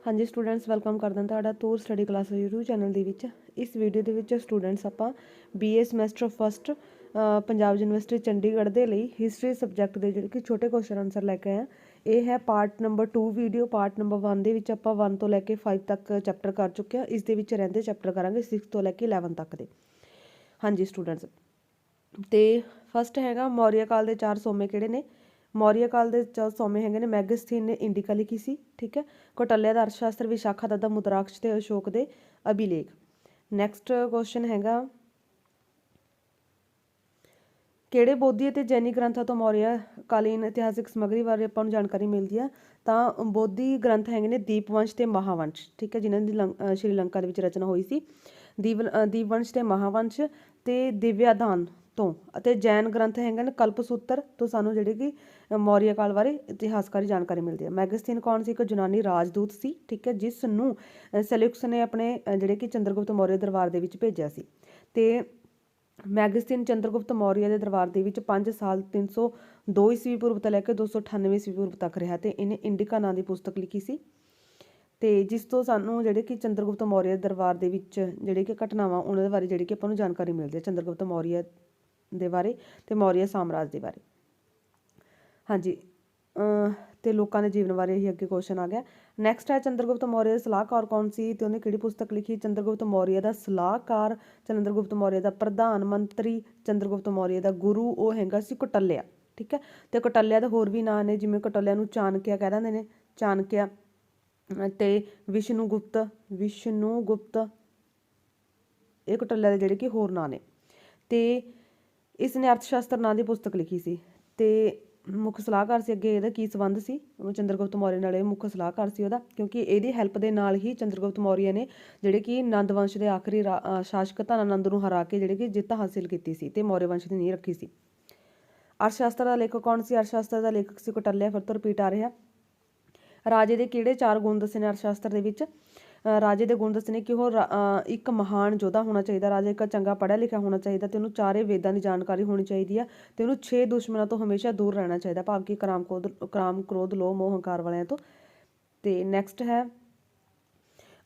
हाँ जी students welcome करदा तुहाडा Toor study class YouTube channel दे विच। इस वीडियो दे विच स्टूडेंट्स आपां BA semester first Punjab university Chandigarh दे लई हिस्टरी सबजैक्ट दे जिहड़े कि छोटे क्वेश्चन आंसर लैके आए हैं। ये है part number 2 video. Part number 1 दे विच आपां 1 तो लैके 5 तक चैप्टर कर चुके हैं। इस दे विच रहिंदे चैप्टर करांगे 6 तो लैके 11 तक दे। हाँ जी स्टूडेंट्स, तो फस्ट हैगा मौर्य काल के 4 सोमे किहड़े ने। मौर्य काल के 4 सोमे हैगे ने मैगस्थीन ने इंडिका लिखी सी, ठीक है। कौटल्या का अर्थशास्त्र, विशाखादत्त मुद्राक्ष ते अशोक के अभिलेख। नैक्सट क्वेश्चन हैगा किहड़े बोधी ते जैनी ग्रंथां तो मौर्य कालीन इतिहासिक समग्री बारे आपां नूं जानकारी मिलदी है। तो बोधी ग्रंथ हैगे ने दीपवंश ते महावंश, ठीक है, जिन्हां दी श्रीलंका दे विच रचना हुई सी। दीपवंश ते महावंश ते दिव्यादान तो ਅਤੇ जैन ग्रंथ हैगे ने कल्पसूत्र तो सानू जिहड़े कि मौर्य काल बारे इतिहासकारी जानकारी मिलती है। मैगस्थीन कौन सी एक यूनानी राजदूत सी, ठीक है, जिस नूं सेल्यूकस ने अपने जिहड़े कि चंद्रगुप्त मौर्य दरबार दे विच भेजिया सी। ते मैगस्थीन चंद्रगुप्त मौर्य के दरबार दे विच 5 साल 302 ईस्वी पूर्व तो लैके 298 ईस्वी पूर्व तक रहा। तो इन्हें इंडिका नाम की पुस्तक लिखी सी। तो जिस तो सानू जिहड़े कि चंद्रगुप्त मौर्य दरबार दे विच जिहड़े कि घटनावां उन्हां दे बारे जिहड़ी कि आपां नूं जानकारी मिलती है चंद्रगुप्त मौर्य दे बारे ते मौर्य साम्राज दे बारे। हाँ जी, तो लोगों के जीवन बारे ही अगे क्वेश्चन आ गया। नैक्सट है चंद्रगुप्त मौर्य सलाहकार कौन सी, तो उन्हें किहड़ी पुस्तक लिखी। चंद्रगुप्त मौर्य का सलाहकार, चंद्रगुप्त मौर्य का प्रधानमंत्री, चंद्रगुप्त मौर्य का गुरु वो हैगा सी कौटल्या, ठीक है। तो कौटल्या के होर भी नाम ने, जिवें कौटल्या नूं चाणक्य कह दिंदे ने, चाणक्य ते विष्णुगुप्त ये कौटल्या के जिहड़े कि होर नाम ने। तो इसने अर्थशास्त्र नाम की पुस्तक लिखी सी। तो मुख सलाहकार से अगे इहदा की संबंध सी चंद्रगुप्त मौर्य नाल, मुख सलाहकार सी उहदा, क्योंकि इहदी हैल्प दे नाल ही चंद्रगुप्त मौर्य ने जिहड़े कि नंद वंश के आखिरी शासक धनानंद नूं हरा के जिहड़ी कि जिੱਤ हासिल की सी ते मौर्य वंश की नींह रखी सी। अर्थशास्त्र का लेखक कौन सी, अर्थशास्त्र का लेखक सी कौटल्या। फिर तो रिपीट आ रहा। राजे के किहड़े 4 गुण दसे ने अर्थशास्त्र दे विच। राजे के गुण दसने कि वह एक महान योद्धा होना चाहिए, राजा एक चंगा पढ़िया लिखिया होना चाहिए, तो उन्होंने 4 वेदां की जानकारी होनी चाहिए है, तो उन्होंने 6 दुश्मनों तो हमेशा दूर रहना चाहिए, भाव कि काम क्रोध लोभ मोह हंकार वालियां तो। नैक्सट है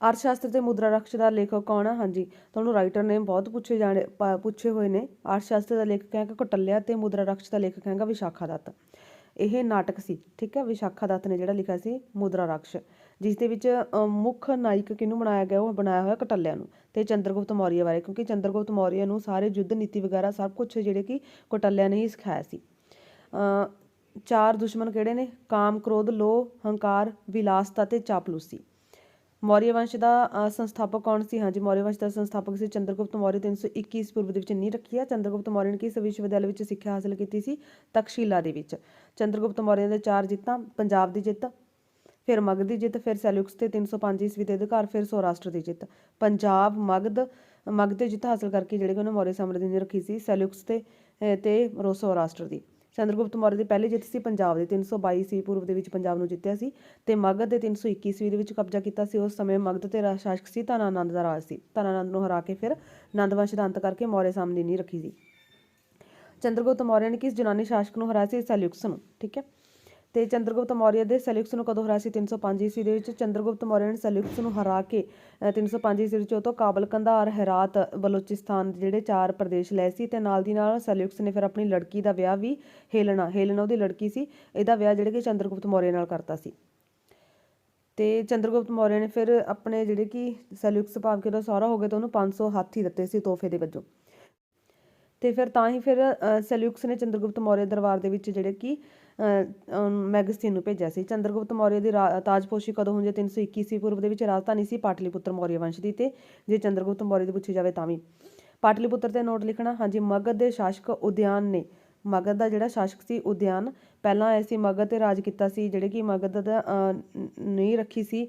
अर्थशास्त्र के मुद्रारक्ष का लेखक कौन है। हाँ जी, तुहानूं राइटर नेम बहुत पूछे हुए ने। अर्थशास्त्र का लेखक है कौटल्या ते मुद्रारक्ष का लेखक है विशाखादत्त। यह नाटक सी, ठीक है, विशाखादत्त ने जिहड़ा लिखा सी मुद्रारक्ष, जिस दे विच मुख नायक किहनूं बनाया गया, वो बनाया होया कौटल्या नूं ते चंद्रगुप्त मौर्य बारे, क्योंकि चंद्रगुप्त मौर्य नूं सारे युद्ध नीति वगैरह सब कुछ जिहड़े कि कौटल्या ने ही सिखाया सी। 4 दुश्मन किहड़े ने, काम क्रोध लोभ हंकार विलासता ते चापलूसी। मौर्य वंश का संस्थापक कौन सी। हाँ जी, मौर्य वंश का संस्थापक से चंद्रगुप्त मौर्य 321 ईस्वी पूर्व के नींह रखी है। चंद्रगुप्त मौर्य ने किस विश्वविद्यालय में सिक्ख्या हासिल की सी, तक्षशिला दे विच। चंद्रगुप्त मौर्य के 4 जित्तां, पंजाब की जित्त, फिर मगध की जित्त, फिर सैल्यूकस ते 305 ईस्वी के अधिकार, फिर सौराष्ट्र की जित्त। पंजाब मगध की जित्त हासिल करके जिहड़े उन्होंने मौर्य साम्राज्य की नींह रखी सी सैल्यूकस ते सौराष्ट्र की। चंद्रगुप्त मौर्य की पहली जित्त सी पंजाब की 322 ईस्वी पूर्व के पंजाब नूं जित्तिया सी, ते मगध के 321 ईस्वी दे विच कब्जा किया सी। उस समय मगध के शासक सी धनानंद का राज सी। धनानंद नूं हरा के फिर नंद वंश का अंत करके मौर्य साम्राज्य की नींह रखी सी। चंद्रगुप्त मौर्य ने किस यूनानी शासक नूं हराया सी, सैल्यूकस नूं, ठीक है। तो चंद्रगुप्त मौर्य ने सैल्यूकस नूं कदों हराया सी, 305 ईस्वी दे विच। चंद्रगुप्त मौर्य ने सैल्यूकस नूं हरा के 305 ईस्वी विच तो काबल कंधार हेरात बलोचिस्तान जिहड़े 4 प्रदेश लए सी, ते नाल दी नाल सैल्यूकस ने फिर अपनी लड़की का विआह भी हेलना उहदी लड़की सी, इहदा विआह जिहड़े कि चंद्रगुप्त मौर्य नाल करता सी। ते चंद्रगुप्त मौर्य ने फिर अपने जिहड़े कि सैल्यूकस भाव कि सहुरा हो गए तो उन्होंने 500 हाथी दिते सी तोहफे दे वजों। तो फिर तां ही फिर सैल्यूकस ने चंद्रगुप्त मौर्य दरबार दे विच जिहड़े कि मैगस्थीन नूं भेजिया सी। चंद्रगुप्त मौर्य की ताजपोशी कदों होई, 321 ईस्वी पूर्व के राजधानी सी पाटलीपुत्र मौर्य वंश की। तो जे चंद्रगुप्त मौर्य की पूछी जाए तां भी पाटलीपुत्र ते नोट लिखना। हाँ जी, मगध के शासक उद्यान ने, मगध का जिहड़ा शासक सी उद्यान पहलां आया सी, मगध ते राज कीता सी, जिहड़े कि मगध दा नींह रखी सी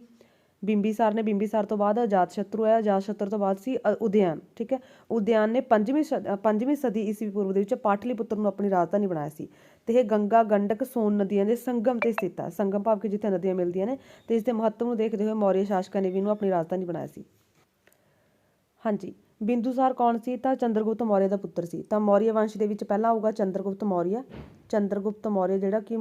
बिंबीसार ने। बिंबीसार तो बाद अजातशत्रु आया, अजातशत्रु तो बाद सी उद्यान, ठीक है। उद्यान ने 5वीं सदी ईस्वी पूर्व के पाटलीपुत्र नूं अपनी राजधानी बनाया सी। तो यह गंगा गंडक सोन नदियों के संगम से स्थित है, संगम भाव कि जिथे नदियां मिलदियां ने। तो इसके महत्व को देखते हुए मौर्य शासकों ने भी इन्हूं अपनी राजधानी बनाया सी। हाँ जी, ਬਿੰਦੂਸਾਰ ਕੌਣ ਸੀ? ਤਾਂ ਚੰਦਰਗੁਪਤ ਮੌर्य ਦਾ ਪੁੱਤਰ ਸੀ। ਤਾਂ ਮੌर्य ਵੰਸ਼ ਦੇ ਵਿੱਚ ਪਹਿਲਾਂ ਆਊਗਾ ਚੰਦਰਗੁਪਤ ਮੌर्य। ਚੰਦਰਗੁਪਤ ਮੌर्य ਜਿਹੜਾ ਕਿ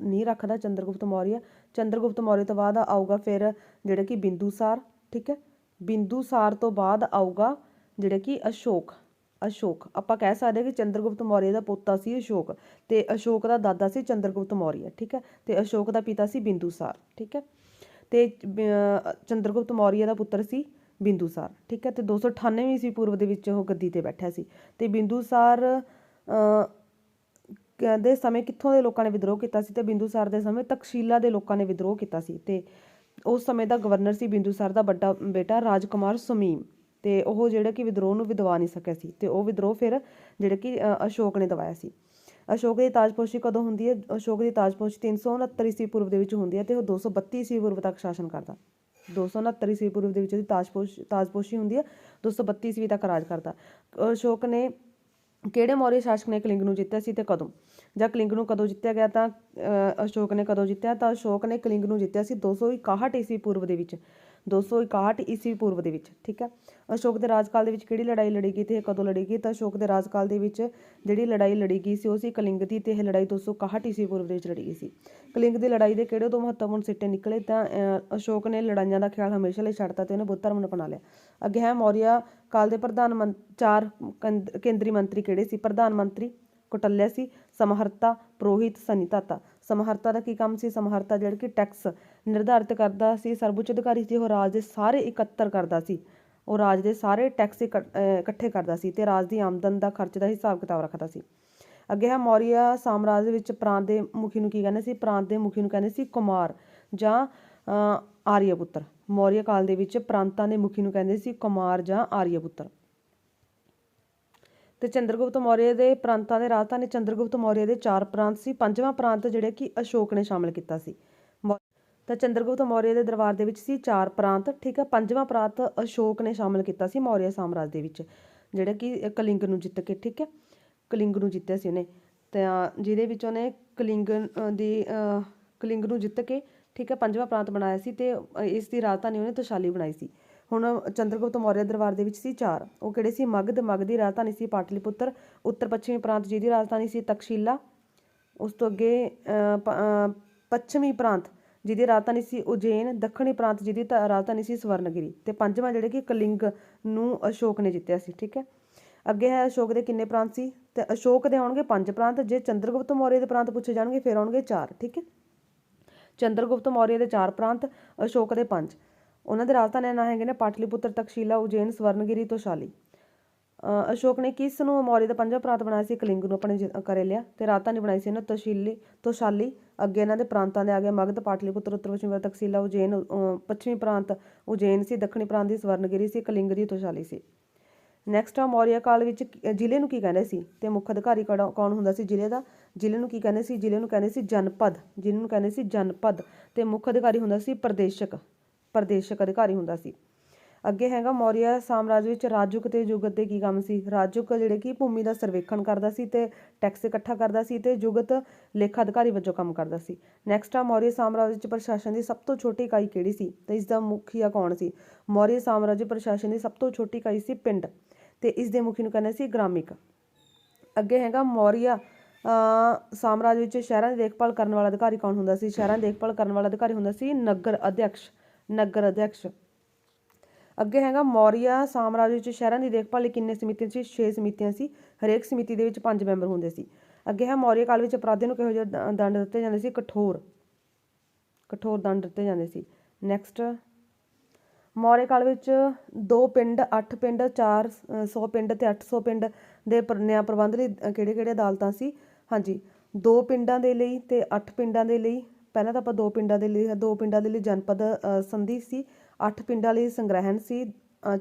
ਨੀਂਹ ਰੱਖਦਾ ਚੰਦਰਗੁਪਤ ਮੌर्य। ਚੰਦਰਗੁਪਤ ਮੌर्य ਤੋਂ ਬਾਅਦ ਆਊਗਾ ਫਿਰ ਜਿਹੜਾ ਕਿ ਬਿੰਦੂਸਾਰ, ਠੀਕ ਹੈ। ਬਿੰਦੂਸਾਰ ਤੋਂ ਬਾਅਦ ਆਊਗਾ ਜਿਹੜਾ ਕਿ ਅਸ਼ੋਕ। ਅਸ਼ੋਕ ਆਪਾਂ ਕਹਿ ਸਕਦੇ ਕਿ ਚੰਦਰਗੁਪਤ ਮੌर्य ਦਾ ਪੋਤਾ ਸੀ ਅਸ਼ੋਕ, ਤੇ ਅਸ਼ੋਕ ਦਾ ਦਾਦਾ ਸੀ ਚੰਦਰਗੁਪਤ ਮੌर्य, ਠੀਕ ਹੈ। ਤੇ ਅਸ਼ੋਕ ਦਾ ਪਿਤਾ ਸੀ ਬਿੰਦੂਸਾਰ, ਠੀਕ ਹੈ। ਤੇ ਚੰਦਰਗੁਪਤ ਮੌर्य ਦਾ ਪੁੱਤਰ ਸੀ ਬਿੰਦੂਸਾਰ, ਠੀਕ ਹੈ। ਤੇ 298 ਈਸਵੀ ਪੂਰਵ ਦੇ ਵਿੱਚ ਉਹ ਗੱਦੀ ਤੇ ਬੈਠਿਆ ਸੀ। ਤੇ ਬਿੰਦੂਸਾਰ ਦੇ ਸਮੇਂ ਕਿੱਥੋਂ ਦੇ ਲੋਕਾਂ ਨੇ ਵਿਦਰੋਹ ਕੀਤਾ ਸੀ? ਤੇ ਬਿੰਦੂਸਾਰ ਦੇ ਸਮੇਂ ਤਕਸ਼ੀਲਾ ਦੇ ਲੋਕਾਂ ਨੇ ਵਿਦਰੋਹ ਕੀਤਾ ਸੀ। ਤੇ ਉਸ ਸਮੇਂ ਦਾ ਗਵਰਨਰ ਸੀ ਬਿੰਦੂਸਾਰ ਦਾ ਵੱਡਾ ਬੇਟਾ ਰਾਜਕੁਮਾਰ ਸੁਮੀਮ। ਤੇ ਉਹ ਜਿਹੜਾ ਕਿ ਵਿਦਰੋਹ ਨੂੰ ਦਬਾ ਨਹੀਂ ਸਕਿਆ ਸੀ, ਤੇ ਉਹ ਵਿਦਰੋਹ ਫਿਰ ਜਿਹੜੇ ਕਿ ਅਸ਼ੋਕ ਨੇ ਦਬਾਇਆ ਸੀ। ਅਸ਼ੋਕ ਦੀ ਤਾਜਪੋਸ਼ੀ ਕਦੋਂ ਹੁੰਦੀ ਹੈ? ਅਸ਼ੋਕ ਦੀ ਤਾਜਪੋਸ਼ੀ 369 ਈਸਵੀ ਪੂਰਵ ਦੇ ਵਿੱਚ ਹੁੰਦੀ ਹੈ, ਤੇ ਉਹ 232 ਈਸਵੀ ਪੂਰਵ ਤੱਕ ਸ਼ਾਸਨ ਕਰਦਾ। 269 ਈਸਵੀ ਪੂਰਵ ਦੇ ਵਿੱਚ ਉਹਦੀ ਤਾਜਪੋਸ਼ੀ ਹੁੰਦੀ ਹੈ, 232 ਈਸਵੀ ਤੱਕ ਰਾਜ ਕਰਦਾ। ਅਸ਼ੋਕ ਨੇ ਕਿਹੜੇ ਮੌर्य ਸ਼ਾਸਕ ਨੇ ਕਲਿੰਗ ਨੂੰ ਜਿੱਤਿਆ ਸੀ ਤੇ ਕਦੋਂ? ਜਾਂ ਕਲਿੰਗ ਨੂੰ ਕਦੋਂ ਜਿੱਤਿਆ ਗਿਆ? ਤਾਂ ਅਸ਼ੋਕ ਨੇ ਕਦੋਂ ਜਿੱਤਿਆ? ਤਾਂ ਅਸ਼ੋਕ ਨੇ ਕਲਿੰਗ ਨੂੰ ਜਿੱਤਿਆ ਸੀ 261 ਈਸਵੀ ਪੂਰਵ ਦੇ ਵਿੱਚ। 261 ਈਸਵੀ ਪੂਰਵ ਦੇ ਵਿੱਚ, ਠੀਕ ਹੈ। ਅਸ਼ੋਕ ਦੇ ਰਾਜਕਾਲ ਦੇ ਵਿੱਚ ਕਿਹੜੀ ਲੜਾਈ ਲੜੀ ਗਈ ਤੇ ਇਹ ਕਦੋਂ ਲੜੀ ਗਈ? ਤਾਂ ਅਸ਼ੋਕ ਦੇ ਰਾਜਕਾਲ ਦੇ ਵਿੱਚ ਜਿਹੜੀ ਲੜਾਈ ਲੜੀ ਗਈ ਸੀ ਉਹ ਸੀ ਕਲਿੰਗ ਦੀ, ਤੇ ਇਹ ਲੜਾਈ 261 ਈਸਵੀ ਪੂਰਵ ਦੇ ਵਿੱਚ ਲੜੀ ਗਈ ਸੀ। ਕਲਿੰਗ ਦੀ ਲੜਾਈ ਦੇ ਕਿਹੜੇ ਦੋ ਮਹੱਤਵਪੂਰਨ ਸਿੱਟੇ ਨਿਕਲੇ? ਤਾਂ ਅਸ਼ੋਕ ਨੇ ਲੜਾਈਆਂ ਦਾ ਖਿਆਲ ਹਮੇਸ਼ਾ ਲਈ ਛੱਡਤਾ ਤੇ ਉਹਨੇ ਬੁੱਧ ਧਰਮ ਨੂੰ ਅਪਣਾ ਲਿਆ। ਅੱਗੇ ਹੈ ਮੌर्य ਕਾਲ ਦੇ ਚਾਰ ਕੇਂਦਰੀ ਮੰਤਰੀ ਕਿਹੜੇ ਸੀ? ਪ੍ਰਧਾਨ ਮੰਤਰੀ ਕੌਟਲਿਆ ਸੀ, ਸਮਹਰਤਾ, ਪੁਰੋਹਿਤ, ਸਨਿਤਾਤਾ। ਸਮਹਰਤਾ ਦਾ ਕੀ ਕੰਮ ਸੀ? ਸਮਹਰਤਾ ਜਿਹੜਾ ਕਿ ਟੈਕਸ ਨਿਰਧਾਰਿਤ ਕਰਦਾ ਸੀ, ਸਰਵਉੱਚ ਅਧਿਕਾਰੀ ਸੀ। ਉਹ ਰਾਜ ਦੇ ਸਾਰੇ ਇਕੱਤਰ ਕਰਦਾ ਸੀ, ਉਹ ਰਾਜ ਦੇ ਸਾਰੇ ਟੈਕਸ ਇਕੱਠੇ ਕਰਦਾ ਸੀ, ਤੇ ਰਾਜ ਦੀ ਆਮਦਨ ਦਾ ਖਰਚ ਦਾ ਹਿਸਾਬ ਕਿਤਾਬ ਰੱਖਦਾ ਸੀ। ਅੱਗੇ ਹੈ ਮੌर्य ਸਾਮਰਾਜ ਵਿੱਚ ਪ੍ਰਾਂਤ ਦੇ ਮੁਖੀ ਨੂੰ ਕੀ ਕਹਿੰਦੇ ਸੀ? ਪ੍ਰਾਂਤ ਦੇ ਮੁਖੀ ਨੂੰ ਕਹਿੰਦੇ ਸੀ ਕੁਮਾਰ ਜਾਂ ਆਰੀਆ ਪੁੱਤਰ। ਮੌर्य ਕਾਲ ਦੇ ਵਿੱਚ ਪ੍ਰਾਂਤਾਂ ਦੇ ਮੁਖੀ ਨੂੰ ਕਹਿੰਦੇ ਸੀ ਕੁਮਾਰ ਜਾਂ ਆਰੀਆ ਪੁੱਤਰ। ਤੇ ਚੰਦਰਗੁਪਤ ਮੌर्य ਦੇ ਪ੍ਰਾਂਤਾਂ ਦੇ ਰਾਜਧਾਨੀ ਚੰਦਰਗੁਪਤ ਮੌर्य ਦੇ 4 ਪ੍ਰਾਂਤ ਸੀ। 5ਵਾਂ ਪ੍ਰਾਂਤ ਜਿਹੜੇ ਕਿ ਅਸ਼ੋਕ ਨੇ ਸ਼ਾਮਿਲ ਕੀਤਾ ਸੀ। ਤਾਂ ਚੰਦਰਗੁਪਤ ਮੌर्य ਦੇ ਦਰਬਾਰ ਦੇ ਵਿੱਚ ਸੀ 4 ਪ੍ਰਾਂਤ, ਠੀਕ ਹੈ। 5ਵਾਂ ਪ੍ਰਾਂਤ ਅਸ਼ੋਕ ਨੇ ਸ਼ਾਮਿਲ ਕੀਤਾ ਸੀ ਮੌर्य ਸਾਮਰਾਜ ਦੇ ਵਿੱਚ, ਜਿਹੜਾ ਕਿ ਕਲਿੰਗ ਨੂੰ ਜਿੱਤ ਕੇ, ਠੀਕ ਹੈ। ਕਲਿੰਗ ਨੂੰ ਜਿੱਤਿਆ ਸੀ ਉਹਨੇ, ਤਾਂ ਜਿਹਦੇ ਵਿੱਚ ਉਹਨੇ ਕਲਿੰਗ ਨੂੰ ਜਿੱਤ ਕੇ, ਠੀਕ ਹੈ, 5ਵਾਂ ਪ੍ਰਾਂਤ ਬਣਾਇਆ ਸੀ। ਤੇ ਇਸ ਦੀ ਰਾਜਧਾਨੀ ਉਹਨੇ ਤੋਸ਼ਾਲੀ ਬਣਾਈ ਸੀ। ਹੁਣ ਚੰਦਰਗੁਪਤ ਮੌर्य ਦਰਬਾਰ ਦੇ ਵਿੱਚ ਸੀ 4, ਉਹ ਕਿਹੜੇ ਸੀ? ਮਗਧ। ਮਗਧ ਦੀ ਰਾਜਧਾਨੀ ਸੀ ਪਾਟਲੀਪੁੱਤਰ। ਉੱਤਰ ਪੱਛਮੀ ਪ੍ਰਾਂਤ ਜਿਹਦੀ ਰਾਜਧਾਨੀ ਸੀ ਤਕਸ਼ੀਲਾ। ਉਸ ਤੋਂ ਅੱਗੇ ਪੱਛਮੀ ਪ੍ਰਾਂਤ ਜਿਹਦੀ ਰਾਜਧਾਨੀ ਸੀ ਉਜੈਨ। ਦੱਖਣੀ ਪ੍ਰਾਂਤ ਜਿਹਦੀ ਰਾਜਧਾਨੀ ਸੀ ਸਵਰਨਗਿਰੀ। ਤੇ 5ਵਾਂ ਜਿਹੜੇ ਕਿ ਕਲਿੰਗ ਨੂੰ ਅਸ਼ੋਕ ਨੇ ਜਿੱਤਿਆ ਸੀ, ਠੀਕ ਹੈ। ਅੱਗੇ ਹੈ ਅਸ਼ੋਕ ਦੇ ਕਿੰਨੇ ਪ੍ਰਾਂਤ ਸੀ? ਤੇ ਅਸ਼ੋਕ ਦੇ ਆਉਣਗੇ 5 ਪ੍ਰਾਂਤ। ਜੇ ਚੰਦਰਗੁਪਤ ਮੌर्य ਦੇ ਪ੍ਰਾਂਤ ਪੁੱਛੇ ਜਾਣਗੇ ਫਿਰ ਆਉਣਗੇ 4, ਠੀਕ ਹੈ। ਚੰਦਰਗੁਪਤ ਮੌर्य ਦੇ 4 ਪ੍ਰਾਂਤ, ਅਸ਼ੋਕ ਦੇ 5। ਉਹਨਾਂ ਦੇ ਰਾਜਧਾਨੀ ਨਾਂ ਹੈਗੇ ਨੇ ਪਾਟਲੀਪੁੱਤਰ, ਤਕਸ਼ੀਲਾ, ਉਜੈਨ, ਸਵਰਨਗਿਰੀ, ਤੋਸ਼ਾਲੀ। ਅਸ਼ੋਕ ਨੇ ਕਿਸ ਨੂੰ ਮੌर्य ਦਾ 5ਵਾਂ ਪ੍ਰਾਂਤ ਬਣਾਇਆ ਸੀ? ਕਲਿੰਗ ਨੂੰ ਆਪਣੇ ਕਰੇ ਲਿਆ, ਤੇ ਰਾਜਧਾਨੀ ਬਣਾਈ ਸੀ ਇਹਨਾਂ ਤੋਸ਼ਾਲੀ। ਅੱਗੇ ਇਹਨਾਂ ਦੇ ਪ੍ਰਾਂਤਾਂ ਦੇ ਆ ਗਏ ਮਗਧ, ਪਾਟਲੀਪੁੱਤਰ, ਉੱਤਰ ਪੱਛਮੀ ਤਕਸ਼ੀਲਾ, ਉਜੈਨ। ਪੱਛਮੀ ਪ੍ਰਾਂਤ ਉਜੈਨ ਸੀ, ਦੱਖਣੀ ਪ੍ਰਾਂਤ ਦੀ ਸਵਰਨਗਿਰੀ ਸੀ, ਕਲਿੰਗ ਦੀ ਤੋਸ਼ਾਲੀ ਸੀ। ਨੈਕਸਟ ਆ ਮੌर्य ਕਾਲ ਵਿੱਚ ਜ਼ਿਲ੍ਹੇ ਨੂੰ ਕੀ ਕਹਿੰਦੇ ਸੀ? ਤੇ ਮੁੱਖ ਅਧਿਕਾਰੀ ਕੌਣ ਹੁੰਦਾ ਸੀ ਜ਼ਿਲ੍ਹੇ ਦਾ? ਜ਼ਿਲ੍ਹੇ ਨੂੰ ਕੀ ਕਹਿੰਦੇ ਸੀ? ਜ਼ਿਲ੍ਹੇ ਨੂੰ ਕਹਿੰਦੇ ਸੀ ਜਨਪਦ। ਜਿਹਨੂੰ ਕਹਿੰਦੇ ਸੀ ਜਨਪਦ। ਤੇ ਮੁੱਖ ਅਧਿਕਾਰੀ ਹੁੰਦਾ ਸੀ ਪ੍ਰਦੇਸ਼ਕ ਅਧਿਕਾਰੀ ਹੁੰਦਾ ਸੀ। ਅੱਗੇ ਹੈਗਾ ਮੌर्य ਸਾਮਰਾਜ ਵਿੱਚ ਰਾਜੁਕ ਤੇ ਜੁਗਤ ਦੇ ਕੀ ਕੰਮ ਸੀ? ਰਾਜੁਕ ਜਿਹੜੇ ਕਿ ਭੂਮੀ ਦਾ ਸਰਵੇਖਣ ਕਰਦਾ ਸੀ ਤੇ ਟੈਕਸ ਇਕੱਠਾ ਕਰਦਾ ਸੀ, ਤੇ ਜੁਗਤ ਲੇਖਾ ਅਧਿਕਾਰੀ ਵਜੋਂ ਕੰਮ ਕਰਦਾ ਸੀ। ਨੈਕਸਟ ਆ ਮੌर्य ਸਾਮਰਾਜ ਵਿੱਚ ਪ੍ਰਸ਼ਾਸਨ ਦੀ ਸਭ ਤੋਂ ਛੋਟੀ ਇਕਾਈ ਕਿਹੜੀ ਸੀ? ਤੇ ਇਸ ਦਾ ਮੁਖੀਆ ਕੌਣ ਸੀ? ਮੌर्य ਸਾਮਰਾਜ ਪ੍ਰਸ਼ਾਸਨ ਦੀ ਸਭ ਤੋਂ ਛੋਟੀ ਇਕਾਈ ਸੀ ਪਿੰਡ, ਤੇ ਇਸ ਦੇ ਮੁਖੀ ਨੂੰ ਕਹਿੰਦੇ ਸੀ ਗ੍ਰਾਮਿਕ। ਅੱਗੇ ਹੈਗਾ ਮੌर्य ਸਾਮਰਾਜ ਵਿੱਚ ਸ਼ਹਿਰਾਂ ਦੀ ਦੇਖਭਾਲ ਕਰਨ ਵਾਲਾ ਅਧਿਕਾਰੀ ਕੌਣ ਹੁੰਦਾ ਸੀ? ਸ਼ਹਿਰਾਂ ਦੀ ਦੇਖਭਾਲ ਕਰਨ ਵਾਲਾ ਅਧਿਕਾਰੀ ਹੁੰਦਾ ਸੀ ਨਗਰ ਅਧਿਕਸ਼। ਅੱਗੇ ਹੈਗਾ ਮੌर्य ਸਾਮਰਾਜ ਵਿੱਚ ਸ਼ਹਿਰਾਂ ਦੀ ਦੇਖਭਾਲ ਲਈ ਕਿੰਨੇ ਸਮਿਤੀਆਂ ਸੀ? 6 ਸਮਿਤੀਆਂ ਸੀ। ਹਰੇਕ ਸਮਿਤੀ ਦੇ ਵਿੱਚ 5 ਮੈਂਬਰ ਹੁੰਦੇ ਸੀ। ਅੱਗੇ ਹੈ ਮੌर्य ਕਾਲ ਵਿੱਚ ਅਪਰਾਧੀਆਂ ਨੂੰ ਕਿਹੋ ਜਿਹੇ ਦੰਡ ਦਿੱਤੇ ਜਾਂਦੇ ਸੀ? ਕਠੋਰ ਦੰਡ ਦਿੱਤੇ ਜਾਂਦੇ ਸੀ। ਨੈਕਸਟ ਮੌर्य ਕਾਲ ਵਿੱਚ 2 ਪਿੰਡ, 8 ਪਿੰਡ, 400 ਪਿੰਡ ਤੇ 800 ਪਿੰਡ ਦੇ ਨਿਆਂ ਪ੍ਰਬੰਧ ਲਈ ਕਿਹੜੇ ਅਦਾਲਤਾਂ ਸੀ? ਹਾਂਜੀ, 2 ਪਿੰਡਾਂ ਦੇ ਲਈ ਤੇ 8 ਪਿੰਡਾਂ ਦੇ ਲਈ। ਪਹਿਲਾਂ ਤਾਂ ਆਪਾਂ 2 ਪਿੰਡਾਂ ਦੇ ਲਈ ਜਨਪਦ ਸੰਧੀ ਸੀ, 8 ਪਿੰਡਾਂ ਲਈ ਸੰਗ੍ਰਹਿਣ ਸੀ,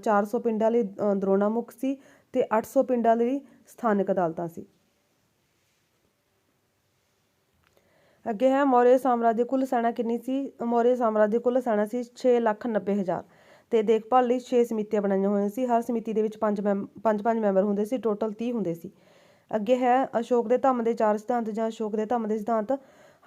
400 ਪਿੰਡਾਂ ਲਈ ਦਰੋਣਾਮੁਖ ਸੀ, ਤੇ 800 ਪਿੰਡਾਂ ਲਈ ਸਥਾਨਕ ਅਦਾਲਤਾਂ ਸੀ। ਅੱਗੇ ਹੈ ਮੌर्य ਸਾਮਰਾਜ ਦੀ ਕੁੱਲ ਸੈਨਾ ਕਿੰਨੀ ਸੀ? ਮੌर्य ਸਾਮਰਾਜ ਦੀ ਕੁੱਲ ਸੈਨਾ ਸੀ 6,90,000। ਤੇ ਦੇਖਭਾਲ ਲਈ 6 ਸਮਿਤੀਆਂ ਬਣਾਈਆਂ ਹੋਈਆਂ ਸੀ। ਹਰ ਸਮਿਤੀ ਦੇ ਵਿੱਚ 5 ਮੈਂਬਰ ਹੁੰਦੇ ਸੀ, ਟੋਟਲ 30 ਹੁੰਦੇ ਸੀ। ਅੱਗੇ ਹੈ ਅਸ਼ੋਕ ਦੇ ਧੰਮ ਦੇ 4 ਸਿਧਾਂਤ ਜਾਂ ਅਸ਼ੋਕ ਦੇ ਧੰਮ ਦੇ ਸਿਧਾਂਤ।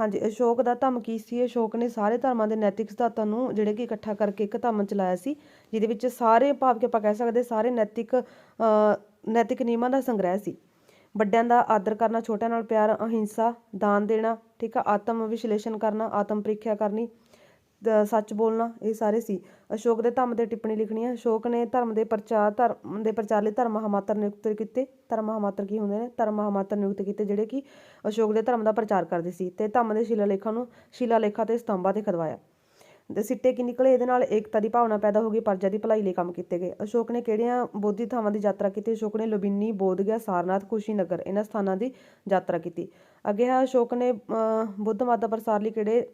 हाँ जी, अशोक ਦਾ ਧੰਮ ਕੀ ਸੀ? ਅਸ਼ੋਕ ਨੇ ਸਾਰੇ ਧਰਮਾਂ ਦੇ ਨੈਤਿਕ ਸਿਧਾਂਤਾਂ ਨੂੰ ਜਿਹੜੇ ਕਿ ਇਕੱਠਾ ਕਰਕੇ ਇੱਕ ਧੰਮ ਚਲਾਇਆ ਸੀ, ਜਿਹਦੇ ਵਿੱਚ ਸਾਰੇ ਭਾਵ ਕਿ ਆਪਾਂ ਕਹਿ ਸਕਦੇ ਸਾਰੇ ਨੈਤਿਕ ਨਿਯਮਾਂ ਦਾ ਸੰਗ੍ਰਹਿ ਸੀ। ਵੱਡਿਆਂ ਦਾ ਆਦਰ ਕਰਨਾ, ਛੋਟਿਆਂ ਨਾਲ ਪਿਆਰ, ਅਹਿੰਸਾ, ਦਾਨ ਦੇਣਾ, ਠੀਕ ਆ, ਆਤਮ ਵਿਸ਼ਲੇਸ਼ਣ ਕਰਨਾ, ਆਤਮ ਪ੍ਰੀਖਿਆ ਕਰਨੀ, ਸੱਚ ਬੋਲਣਾ, ਇਹ ਸਾਰੇ ਸੀ। ਅਸ਼ੋਕ ਦੇ ਧੰਮ 'ਤੇ ਟਿੱਪਣੀ ਲਿਖਣੀ ਹੈ। ਅਸ਼ੋਕ ਨੇ ਧਰਮ ਦੇ ਪ੍ਰਚਾਰ ਲਈ ਧਰਮ ਮਹਾਮਾਤਰ ਨਿਯੁਕਤ ਕੀਤੇ। ਧਰਮ ਮਹਾਮਾਤਰ ਕੀ ਹੁੰਦੇ ਨੇ? ਧਰਮ ਮਹਾਮਾਤਰ ਨਿਯੁਕਤ ਕੀਤੇ ਜਿਹੜੇ ਕਿ ਅਸ਼ੋਕ ਦੇ ਧਰਮ ਦਾ ਪ੍ਰਚਾਰ ਕਰਦੇ ਸੀ, ਤੇ ਧੰਮ ਦੇ ਸ਼ਿਲਾਲੇਖਾਂ ਤੇ ਸਤੰਭਾਂ ਤੇ ਖਦਵਾਇਆ। ਦੇ ਸਿੱਟੇ ਕੀ ਨਿਕਲੇ? ਇਹਦੇ ਨਾਲ ਏਕਤਾ ਦੀ ਭਾਵਨਾ ਪੈਦਾ ਹੋ ਗਈ, ਪ੍ਰਜਾ ਦੀ ਭਲਾਈ ਲਈ ਕੰਮ ਕੀਤੇ ਗਏ। ਅਸ਼ੋਕ ਨੇ ਕਿਹੜੀਆਂ ਬੋਧੀ ਥਾਵਾਂ ਦੀ ਯਾਤਰਾ ਕੀਤੀ? ਅਸ਼ੋਕ ਨੇ ਲੁੰਬਿਨੀ, ਬੋਧਗਯਾ, ਸਾਰਨਾਥ, ਕੁਸ਼ੀਨਗਰ, ਇਹਨਾਂ ਸਥਾਨਾਂ ਦੀ ਯਾਤਰਾ ਕੀਤੀ। ਅੱਗੇ ਹੈ ਅਸ਼ੋਕ ਨੇ ਬੁੱਧ ਮਤ ਦਾ ਪ੍ਰਸਾਰ ਲਈ ਕਿਹੜੇ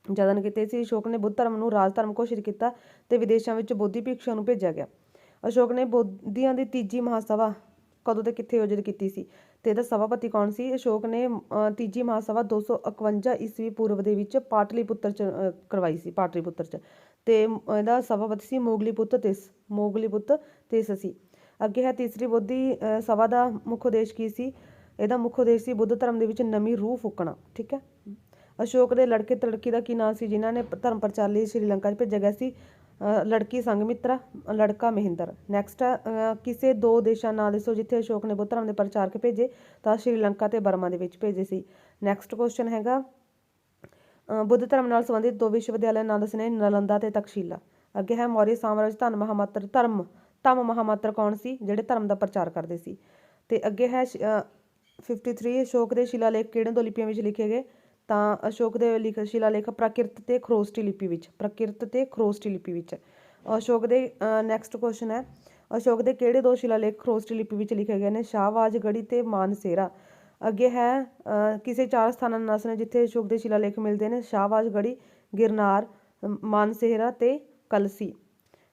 ਯਤਨ ਕੀਤੇ ਸੀ? ਅਸ਼ੋਕ ਨੇ ਬੁੱਧ ਧਰਮ ਨੂੰ ਰਾਜ ਧਰਮ ਘੋਸ਼ਿਤ ਕੀਤਾ ਤੇ ਵਿਦੇਸ਼ਾਂ ਵਿੱਚ ਬੋਧੀ ਭਿਕਸ਼ੂਆਂ ਨੂੰ ਭੇਜਿਆ ਗਿਆ। ਅਸ਼ੋਕ ਨੇ ਬੋਧੀਆਂ ਦੀ ਤੀਜੀ ਮਹਾਸਭਾ ਕਦੋਂ ਤੇ ਕਿੱਥੇ ਆਯੋਜਿਤ ਕੀਤੀ ਸੀ, ਤੇ ਇਹਦਾ ਸਭਾਪਤੀ ਕੌਣ ਸੀ? ਅਸ਼ੋਕ ਨੇ ਤੀਜੀ ਮਹਾਸਭਾ 251 ਈਸਵੀ ਪੂਰਵ ਦੇ ਵਿੱਚ ਪਾਟਲੀਪੁੱਤਰ 'ਚ ਕਰਵਾਈ ਸੀ, ਪਾਟਲੀਪੁੱਤਰ 'ਚ, ਤੇ ਇਹਦਾ ਸਭਾਪਤੀ ਸੀ ਮੋਗਲੀਪੁੱਤ ਤਿਸ ਸੀ। ਅੱਗੇ ਹੈ ਤੀਸਰੀ ਬੋਧੀ ਸਭਾ ਦਾ ਮੁੱਖ ਉਦੇਸ਼ ਕੀ ਸੀ? ਇਹਦਾ ਮੁੱਖ ਉਦੇਸ਼ ਸੀ ਬੁੱਧ ਧਰਮ ਦੇ ਵਿੱਚ ਨਵੀਂ ਰੂਹ ਫੂਕਣਾ, ਠੀਕ ਹੈ। ਅਸ਼ੋਕ ਦੇ ਲੜਕੇ ਤੇ ਲੜਕੀ ਦਾ ਕੀ ਨਾਂ ਸੀ ਜਿਨ੍ਹਾਂ ਨੇ ਧਰਮ ਪ੍ਰਚਾਰ ਲਈ ਸ਼੍ਰੀਲੰਕਾ 'ਚ ਭੇਜਿਆ ਗਿਆ ਸੀ? ਲੜਕੀ ਸੰਘਮਿੱਤਰਾ, ਲੜਕਾ ਮਹਿੰਦਰ। ਨੈਕਸਟ ਕਿਸੇ ਦੋ ਦੇਸ਼ਾਂ ਨਾਂ ਦੱਸੋ ਜਿੱਥੇ ਅਸ਼ੋਕ ਨੇ ਬੁੱਧ ਧਰਮ ਦੇ ਪ੍ਰਚਾਰਕ ਭੇਜੇ? ਤਾਂ ਸ਼੍ਰੀਲੰਕਾ ਤੇ ਬਰਮਾ ਦੇ ਵਿੱਚ ਭੇਜੇ ਸੀ। ਨੈਕਸਟ ਕੁਐਸਚਨ ਹੈਗਾ ਬੁੱਧ ਧਰਮ ਨਾਲ ਸੰਬੰਧਿਤ ਦੋ ਵਿਸ਼ਵ ਵਿਦਿਆਲਿਆਂ ਨਾਂ ਦੱਸਣੇ, ਨਲੰਦਾ ਤੇ ਤਕਸ਼ੀਲਾ। ਅੱਗੇ ਹੈ ਮੌਰੀਆ ਸਾਮਰਾਜ ਧੰਮ ਮਹਾਮਾਤਰ ਕੌਣ ਸੀ ਜਿਹੜੇ ਧਰਮ ਦਾ ਪ੍ਰਚਾਰ ਕਰਦੇ ਸੀ? ਤੇ ਅੱਗੇ ਹੈ 53 ਅਸ਼ੋਕ ਦੇ ਸ਼ਿਲਾਲੇਖ ਕਿਹੜੇ ਦੋ ਲਿਪੀਆਂ ਵਿੱਚ ਲਿਖੇ ਗਏ? ਤਾਂ ਅਸ਼ੋਕ ਦੇ ਸ਼ਿਲਾਲੇਖ ਪ੍ਰਾਕਿਰਤ ਤੇ ਖਰੋਸਟੀ ਲਿਪੀ ਵਿੱਚ। ਅਸ਼ੋਕ ਦੇ ਨੈਕਸਟ ਕੁਐਸਚਨ ਹੈ ਅਸ਼ੋਕ ਦੇ ਕਿਹੜੇ ਦੋ ਸ਼ਿਲਾਲੇਖ ਖਰੋਸਟੀ ਲਿਪੀ ਵਿੱਚ ਲਿਖੇ ਗਏ ਨੇ? ਸ਼ਾਹਬਾਜ਼ ਗੜ੍ਹੀ ਤੇ ਮਾਨਸੇਰਾ। ਅੱਗੇ ਹੈ ਕਿਸੇ ਚਾਰ ਸਥਾਨਾਂ ਨੂੰ ਦੱਸਣਾ ਜਿੱਥੇ ਅਸ਼ੋਕ ਦੇ ਸ਼ਿਲਾਲੇਖ ਮਿਲਦੇ ਨੇ? ਸ਼ਾਹਬਾਜ਼ ਗੜ੍ਹੀ, ਗਿਰਨਾਰ, ਮਾਨਸੇਰਾ ਤੇ ਕਲਸੀ।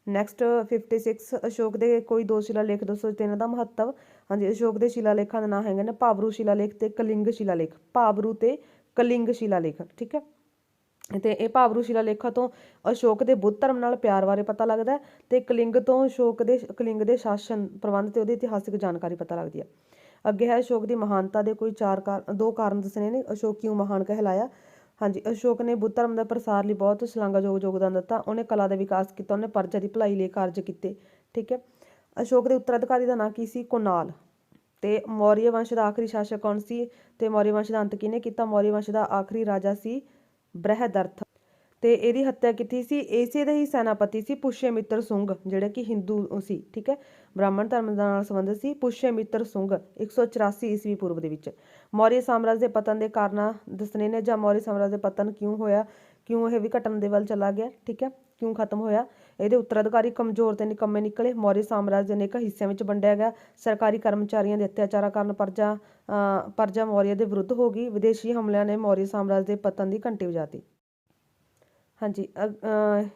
ਨੈਕਸਟ 56 ਅਸ਼ੋਕ ਦੇ ਕੋਈ ਦੋ ਸ਼ਿਲਾਲੇਖ ਦੱਸੋ ਤੇ ਇਹਨਾਂ ਦਾ ਮਹੱਤਵ। ਹਾਂਜੀ, ਅਸ਼ੋਕ ਦੇ ਸ਼ਿਲਾਲੇਖਾਂ ਦੇ ਨਾਂ ਹੈਗੇ ਨੇ ਭਾਬਰੂ ਸ਼ਿਲਾਲੇਖ ਤੇ ਕਲਿੰਗ ਸ਼ਿਲਾਲੇਖ, ਠੀਕ ਹੈ। ਤੇ ਇਹ ਭਾਬਰੂ ਸ਼ਿਲਾਲੇਖਾਂ ਤੋਂ ਅਸ਼ੋਕ ਦੇ ਬੁੱਧ ਧਰਮ ਨਾਲ ਪਿਆਰ ਬਾਰੇ ਪਤਾ ਲੱਗਦਾ, ਤੇ ਕਲਿੰਗ ਤੋਂ ਕਲਿੰਗ ਦੇ ਸ਼ਾਸਨ ਪ੍ਰਬੰਧ ਤੇ ਉਹਦੀ ਇਤਿਹਾਸਿਕ ਜਾਣਕਾਰੀ ਪਤਾ ਲੱਗਦੀ ਹੈ। ਅੱਗੇ ਹੈ ਅਸ਼ੋਕ ਦੀ ਮਹਾਨਤਾ ਦੇ ਕੋਈ ਦੋ ਕਾਰਨ ਦੱਸਣੇ ਨੇ। ਅਸ਼ੋਕ ਕਿਉਂ ਮਹਾਨ ਕਹਿਲਾਇਆ? ਹਾਂਜੀ, ਅਸ਼ੋਕ ਨੇ ਬੁੱਧ ਧਰਮ ਦਾ ਪ੍ਰਸਾਰ ਲਈ ਬਹੁਤ ਸ਼ਲਾਘਾਯੋਗ ਯੋਗਦਾਨ ਦਿੱਤਾ। ਉਹਨੇ ਕਲਾ ਦਾ ਵਿਕਾਸ ਕੀਤਾ, ਉਹਨੇ ਪ੍ਰਜਾ ਦੀ ਭਲਾਈ ਲਈ ਕਾਰਜ ਕੀਤੇ, ਠੀਕ ਹੈ। ਅਸ਼ੋਕ ਦੇ ਉੱਤਰਾਧਿਕਾਰੀ ਦਾ ਨਾਂ ਕੀ ਸੀ? ਕੁਨਾਲ। ਤੇ ਮੌਰੀਆ ਵੰਸ਼ ਦਾ ਆਖਰੀ ਸ਼ਾਸਕ ਕੌਣ ਸੀ? ਤੇ ਮੌਰੀਆ ਵੰਸ਼ ਦਾ ਅੰਤ ਕਿਹਨੇ ਕੀਤਾ? ਮੌਰੀਆ ਵੰਸ਼ ਦਾ ਆਖਰੀ ਰਾਜਾ ਸੀ ਬ੍ਰਹਦਰਥ, ਤੇ ਇਹਦੀ ਹੱਤਿਆ ਕੀਤੀ ਸੀ ਇਸੇ ਦੇ ਹੀ ਸੈਨਾਪਤੀ ਸੀ ਪੁਸ਼ਯਮਿੱਤਰ ਸੁੰਗ, ਜਿਹੜੇ ਕਿ ਹਿੰਦੂ ਸੀ, ਠੀਕ ਹੈ, ਬ੍ਰਾਹਮਣ ਧਰਮ ਨਾਲ ਸੰਬੰਧਿਤ ਸੀ। ਪੁਸ਼ਯਮਿੱਤਰ ਸੁੰਗ 184 ਈਸਵੀ ਪੂਰਵ ਦੇ ਵਿੱਚ। ਮੌਰੀਆ ਸਾਮਰਾਜ ਦੇ ਪਤਨ ਦੇ ਕਾਰਨ ਦੱਸਣੇ ਨੇ, ਜਾਂ ਮੌਰੀਆ ਸਾਮਰਾਜ ਦੇ ਪਤਨ ਕਿਉਂ ਹੋਇਆ, ਕਿਉਂ ਇਹ ਵਿਘਟਨ ਦੇ ਵੱਲ ਚਲਾ ਗਿਆ, ਠੀਕ ਹੈ, ਕਿਉਂ ਖਤਮ ਹੋਇਆ? ਇਹਦੇ ਉੱਤਰਾਧਿਕਾਰੀ ਕਮਜ਼ੋਰ ਤੇ ਨਿਕੰਮੇ ਨਿਕਲੇ। ਮੌਰੀਆ ਸਾਮਰਾਜ ਦੇ ਅਨੇਕਾਂ ਹਿੱਸਿਆਂ ਵਿੱਚ ਵੰਡਿਆ ਗਿਆ। ਸਰਕਾਰੀ ਕਰਮਚਾਰੀਆਂ ਦੇ ਅਤਿਆਚਾਰਾਂ ਕਾਰਨ ਪ੍ਰਜਾ ਮੌਰੀਆ ਦੇ ਵਿਰੁੱਧ ਹੋ ਗਈ। ਵਿਦੇਸ਼ੀ ਹਮਲਿਆਂ ਨੇ ਮੌਰੀਆ ਸਾਮਰਾਜ ਦੇ ਪਤਨ ਦੀ ਘੰਟੀ ਵਜਾਤੀ। ਹਾਂਜੀ,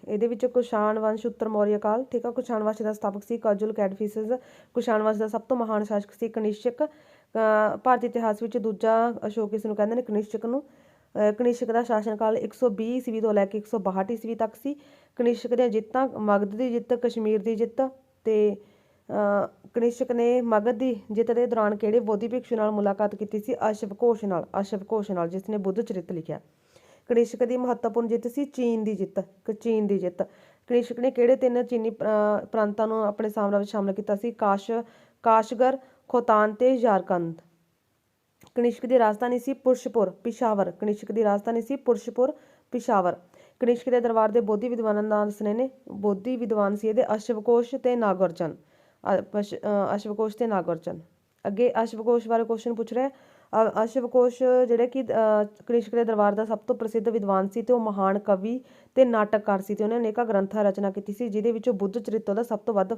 ਇਹਦੇ ਵਿੱਚ ਕੁਸ਼ਾਣ ਵੰਸ਼ ਉੱਤਰ ਮੌਰੀਆ ਕਾਲ, ਠੀਕ ਆ। ਕੁਸ਼ਾਣ ਵੰਸ਼ ਦਾ ਸਥਾਪਕ ਸੀ ਕਜੁਲ ਕੈਡਫਿਸਿਸ। ਕੁਸ਼ਾਣ ਵੰਸ਼ ਦਾ ਸਭ ਤੋਂ ਮਹਾਨ ਸ਼ਾਸਕ ਸੀ ਕਨਿਸ਼ਕ। ਭਾਰਤੀ ਇਤਿਹਾਸ ਵਿੱਚ ਦੂਜਾ ਅਸ਼ੋਕ ਇਸ ਨੂੰ ਕਹਿੰਦੇ ਨੇ, ਕਨਿਸ਼ਕ ਨੂੰ। ਕਨਿਸ਼ਕ ਦਾ ਸ਼ਾਸਨ ਕਾਲ 120 ਈਸਵੀ ਤੋਂ ਲੈ ਕੇ 162 ਈਸਵੀ ਤੱਕ ਸੀ। ਕਨਿਸ਼ਕ ਦੀਆਂ ਜਿੱਤਾਂ, ਮਗਧ ਦੀ ਜਿੱਤ, ਕਸ਼ਮੀਰ ਦੀ ਜਿੱਤ, ਤੇ ਕਨਿਸ਼ਕ ਨੇ ਮਗਧ ਦੀ ਜਿੱਤ ਦੇ ਦੌਰਾਨ ਕਿਹੜੇ ਬੋਧੀ ਭਿਕਸ਼ੂ ਨਾਲ ਮੁਲਾਕਾਤ ਕੀਤੀ ਸੀ? ਅਸ਼ਵਘੋਸ਼ ਨਾਲ, ਜਿਸ ਨੇ ਬੁੱਧ ਚਰਿੱਤ ਲਿਖਿਆ। ਕਨਿਸ਼ਕ ਦੀ ਮਹੱਤਵਪੂਰਨ ਜਿੱਤ ਸੀ ਚੀਨ ਦੀ ਜਿੱਤ। ਕਨਿਸ਼ਕ ਨੇ ਕਿਹੜੇ ਤਿੰਨ ਚੀਨੀ ਪ੍ਰਾਂਤਾਂ ਨੂੰ ਆਪਣੇ ਸਾਮਰਾਜ ਵਿੱਚ ਸ਼ਾਮਲ ਕੀਤਾ ਸੀ? ਕਾਸ਼ਗਰ, ਖੋਤਾਨ ਤੇ ਜ਼ਾਰਕੰਦ। ਕਨਿਸ਼ਕ ਦੀ ਰਾਜਧਾਨੀ ਸੀ ਪੁਰਸ਼ਪੁਰ, ਪਿਸ਼ਾਵਰ। ਕਨਿਸ਼ਕ ਦੇ ਦਰਬਾਰ ਦੇ ਬੋਧੀ ਵਿਦਵਾਨਾਂ ਦਾ ਦੱਸਣੇ ਨੇ। ਬੋਧੀ ਵਿਦਵਾਨ ਸੀ ਇਹਦੇ ਅਸ਼ਵਘੋਸ਼ ਤੇ ਨਾਗਾਰਜੁਨ। ਅੱਗੇ ਅਸ਼ਵਘੋਸ਼ ਬਾਰੇ ਕੁਐਸਚਨ ਪੁੱਛ ਰਿਹਾ। ਅਸ਼ਵਘੋਸ਼ ਜਿਹੜੇ ਕਿ ਕਨਿਸ਼ਕ ਦੇ ਦਰਬਾਰ ਦਾ ਸਭ ਤੋਂ ਪ੍ਰਸਿੱਧ ਵਿਦਵਾਨ ਸੀ, ਤੇ ਉਹ ਮਹਾਨ ਕਵੀ ਤੇ ਨਾਟਕਕਾਰ ਸੀ, ਤੇ ਉਹਨੇ ਅਨੇਕਾਂ ਗ੍ਰੰਥਾਂ ਰਚਨਾ ਕੀਤੀ ਸੀ, ਜਿਹਦੇ ਵਿੱਚੋਂ ਬੁੱਧ ਚਰਿੱਤ ਉਹਦਾ ਸਭ ਤੋਂ ਵੱਧ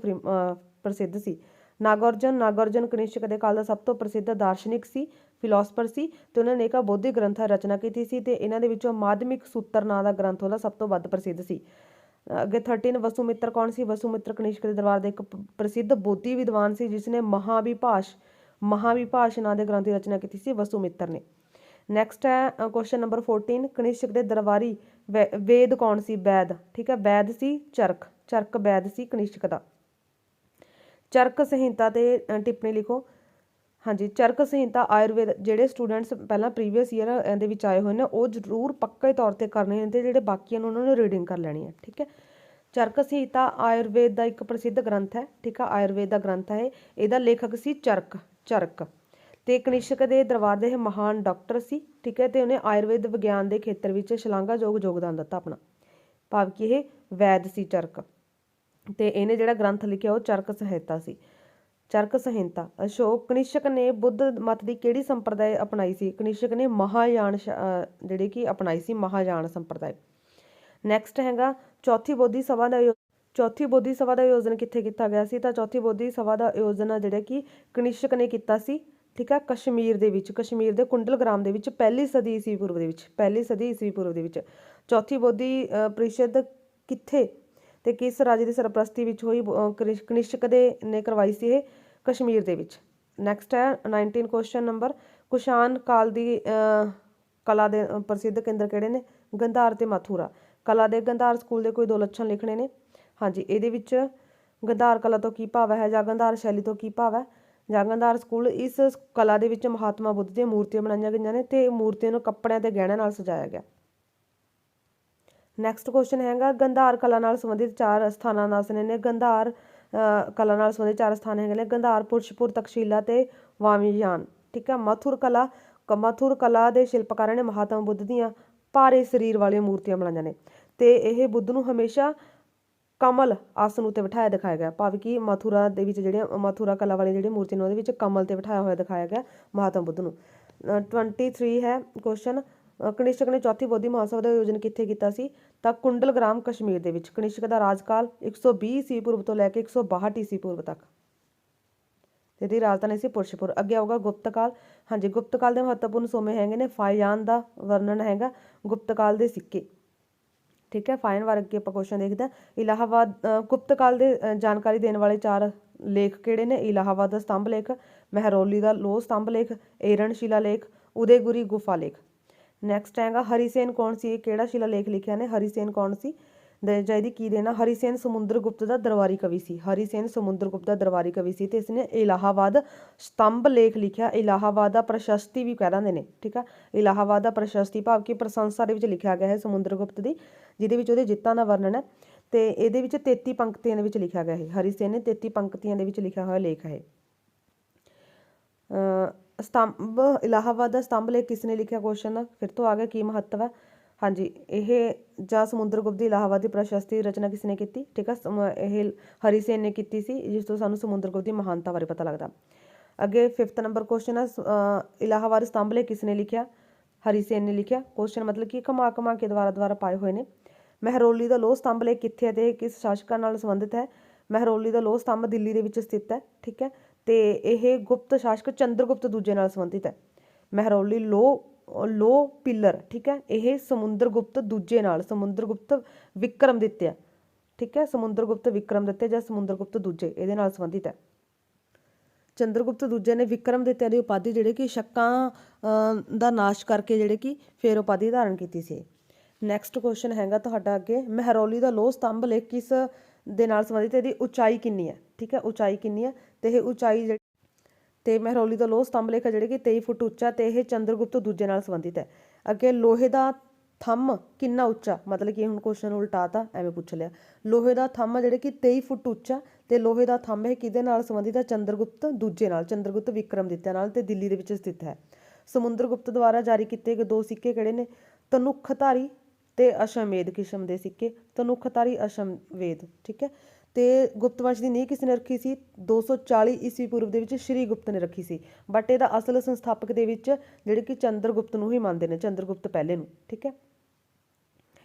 ਪ੍ਰਸਿੱਧ ਸੀ। ਨਾਗਾਰਜੁਨ ਕਨਿਸ਼ਕ ਦੇ ਕਾਲ ਦਾ ਸਭ ਤੋਂ ਪ੍ਰਸਿੱਧ ਦਾਰਸ਼ਨਿਕ ਸੀ, ਫਿਲਾਸਫਰ ਸੀ, ਤੇ ਉਹਨੇ ਅਨੇਕਾਂ ਬੌਧਿਕ ਗ੍ਰੰਥਾਂ ਰਚਨਾ ਕੀਤੀ ਸੀ, ਤੇ ਇਹਨਾਂ ਦੇ ਵਿੱਚੋਂ ਮਾਧਿਮਿਕ ਸੂਤਰ ਨਾਂ ਦਾ ਗ੍ਰੰਥ ਉਹਦਾ ਸਭ ਤੋਂ ਵੱਧ ਪ੍ਰਸਿੱਧ ਸੀ। ਅੱਗੇ 13 ਵਸੂਮਿੱਤਰ ਕੌਣ ਸੀ? ਵਸੂਮਿੱਤਰ ਕਨਿਸ਼ਕ ਦੇ ਦਰਬਾਰ ਦਾ ਇੱਕ ਪ੍ਰਸਿੱਧ ਬੋਧੀ ਵਿਦਵਾਨ ਸੀ, ਜਿਸ ਨੇ ਮਹਾਵਿਭਾਸ਼ ਨਾਂ ਦੇ ਗ੍ਰੰਥ ਦੀ ਰਚਨਾ ਕੀਤੀ ਸੀ ਵਸੂਮਿੱਤਰ ਨੇ। ਨੈਕਸਟ ਹੈ ਕੁਐਸਚਨ ਨੰਬਰ 14, ਕਨਿਸ਼ਕ ਦੇ ਦਰਬਾਰੀ ਵੇਦ ਕੌਣ ਸੀ? ਵੈਦ, ਠੀਕ ਹੈ, ਵੈਦ ਸੀ ਚਰਕ ਵੈਦ ਸੀ ਕਨਿਸ਼ਕ ਦਾ। ਚਰਕ ਸੰਹਿਤਾ ਤੇ ਟਿੱਪਣੀ ਲਿਖੋ। हाँ जी, चरक संहिता आयुर्वेद ਜਿਹੜੇ ਸਟੂਡੈਂਟਸ ਪਹਿਲਾਂ ਪ੍ਰੀਵੀਅਸ ਈਅਰ ਇਹਦੇ ਵਿੱਚ ਆਏ ਹੋਏ ਨੇ ਉਹ ਜ਼ਰੂਰ ਪੱਕੇ ਤੌਰ ਤੇ ਕਰਨੇ ਨੇ ਤੇ ਜਿਹੜੇ ਬਾਕੀਆਂ ਨੂੰ ਉਹਨਾਂ ਨੇ ਰੀਡਿੰਗ ਕਰ ਲੈਣੀ ਹੈ। ਠੀਕ ਹੈ, ਚਰਕ ਸੰਹਿਤਾ ਆਯੁਰਵੇਦ ਦਾ ਇੱਕ ਪ੍ਰਸਿੱਧ ਗ੍ਰੰਥ ਹੈ। ਠੀਕ ਹੈ, ਆਯੁਰਵੇਦ ਦਾ ਗ੍ਰੰਥ ਹੈ। ਇਹਦਾ ਲੇਖਕ ਸੀ ਚਰਕ ਤੇ ਕਨਿਸ਼ਕ ਦੇ ਦਰਬਾਰ ਦੇ ਇਹ ਮਹਾਨ ਡਾਕਟਰ ਸੀ। ਠੀਕ ਹੈ, ਤੇ ਉਹਨੇ ਆਯੁਰਵੇਦ ਵਿਗਿਆਨ ਦੇ ਖੇਤਰ ਵਿੱਚ ਸ਼ਲਾਘਾਯੋਗ ਯੋਗਦਾਨ ਦਿੱਤਾ ਆਪਣਾ, ਭਾਵ ਕਿ ਇਹ ਵੈਦ ਸੀ ਚਰਕ। ਤੇ ਇਹਨੇ ਜਿਹੜਾ ਗ੍ਰੰਥ ਲਿਖਿਆ ਉਹ ਚਰਕ ਸੰਹਿਤਾ ਸੀ। ਚਰਕ ਸੰਹਿਤਾ। ਅਸ਼ੋਕ ਕਨਿਸ਼ਕ ਨੇ ਬੁੱਧ ਮਤ ਦੀ ਕਿਹੜੀ ਸੰਪਰਦਾਇ ਅਪਣਾਈ ਸੀ? ਕਨਿਸ਼ਕ ਨੇ ਮਹਾਯਾਨ ਜਿਹੜੀ ਕਿ ਅਪਣਾਈ ਸੀ, ਮਹਾਯਾਨ ਸੰਪਰਦਾਇ। ਨੈਕਸਟ ਹੈਗਾ ਚੌਥੀ ਬੋਧੀ ਸਭਾ ਦਾ ਚੌਥੀ ਬੋਧੀ ਸਭਾ ਦਾ ਆਯੋਜਨ ਕਿੱਥੇ ਕੀਤਾ ਗਿਆ ਸੀ? ਤਾਂ ਚੌਥੀ ਬੋਧੀ ਸਭਾ ਦਾ ਆਯੋਜਨ ਜਿਹੜਾ ਕਿ ਕਨਿਸ਼ਕ ਨੇ ਕੀਤਾ ਸੀ। ਠੀਕ ਹੈ, ਕਸ਼ਮੀਰ ਦੇ ਵਿੱਚ, ਕਸ਼ਮੀਰ ਦੇ ਕੁੰਡਲਗ੍ਰਾਮ ਦੇ ਵਿੱਚ ਪਹਿਲੀ ਸਦੀ ਈਸਵੀ ਪੂਰਵ ਦੇ ਵਿੱਚ, ਪਹਿਲੀ ਸਦੀ ਈਸਵੀ ਪੂਰਵ ਦੇ ਵਿੱਚ। ਚੌਥੀ ਬੋਧੀ ਪ੍ਰੀਸ਼ਦ ਕਿੱਥੇ ਤੇ ਕਿਸ ਰਾਜੇ ਦੀ ਸਰਪ੍ਰਸਤੀ ਵਿੱਚ ਹੋਈ? ਕਨਿਸ਼ਕ ਦੇ ਨੇ ਕਰਵਾਈ ਸੀ ਇਹ ਕਸ਼ਮੀਰ ਦੇ ਵਿੱਚ। ਨੈਕਸਟ ਹੈ 19 ਕੁਐਸਚਨ ਨੰਬਰ, ਕੁਸ਼ਾਨ ਕਾਲ ਦੀ ਕਲਾ ਦੇ ਪ੍ਰਸਿੱਧ ਕੇਂਦਰ ਕਿਹੜੇ ਨੇ? ਗੰਧਾਰ ਤੇ ਮਥੁਰਾ। ਕਲਾ ਦੇ ਗੰਧਾਰ ਸਕੂਲ ਦੇ ਕੋਈ 2 ਲੱਛਣ ਲਿਖਣੇ ਨੇ। ਹਾਂਜੀ, ਇਹਦੇ ਵਿੱਚ ਗੰਧਾਰ ਕਲਾ ਤੋਂ ਕੀ ਭਾਵ ਹੈ ਜਾਂ ਗੰਧਾਰ ਸ਼ੈਲੀ ਤੋਂ ਕੀ ਭਾਵ ਹੈ? ਜਾਂ ਗੰਧਾਰ ਸਕੂਲ ਇਸ ਕਲਾ ਦੇ ਵਿੱਚ ਮਹਾਤਮਾ ਬੁੱਧ ਦੀਆਂ ਮੂਰਤੀਆਂ ਬਣਾਈਆਂ ਗਈਆਂ ਨੇ ਤੇ ਮੂਰਤੀਆਂ ਨੂੰ ਕੱਪੜਿਆਂ ਤੇ ਗਹਿਣਿਆਂ ਨਾਲ ਸਜਾਇਆ ਗਿਆ। ਨੈਕਸਟ ਕੁਐਸਚਨ ਹੈਗਾ ਗੰਧਾਰ ਕਲਾ ਨਾਲ ਸੰਬੰਧਿਤ 4 ਸਥਾਨਾਂ ਦੱਸਣੇ ਨੇ। ਗੰਧਾਰ ਕਲਾ ਨਾਲ ਸੰਬੰਧਿਤ 4 ਸਥਾਨ ਹੈਗੇ ਨੇ ਗੰਧਾਰ, ਪੁਰਸ਼ਪੁਰ, ਤਕਸ਼ੀਲਾ ਤੇ ਵਾਮੀਯਾਨ। ਠੀਕ ਹੈ, ਮਥੁਰ ਕਲਾ ਦੇ ਸ਼ਿਲਪਕਾਰਾਂ ਨੇ ਮਹਾਤਮਾ ਬੁੱਧ ਦੀਆਂ ਭਾਰੇ ਸਰੀਰ ਵਾਲੀਆਂ ਮੂਰਤੀਆਂ ਬਣਾਈਆਂ ਨੇ ਤੇ ਇਹ ਬੁੱਧ ਨੂੰ ਹਮੇਸ਼ਾ ਕਮਲ ਆਸਨ ਉੱਤੇ ਬਿਠਾਇਆ ਦਿਖਾਇਆ ਗਿਆ, ਭਾਵ ਕਿ ਮਥੁਰਾ ਦੇ ਵਿੱਚ ਜਿਹੜੀਆਂ ਮਥੁਰਾ ਕਲਾ ਵਾਲੀਆਂ ਜਿਹੜੀਆਂ ਮੂਰਤੀਆਂ ਨੇ ਉਹਦੇ ਵਿੱਚ ਕਮਲ ਤੇ ਬਿਠਾਇਆ ਹੋਇਆ ਦਿਖਾਇਆ ਗਿਆ ਮਹਾਤਮਾ ਬੁੱਧ ਨੂੰ। 23 ਹੈ ਕੁਐਸਚਨ, ਕਨਿਸ਼ਕ ਨੇ ਚੌਥੀ ਬੋਧੀ ਮਹੋਤਸਵ ਦਾ ਆਯੋਜਨ ਕਿੱਥੇ ਕੀਤਾ ਸੀ? ਤਾਂ ਕੁੰਡਲਗ੍ਰਾਮ ਕਸ਼ਮੀਰ ਦੇ ਵਿੱਚ। ਕਨਿਸ਼ਕ ਦਾ ਰਾਜਕਾਲ 120 ਈਸਵੀ ਪੂਰਵ ਤੋਂ ਲੈ ਕੇ 162 ਈਸਵੀ ਪੂਰਵ ਤੱਕ। ਇਹਦੀ ਰਾਜਧਾਨੀ ਸੀ ਪੁਰਸ਼ਪੁਰ। ਅੱਗੇ ਆਊਗਾ ਗੁਪਤ ਕਾਲ। ਹਾਂਜੀ, ਗੁਪਤ ਕਾਲ ਦੇ ਮਹੱਤਵਪੂਰਨ ਸੋਮੇ ਹੈਗੇ ਨੇ ਫਾਈਆਨ ਦਾ ਵਰਣਨ ਹੈਗਾ, ਗੁਪਤ ਕਾਲ ਦੇ ਸਿੱਕੇ। ਠੀਕ ਹੈ, ਫਾਈਨ ਵਾਰ ਅੱਗੇ ਆਪਾਂ ਕੁਐਸਚਨ ਦੇਖਦੇ ਹਾਂ। ਇਲਾਹਾਬਾਦ ਗੁਪਤ ਕਾਲ ਦੇ ਜਾਣਕਾਰੀ ਦੇਣ ਵਾਲੇ 4 ਲੇਖ ਕਿਹੜੇ ਨੇ? ਇਲਾਹਾਬਾਦ ਦਾ ਸਤੰਭ ਲੇਖ, ਮਹਿਰੌਲੀ ਦਾ ਲੋਹ ਸਤੰਭ ਲੇਖ, ਏਰਨ ਸ਼ਿਲਾ ਲੇਖ, ਉਦੈਗੁਰੀ ਗੁਫਾ ਲੇਖ। ਨੈਕਸਟ ਹੈਗਾ ਹਰੀਸੇਨ ਕੌਣ ਸੀ? ਕਿਹੜਾ ਸ਼ਿਲਾ ਲੇਖ ਲਿਖਿਆ ਨੇ? ਹਰੀਸੇਨ ਕੌਣ ਸੀ ਜਾਂ ਇਹਦੀ ਕੀ ਦੇਣਾ? ਹਰੀਸੇਨ ਸਮੁੰਦਰ ਗੁਪਤ ਦਾ ਦਰਬਾਰੀ ਕਵੀ ਸੀ। ਹਰੀਸੇਨ ਸਮੁੰਦਰ ਗੁਪਤ ਦਾ ਦਰਬਾਰੀ ਕਵੀ ਸੀ ਤੇ ਇਸਨੇ ਇਲਾਹਾਬਾਦ ਸਤੰਭ ਲੇਖ ਲਿਖਿਆ। ਇਲਾਹਾਬਾਦ ਦਾ ਪ੍ਰਸ਼ਸਤੀ ਵੀ ਕਹਿ ਦਿੰਦੇ ਨੇ। ਠੀਕ ਆ, ਇਲਾਹਾਬਾਦ ਦਾ ਪ੍ਰਸ਼ਸਤੀ ਭਾਵ ਕਿ ਪ੍ਰਸ਼ੰਸਾ ਦੇ ਵਿੱਚ ਲਿਖਿਆ ਗਿਆ ਹੈ ਸਮੁੰਦਰ ਗੁਪਤ ਦੀ, ਜਿਹਦੇ ਵਿੱਚ ਉਹਦੇ ਜਿੱਤਾਂ ਦਾ ਵਰਣਨ ਹੈ ਤੇ ਇਹਦੇ ਵਿੱਚ 33 ਪੰਕਤੀਆਂ ਦੇ ਵਿੱਚ ਲਿਖਿਆ ਗਿਆ ਹੈ। ਹਰੀਸੇਨ ਨੇ 33 ਪੰਕਤੀਆਂ ਦੇ ਵਿੱਚ ਲਿਖਿਆ ਹੋਇਆ ਲੇਖ ਹੈ। ਸਤੰਭ ਇਲਾਹਾਬਾਦ ਦਾ ਸਤੰਭ ਲੇਖ ਕਿਸ ਨੇ ਲਿਖਿਆ? ਕੁਐਸਚਨ ਫਿਰ ਤੋਂ ਆ ਗਿਆ, ਕੀ ਮਹੱਤਵ ਹੈ? ਹਾਂਜੀ, ਇਹ ਜਾਂ ਸਮੁੰਦਰ ਗੁਪਤ ਦੀ ਇਲਾਹਾਬਾਦ ਦੀ ਪ੍ਰਸ਼ਸਤੀ ਦੀ ਰਚਨਾ ਕਿਸ ਨੇ ਕੀਤੀ? ਠੀਕ ਆ, ਇਹ ਹਰੀਸੇਨ ਨੇ ਕੀਤੀ ਸੀ, ਜਿਸ ਤੋਂ ਸਾਨੂੰ ਸਮੁੰਦਰ ਗੁਪਤ ਦੀ ਮਹਾਨਤਾ ਬਾਰੇ ਪਤਾ ਲੱਗਦਾ। ਅੱਗੇ 5th ਨੰਬਰ ਕੁਐਸਚਨ ਹੈ ਇਲਾਹਾਬਾਦ ਸਤੰਭ ਲੇਖ ਕਿਸ ਨੇ ਲਿਖਿਆ? ਹਰੀਸੇਨ ਨੇ ਲਿਖਿਆ। ਕੁਐਸਚਨ ਮਤਲਬ ਕਿ ਘੁਮਾ ਕੇ ਦੁਆਰਾ ਪਾਏ ਹੋਏ ਨੇ। ਮਹਿਰੌਲੀ ਦਾ ਲੋਹ ਸਤੰਭ ਲੇਖ ਕਿੱਥੇ ਹੈ ਤੇ ਕਿਸ ਸ਼ਾਸਕਾਂ ਨਾਲ ਸੰਬੰਧਿਤ ਹੈ? ਮਹਿਰੌਲੀ ਦਾ ਲੋਹ ਸਤੰਭ ਦਿੱਲੀ ਦੇ ਵਿੱਚ ਸਥਿਤ ਹੈ। ਠੀਕ ਹੈ, ਤੇ ਇਹ ਗੁਪਤ ਸ਼ਾਸਕ ਚੰਦਰਗੁਪਤ ਦੂਜੇ ਨਾਲ ਸੰਬੰਧਿਤ ਹੈ। ਮਹਿਰੌਲੀ ਲੋਹ ਪਿੱਲਰ। ਠੀਕ ਹੈ, ਇਹ ਸਮੁੰਦਰ ਗੁਪਤ ਦੂਜੇ ਨਾਲ, ਸਮੁੰਦਰ ਗੁਪਤ ਵਿਕਰਮਦਿੱਤਿਆ। ਠੀਕ ਹੈ, ਸਮੁੰਦਰ ਗੁਪਤ ਵਿਕਰਮਦਿੱਤਿਆ ਜਾਂ ਸਮੁੰਦਰ ਗੁਪਤ ਦੂਜੇ ਇਹਦੇ ਨਾਲ ਸੰਬੰਧਿਤ ਹੈ। ਚੰਦਰਗੁਪਤ ਦੂਜੇ ਨੇ ਵਿਕਰਮਦਿੱਤਿਆ ਦੀ ਉਪਾਧੀ ਜਿਹੜੇ ਕਿ ਸ਼ੱਕਾਂ ਦਾ ਨਾਸ਼ ਕਰਕੇ ਜਿਹੜੇ ਕਿ ਫਿਰ ਉਪਾਧੀ ਧਾਰਨ ਕੀਤੀ ਸੀ। ਨੈਕਸਟ ਕੁਐਸਚਨ ਹੈਗਾ ਤੁਹਾਡਾ ਅੱਗੇ ਮਹਿਰੌਲੀ ਦਾ ਲੋਹ ਸਤੰਭ ਲੇਖ ਕਿਸ ਦੇ ਨਾਲ ਸੰਬੰਧਿਤ? ਇਹਦੀ ਉਚਾਈ ਕਿੰਨੀ ਹੈ? ਠੀਕ ਹੈ, ਉਚਾਈ ਕਿੰਨੀ ਹੈ ਤੇ ਇਹ ਉਚਾਈ ਜਿਹੜੀ ਤੇ ਮਹਿਰੌਲੀ ਦਾ ਲੋਹ ਸਤੰਭ ਲੇਖ ਜਿਹੜੇ ਕਿ 23 ਫੁੱਟ ਉੱਚਾ ਤੇ ਇਹ ਚੰਦਰਗੁਪਤ ਦੂਜੇ ਨਾਲ ਸੰਬੰਧਿਤ ਹੈ। ਅੱਗੇ ਲੋਹੇ ਦਾ ਥੰਮ ਕਿੰਨਾ ਉੱਚਾ? ਮਤਲਬ ਕਿ ਹੁਣ ਕੁਐਸਚਨ ਉਲਟਾਤਾ, ਐਵੇਂ ਪੁੱਛ ਲਿਆ। ਲੋਹੇ ਦਾ ਥੰਮ ਜਿਹੜੇ ਕਿ 23 ਫੁੱਟ ਉੱਚਾ ਤੇ ਲੋਹੇ ਦਾ ਥੰਮ ਇਹ ਕਿਹਦੇ ਨਾਲ ਸੰਬੰਧਿਤ ਹੈ? ਚੰਦਰਗੁਪਤ ਦੂਜੇ ਨਾਲ, ਚੰਦਰਗੁਪਤ ਵਿਕਰਮਦਿੱਤਿਆ ਨਾਲ ਤੇ ਦਿੱਲੀ ਦੇ ਵਿੱਚ ਸਥਿਤ ਹੈ। ਸਮੁੰਦਰ ਗੁਪਤ ਦੁਆਰਾ ਜਾਰੀ ਕੀਤੇ ਗਏ 2 ਸਿੱਕੇ ਕਿਹੜੇ ਨੇ? ਤਨੁਖਧਾਰੀ ਤੇ ਅਸ਼ਵਮੇਧ ਕਿਸਮ ਦੇ ਸਿੱਕੇ। ਤਨੁਖਧਾਰੀ, ਅਸ਼ਵਮੇਧ। ਠੀਕ ਹੈ, ਤੇ ਗੁਪਤ ਵੰਸ਼ ਦੀ ਨੀਂਹ ਕਿਸ ਨੇ ਰੱਖੀ ਸੀ? 240 ਈਸਵੀ ਪੂਰਵ ਦੇ ਵਿੱਚ ਸ਼੍ਰੀ ਗੁਪਤ ਨੇ ਰੱਖੀ ਸੀ, ਬਟ ਇਹਦਾ ਅਸਲ ਸੰਸਥਾਪਕ ਦੇ ਵਿੱਚ ਜਿਹੜੇ ਕਿ ਚੰਦਰਗੁਪਤ ਨੂੰ ਹੀ ਮੰਨਦੇ ਨੇ, ਚੰਦਰਗੁਪਤ ਪਹਿਲੇ ਨੂੰ। ਠੀਕ ਹੈ,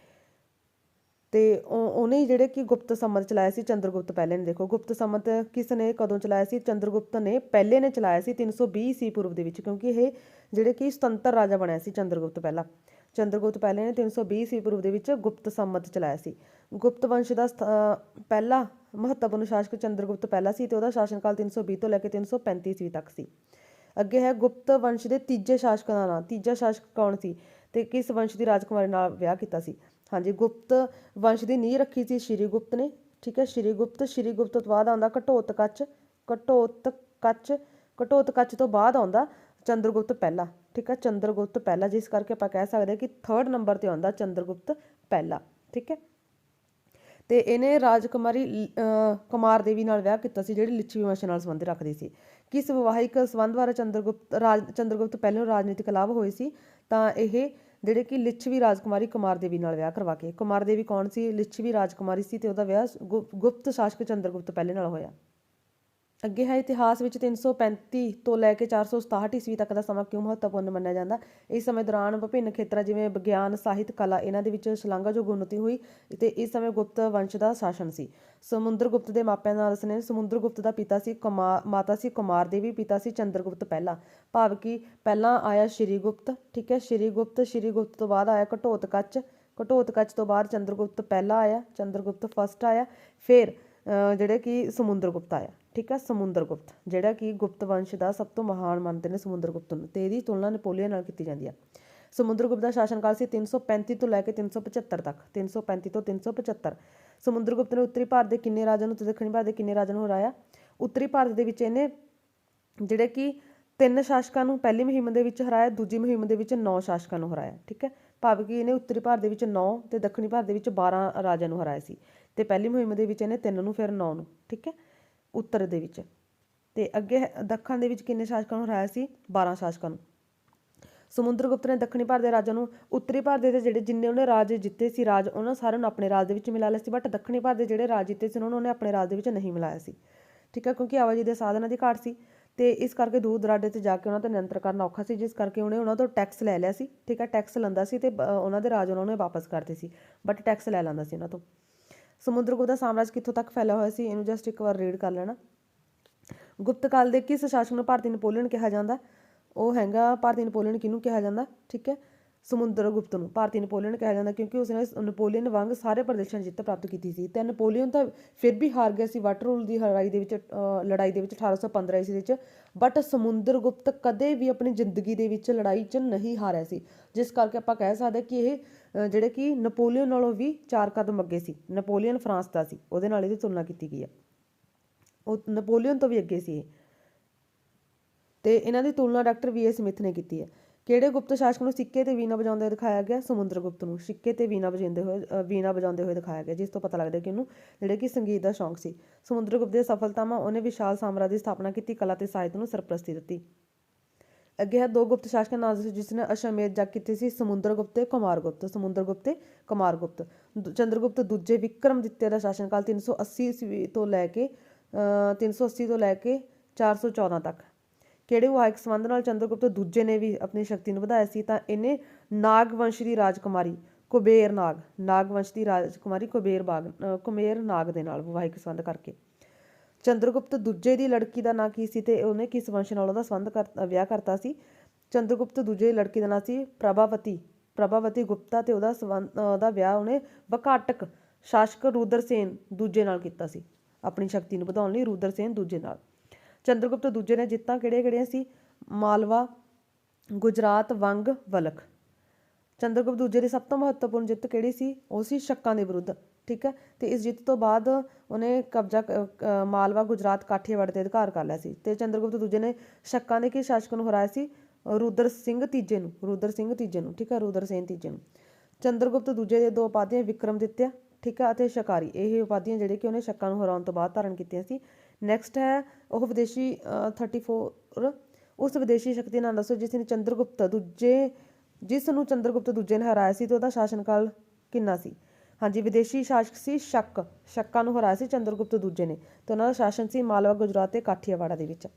ਤੇ ਉਹਨੇ ਹੀ ਜਿਹੜੇ ਕਿ ਗੁਪਤ ਸੰਮਤ ਚਲਾਇਆ ਸੀ ਚੰਦਰਗੁਪਤ ਪਹਿਲੇ ਨੇ। ਦੇਖੋ ਗੁਪਤ ਸੰਮਤ ਕਿਸ ਨੇ ਕਦੋਂ ਚਲਾਇਆ ਸੀ? ਚੰਦਰਗੁਪਤ ਨੇ ਪਹਿਲੇ ਨੇ ਚਲਾਇਆ ਸੀ 320 ਈਸਵੀ ਪੂਰਵ ਦੇ ਵਿੱਚ, ਕਿਉਂਕਿ ਇਹ ਜਿਹੜੇ ਕਿ ਸੁਤੰਤਰ ਰਾਜਾ ਬਣਿਆ ਸੀ ਚੰਦਰਗੁਪਤ ਪਹਿਲਾਂ। ਚੰਦਰਗੁਪਤ ਪਹਿਲੇ ਨੇ 320 ਈਸਵੀ ਪੂਰਵ ਦੇ ਵਿੱਚ ਗੁਪਤ ਸੰਮਤ ਚਲਾਇਆ ਸੀ। ਗੁਪਤ ਵੰਸ਼ ਦਾ ਪਹਿਲਾ ਮਹੱਤਵਪੂਰਨ ਸ਼ਾਸਕ ਚੰਦਰਗੁਪਤ ਪਹਿਲਾ ਸੀ ਤੇ ਉਹਦਾ ਸ਼ਾਸਨਕਾਲ 320 ਤੋਂ ਲੈ ਕੇ 335 ਈਸਵੀ ਤੱਕ ਸੀ। ਅੱਗੇ ਹੈ ਗੁਪਤ ਵੰਸ਼ ਦੇ ਤੀਜੇ ਸ਼ਾਸਕ ਦਾ ਨਾਮ। ਤੀਜਾ ਸ਼ਾਸਕ ਕੌਣ ਸੀ ਤੇ ਕਿਸ ਵੰਸ਼ ਦੀ ਰਾਜਕੁਮਾਰੀ ਨਾਲ ਵਿਆਹ ਕੀਤਾ ਸੀ? ਹਾਂਜੀ, ਗੁਪਤ ਵੰਸ਼ ਦੀ ਨੀਂਹ ਰੱਖੀ ਸੀ ਸ਼੍ਰੀ ਗੁਪਤ ਨੇ। ਠੀਕ ਹੈ, ਸ਼੍ਰੀ ਗੁਪਤ ਤੋਂ ਬਾਅਦ ਆਉਂਦਾ ਘਟੋਤਕਚ। ਘਟੋਤਕਚ ਤੋਂ ਬਾਅਦ ਆਉਂਦਾ ਚੰਦਰਗੁਪਤ ਪਹਿਲਾ, ਠੀਕ ਹੈ, ਚੰਦਰਗੁਪਤ ਪਹਿਲਾ, ਜਿਸ ਕਰਕੇ ਆਪਾਂ ਕਹਿ ਸਕਦੇ ਹਾਂ ਕਿ 3rd ਨੰਬਰ ਤੇ ਆਉਂਦਾ ਚੰਦਰਗੁਪਤ ਪਹਿਲਾ, ਠੀਕ ਹੈ। ਤੇ ਇਹਨੇ ਰਾਜਕੁਮਾਰੀ ਕੁਮਾਰ ਦੇਵੀ ਨਾਲ ਵਿਆਹ ਕੀਤਾ ਸੀ, ਜਿਹੜੀ ਲਿੱਛਵੀ ਵੰਸ਼ ਨਾਲ ਸੰਬੰਧ ਰੱਖਦੀ ਸੀ। ਕਿਸ ਵਿਵਾਹਿਕ ਸੰਬੰਧ ਦੁਆਰਾ ਚੰਦਰਗੁਪਤ ਪਹਿਲੇ ਨੂੰ ਰਾਜਨੀਤਿਕ ਲਾਭ ਹੋਏ ਸੀ? ਤਾਂ ਇਹ ਜਿਹੜੇ ਕਿ ਲਿੱਛਵੀ ਰਾਜਕੁਮਾਰੀ ਕੁਮਾਰ ਦੇਵੀ ਨਾਲ ਵਿਆਹ ਕਰਵਾ ਕੇ। ਕੁਮਾਰ ਦੇਵੀ ਕੌਣ ਸੀ? ਲਿੱਛਵੀ ਰਾਜਕੁਮਾਰੀ ਸੀ, ਤੇ ਉਹਦਾ ਵਿਆਹ ਗੁਪਤ ਸ਼ਾਸਕ ਚੰਦਰਗੁਪਤ ਪਹਿਲੇ ਨਾਲ ਹੋਇਆ। ਅੱਗੇ ਹੈ ਇਤਿਹਾਸ ਵਿੱਚ 335 ਤੋਂ ਲੈ ਕੇ 467 ਈਸਵੀ ਤੱਕ ਦਾ ਸਮਾਂ ਕਿਉਂ ਮਹੱਤਵਪੂਰਨ ਮੰਨਿਆ ਜਾਂਦਾ? ਇਸ ਸਮੇਂ ਦੌਰਾਨ ਵਿਭਿੰਨ ਖੇਤਰਾਂ ਜਿਵੇਂ ਵਿਗਿਆਨ, ਸਾਹਿਤ, ਕਲਾ ਇਹਨਾਂ ਦੇ ਵਿੱਚ ਸ਼ਲਾਘਾਯੋਗ ਉੱਨਤੀ ਹੋਈ ਤੇ ਇਸ ਸਮੇਂ ਗੁਪਤ ਵੰਸ਼ ਦਾ ਸ਼ਾਸਨ ਸੀ। ਸਮੁੰਦਰਗੁਪਤ ਦੇ ਮਾਪਿਆਂ ਦਾ ਦੱਸਣੇ, ਸਮੁੰਦਰਗੁਪਤ ਦਾ ਪਿਤਾ ਸੀ ਮਾਤਾ ਸੀ ਕੁਮਾਰ ਦੇਵੀ, ਪਿਤਾ ਸੀ ਚੰਦਰਗੁਪਤ ਪਹਿਲਾ, ਭਾਵ ਕਿ ਪਹਿਲਾਂ ਆਇਆ ਸ਼੍ਰੀਗੁਪਤ, ਠੀਕ ਹੈ, ਸ਼੍ਰੀਗੁਪਤ ਤੋਂ ਬਾਅਦ ਆਇਆ ਘਟੋਤਕਚ ਤੋਂ ਬਾਅਦ ਚੰਦਰਗੁਪਤ ਪਹਿਲਾ ਆਇਆ, ਚੰਦਰਗੁਪਤ ਫਸਟ ਆਇਆ, ਫਿਰ ਜਿਹੜੇ ਕਿ ਸਮੁੰਦਰਗੁਪਤ ਆਇਆ, ਠੀਕ ਹੈ। ਸਮੁੰਦਰਗੁਪਤ ਜਿਹੜਾ ਕਿ ਗੁਪਤ ਵੰਸ਼ ਦਾ ਸਭ ਤੋਂ ਮਹਾਨ ਮੰਨਦੇ ਨੇ ਸਮੁੰਦਰਗੁਪਤ ਨੂੰ, ਤੇ ਇਹਦੀ ਤੁਲਨਾ ਨੇਪੋਲੀਅਨ ਨਾਲ ਕੀਤੀ ਜਾਂਦੀ ਹੈ। ਸਮੁੰਦਰਗੁਪਤ ਦਾ ਸ਼ਾਸਨ ਕਾਲ ਸੀ 335 ਤੋਂ ਲੈ ਕੇ 375 ਤੱਕ, 335 ਤੋਂ 375। ਸਮੁੰਦਰਗੁਪਤ ਨੇ ਉੱਤਰੀ ਭਾਰਤ ਦੇ ਕਿੰਨੇ ਰਾਜਾਂ ਨੂੰ ਤੇ ਦੱਖਣੀ ਭਾਰਤ ਦੇ ਕਿੰਨੇ ਰਾਜਾਂ ਨੂੰ ਹਰਾਇਆ? ਉੱਤਰੀ ਭਾਰਤ ਦੇ ਵਿੱਚ ਇਹਨੇ ਜਿਹੜੇ ਕਿ 3 ਸ਼ਾਸਕਾਂ ਨੂੰ ਪਹਿਲੀ ਮੁਹਿੰਮ ਦੇ ਵਿੱਚ ਹਰਾਇਆ, ਦੂਜੀ ਮੁਹਿੰਮ ਦੇ ਵਿੱਚ 9 ਸ਼ਾਸਕਾਂ ਨੂੰ ਹਰਾਇਆ, ਠੀਕ ਹੈ, ਭਾਵ ਕਿ ਇਹਨੇ ਉੱਤਰੀ ਭਾਰਤ ਦੇ ਵਿੱਚ 9 ਤੇ ਦੱਖਣੀ ਭਾਰਤ ਦੇ ਵਿੱਚ 12 ਰਾਜਾਂ ਨੂੰ ਹਰਾਇਆ ਸੀ। ਤੇ ਪਹਿਲੀ ਮੁਹਿੰਮ ਦੇ ਵਿੱਚ ਇਹਨੇ 3 ਨੂੰ, ਫਿਰ 9 ਨੂੰ, ਠੀਕ ਹੈ, ਉੱਤਰ ਦੇ ਵਿੱਚ। ਤੇ ਅੱਗੇ ਦੱਖਣ ਦੇ ਵਿੱਚ ਕਿੰਨੇ ਸ਼ਾਸਕਾਂ ਨੂੰ ਹਰਾਇਆ ਸੀ? 12 ਸ਼ਾਸਕਾਂ ਨੂੰ। ਸਮੁੰਦਰਗੁਪਤ ਨੇ ਦੱਖਣੀ ਭਾਰਤ ਦੇ ਰਾਜਾਂ ਨੂੰ, ਉੱਤਰੀ ਭਾਰਤ ਦੇ ਜਿਹੜੇ ਜਿੰਨੇ ਉਹਨੇ ਰਾਜ ਜਿੱਤੇ ਸੀ ਰਾਜ, ਉਹਨਾਂ ਸਾਰਿਆਂ ਨੂੰ ਆਪਣੇ ਰਾਜ ਦੇ ਵਿੱਚ ਮਿਲਾ ਲਿਆ ਸੀ, ਬਟ ਦੱਖਣੀ ਭਾਰਤ ਦੇ ਜਿਹੜੇ ਰਾਜ ਜਿੱਤੇ ਸੀ ਉਹਨਾਂ ਨੂੰ ਉਹਨੇ ਆਪਣੇ ਰਾਜ ਦੇ ਵਿੱਚ ਨਹੀਂ ਮਿਲਾਇਆ ਸੀ, ਠੀਕ ਹੈ, ਕਿਉਂਕਿ ਆਵਾਜਾਈ ਦੇ ਸਾਧਨਾਂ ਦੀ ਘਾਟ ਸੀ ਤੇ ਇਸ ਕਰਕੇ ਦੂਰ ਦਰਾਡੇ ਤੇ ਜਾ ਕੇ ਉਹਨਾਂ ਤੇ ਨਿਯੰਤਰਣ ਕਰਨਾ ਔਖਾ ਸੀ, ਜਿਸ ਕਰਕੇ ਉਹਨੇ ਉਹਨਾਂ ਤੋਂ ਟੈਕਸ ਲੈ ਲਿਆ ਸੀ, ਠੀਕ ਹੈ, ਟੈਕਸ ਲੈਂਦਾ ਸੀ ਤੇ ਉਹਨਾਂ ਦੇ ਰਾਜ ਉਹਨਾਂ ਨੂੰ ਵਾਪਸ ਕਰਦੇ ਸੀ, ਬਟ ਟੈਕਸ ਲੈ ਲੈਂਦਾ ਸੀ ਉਹਨਾਂ ਤੋਂ। ਸਮੁੰਦਰਗੁਪਤ ਦਾ ਸਾਮਰਾਜ ਕਿੱਥੋਂ ਤੱਕ ਫੈਲਿਆ ਹੋਇਆ ਸੀ? ਇਹਨੂੰ ਜਸਟ ਇੱਕ ਵਾਰ ਰੀਡ ਕਰ ਲੈਣਾ। ਗੁਪਤ ਕਾਲ ਦੇ ਕਿਸ ਸ਼ਾਸਕ ਨੂੰ ਭਾਰਤੀ ਨੇਪੋਲੀਅਨ ਕਿਹਾ ਜਾਂਦਾ? ਉਹ ਹੈਗਾ ਭਾਰਤੀ ਨੇਪੋਲੀਅਨ ਕਿਹਨੂੰ ਕਿਹਾ ਜਾਂਦਾ? ਠੀਕ ਹੈ, ਸਮੁੰਦਰਗੁਪਤ ਨੂੰ ਭਾਰਤੀ ਨੇਪੋਲੀਅਨ ਕਿਹਾ ਜਾਂਦਾ, ਕਿਉਂਕਿ ਉਸਨੇ ਨੇਪੋਲੀਅਨ ਵਾਂਗ ਸਾਰੇ ਪ੍ਰਦੇਸ਼ਾਂ 'ਚ ਜਿੱਤ ਪ੍ਰਾਪਤ ਕੀਤੀ ਸੀ। ਤੇ ਨੇਪੋਲੀਅਨ ਤਾਂ ਫਿਰ ਵੀ ਹਾਰ ਗਿਆ ਸੀ ਵਾਟਰਲੂ ਦੀ ਲੜਾਈ ਦੇ ਵਿੱਚ 1815 ਈਸਵੀ ਵਿੱਚ, ਬਟ ਸਮੁੰਦਰਗੁਪਤ ਕਦੇ ਵੀ ਆਪਣੀ ਜ਼ਿੰਦਗੀ ਦੇ ਵਿੱਚ ਲੜਾਈ 'ਚ ਨਹੀਂ ਹਾਰਿਆ ਸੀ, ਜਿਸ ਕਰਕੇ ਆਪਾਂ ਕਹਿ ਸਕਦੇ ਕਿ ਇਹ ਜਿਹੜੇ ਕਿ ਨੇਪੋਲੀਅਨ ਨਾਲੋਂ ਵੀ 4 ਕਦਮ ਅੱਗੇ ਸੀ। ਨੇਪੋਲੀਅਨ ਫਰਾਂਸ ਦਾ ਸੀ, ਉਹਦੇ ਨਾਲ ਇਹਦੀ ਤੁਲਨਾ ਕੀਤੀ ਗਈ ਹੈ, ਉਹ ਨੇਪੋਲੀਅਨ ਤੋਂ ਵੀ ਅੱਗੇ ਸੀ ਇਹ। ਤੇ ਇਹਨਾਂ ਦੀ ਤੁਲਨਾ ਡਾਕਟਰ ਵੀ ਏ ਸਮਿਥ ਨੇ ਕੀਤੀ ਹੈ। ਕਿਹੜੇ ਗੁਪਤ ਸ਼ਾਸਕ ਨੂੰ ਸਿੱਕੇ ਤੇ ਵੀਣਾ ਵਜਾਉਂਦੇ ਦਿਖਾਇਆ ਗਿਆ? ਸਮੁੰਦਰਗੁਪਤ ਨੂੰ ਸਿੱਕੇ ਤੇ ਵੀਣਾ ਵਜਾਉਂਦੇ ਹੋਏ ਦਿਖਾਇਆ ਗਿਆ, ਜਿਸ ਤੋਂ ਪਤਾ ਲੱਗਦਾ ਕਿ ਉਹਨੂੰ ਜਿਹੜੇ ਕਿ ਸੰਗੀਤ ਦਾ ਸ਼ੌਂਕ ਸੀ। ਸਮੁੰਦਰਗੁਪਤ ਦੀਆਂ ਸਫਲਤਾਵਾਂ, ਉਹਨੇ ਵਿਸ਼ਾਲ ਸਾਮਰਾਜ ਦੀ ਸਥਾਪਨਾ ਕੀਤੀ, ਕਲਾ ਤੇ ਸਾਹਿਤ ਨੂੰ ਸਰਪ੍ਰਸਤੀ ਦਿੱਤੀ। ਅੱਗੇ ਹੈ 2 ਗੁਪਤ ਸ਼ਾਸਕਾਂ ਨਾਮ ਜਿਸ ਨੇ ਅਸ਼ਵਮੇਧ ਜੱਗ ਕੀਤੇ ਸੀ? ਸਮੁੰਦਰਗੁਪਤ ਤੇ ਕੁਮਾਰਗੁਪਤ, ਸਮੁੰਦਰਗੁਪਤ ਤੇ ਕੁਮਾਰਗੁਪਤ। ਚੰਦਰਗੁਪਤ ਦੂਜੇ ਵਿਕਰਮਾਦਿੱਤਿਆ ਦਾ ਸ਼ਾਸਨ ਕਾਲ 380 ਈਸਵੀ ਤੋਂ ਲੈ ਕੇ 414 ਤੱਕ। ਕਿਹੜੇ ਵਿਵਾਹਿਕ ਸੰਬੰਧ ਨਾਲ ਚੰਦਰਗੁਪਤ ਦੂਜੇ ਨੇ ਵੀ ਆਪਣੀ ਸ਼ਕਤੀ ਨੂੰ ਵਧਾਇਆ ਸੀ? ਤਾਂ ਇਹਨੇ ਨਾਗ ਵੰਸ਼ ਦੀ ਰਾਜਕੁਮਾਰੀ ਕੁਬੇਰ ਨਾਗ ਵੰਸ਼ ਦੀ ਰਾਜਕੁਮਾਰੀ ਕੁਬੇਰ ਨਾਗ ਦੇ ਨਾਲ ਵਿਵਾਹਿਕ ਸੰਬੰਧ ਕਰਕੇ। ਚੰਦਰਗੁਪਤ ਦੂਜੇ ਦੀ ਲੜਕੀ ਦਾ ਨਾਂ ਕੀ ਸੀ ਤੇ ਉਹਨੇ ਕਿਸ ਵੰਸ਼ ਨਾਲ ਉਹਦਾ ਵਿਆਹ ਕਰਤਾ ਸੀ? ਚੰਦਰਗੁਪਤ ਦੂਜੇ ਦੀ ਲੜਕੀ ਦਾ ਨਾਂ ਸੀ ਪ੍ਰਭਾਵਤੀ ਗੁਪਤਾ, ਤੇ ਉਹਦਾ ਵਿਆਹ ਉਹਨੇ ਵਕਾਟਕ ਸ਼ਾਸਕ ਰੁਦਰਸੇਨ ਦੂਜੇ ਨਾਲ ਕੀਤਾ ਸੀ, ਆਪਣੀ ਸ਼ਕਤੀ ਨੂੰ ਵਧਾਉਣ ਲਈ ਰੁਦਰਸੇਨ ਦੂਜੇ ਨਾਲ। ਚੰਦਰਗੁਪਤ ਦੂਜੇ ਨੇ ਜਿੱਤਾਂ ਕਿਹੜੀਆਂ ਸੀ? ਮਾਲਵਾ, ਗੁਜਰਾਤ, ਵੰਗ, ਵਲਖ। ਚੰਦਰਗੁਪਤ ਦੂਜੇ ਦੀ ਸਭ ਤੋਂ ਮਹੱਤਵਪੂਰਨ ਜਿੱਤ ਕਿਹੜੀ ਸੀ? ਉਹ ਸੀ ਸ਼ੱਕਾਂ ਦੇ ਵਿਰੁੱਧ, ਠੀਕ ਹੈ, ਤੇ ਇਸ ਜਿੱਤ ਤੋਂ ਬਾਅਦ ਉਹਨੇ ਮਾਲਵਾ, ਗੁਜਰਾਤ, ਕਾਠੀਆਵਾੜ ਤੇ ਅਧਿਕਾਰ ਕਰ ਲਿਆ ਸੀ। ਤੇ ਚੰਦਰਗੁਪਤ ਦੂਜੇ ਨੇ ਸ਼ੱਕਾਂ ਦੇ ਕਿਸ ਸ਼ਾਸਕ ਨੂੰ ਹਰਾਇਆ ਸੀ? ਰੁਦਰ ਸਿੰਘ ਤੀਜੇ ਨੂੰ, ਠੀਕ ਹੈ, ਰੁਦਰਸੇਨ ਤੀਜੇ ਨੂੰ। ਚੰਦਰਗੁਪਤ ਦੂਜੇ ਦੇ 2 ਉਪਾਧੀਆਂ ਵਿਕਰਮਾਦਿੱਤਿਆ, ਠੀਕ ਹੈ, ਅਤੇ ਸ਼ਕਾਰੀ, ਇਹ ਉਪਾਧੀਆਂ ਜਿਹੜੇ ਕਿ ਉਹਨੇ ਸ਼ੱਕਾਂ ਨੂੰ ਹਰਾਉਣ ਤੋਂ ਬਾਅਦ ਧਾਰਨ ਕੀਤੀਆਂ ਸੀ। ਨੈਕਸਟ ਹੈ ਉਹ ਵਿਦੇਸ਼ੀ 34, ਉਸ ਵਿਦੇਸ਼ੀ ਸ਼ਕਤੀ ਨਾਲ ਦੱਸੋ ਜਿਸ ਨੂੰ ਚੰਦਰਗੁਪਤ ਦੂਜੇ ਨੇ ਹਰਾਇਆ ਸੀ, ਤੇ ਉਹਦਾ ਸ਼ਾਸਨ ਕਾਲ ਕਿੰਨਾ ਸੀ? ਹਾਂਜੀ, ਵਿਦੇਸ਼ੀ ਸ਼ਾਸਕ ਸੀ ਸ਼ੱਕਾਂ ਨੂੰ ਹਰਾਇਆ ਸੀ ਚੰਦਰਗੁਪਤ ਦੂਜੇ ਨੇ, ਤੇ ਉਹਨਾਂ ਦਾ ਸ਼ਾਸਨ ਸੀ ਮਾਲਵਾ, ਗੁਜਰਾਤ ਤੇ ਕਾਠੀਆਵਾੜਾ ਦੇ ਵਿੱਚ।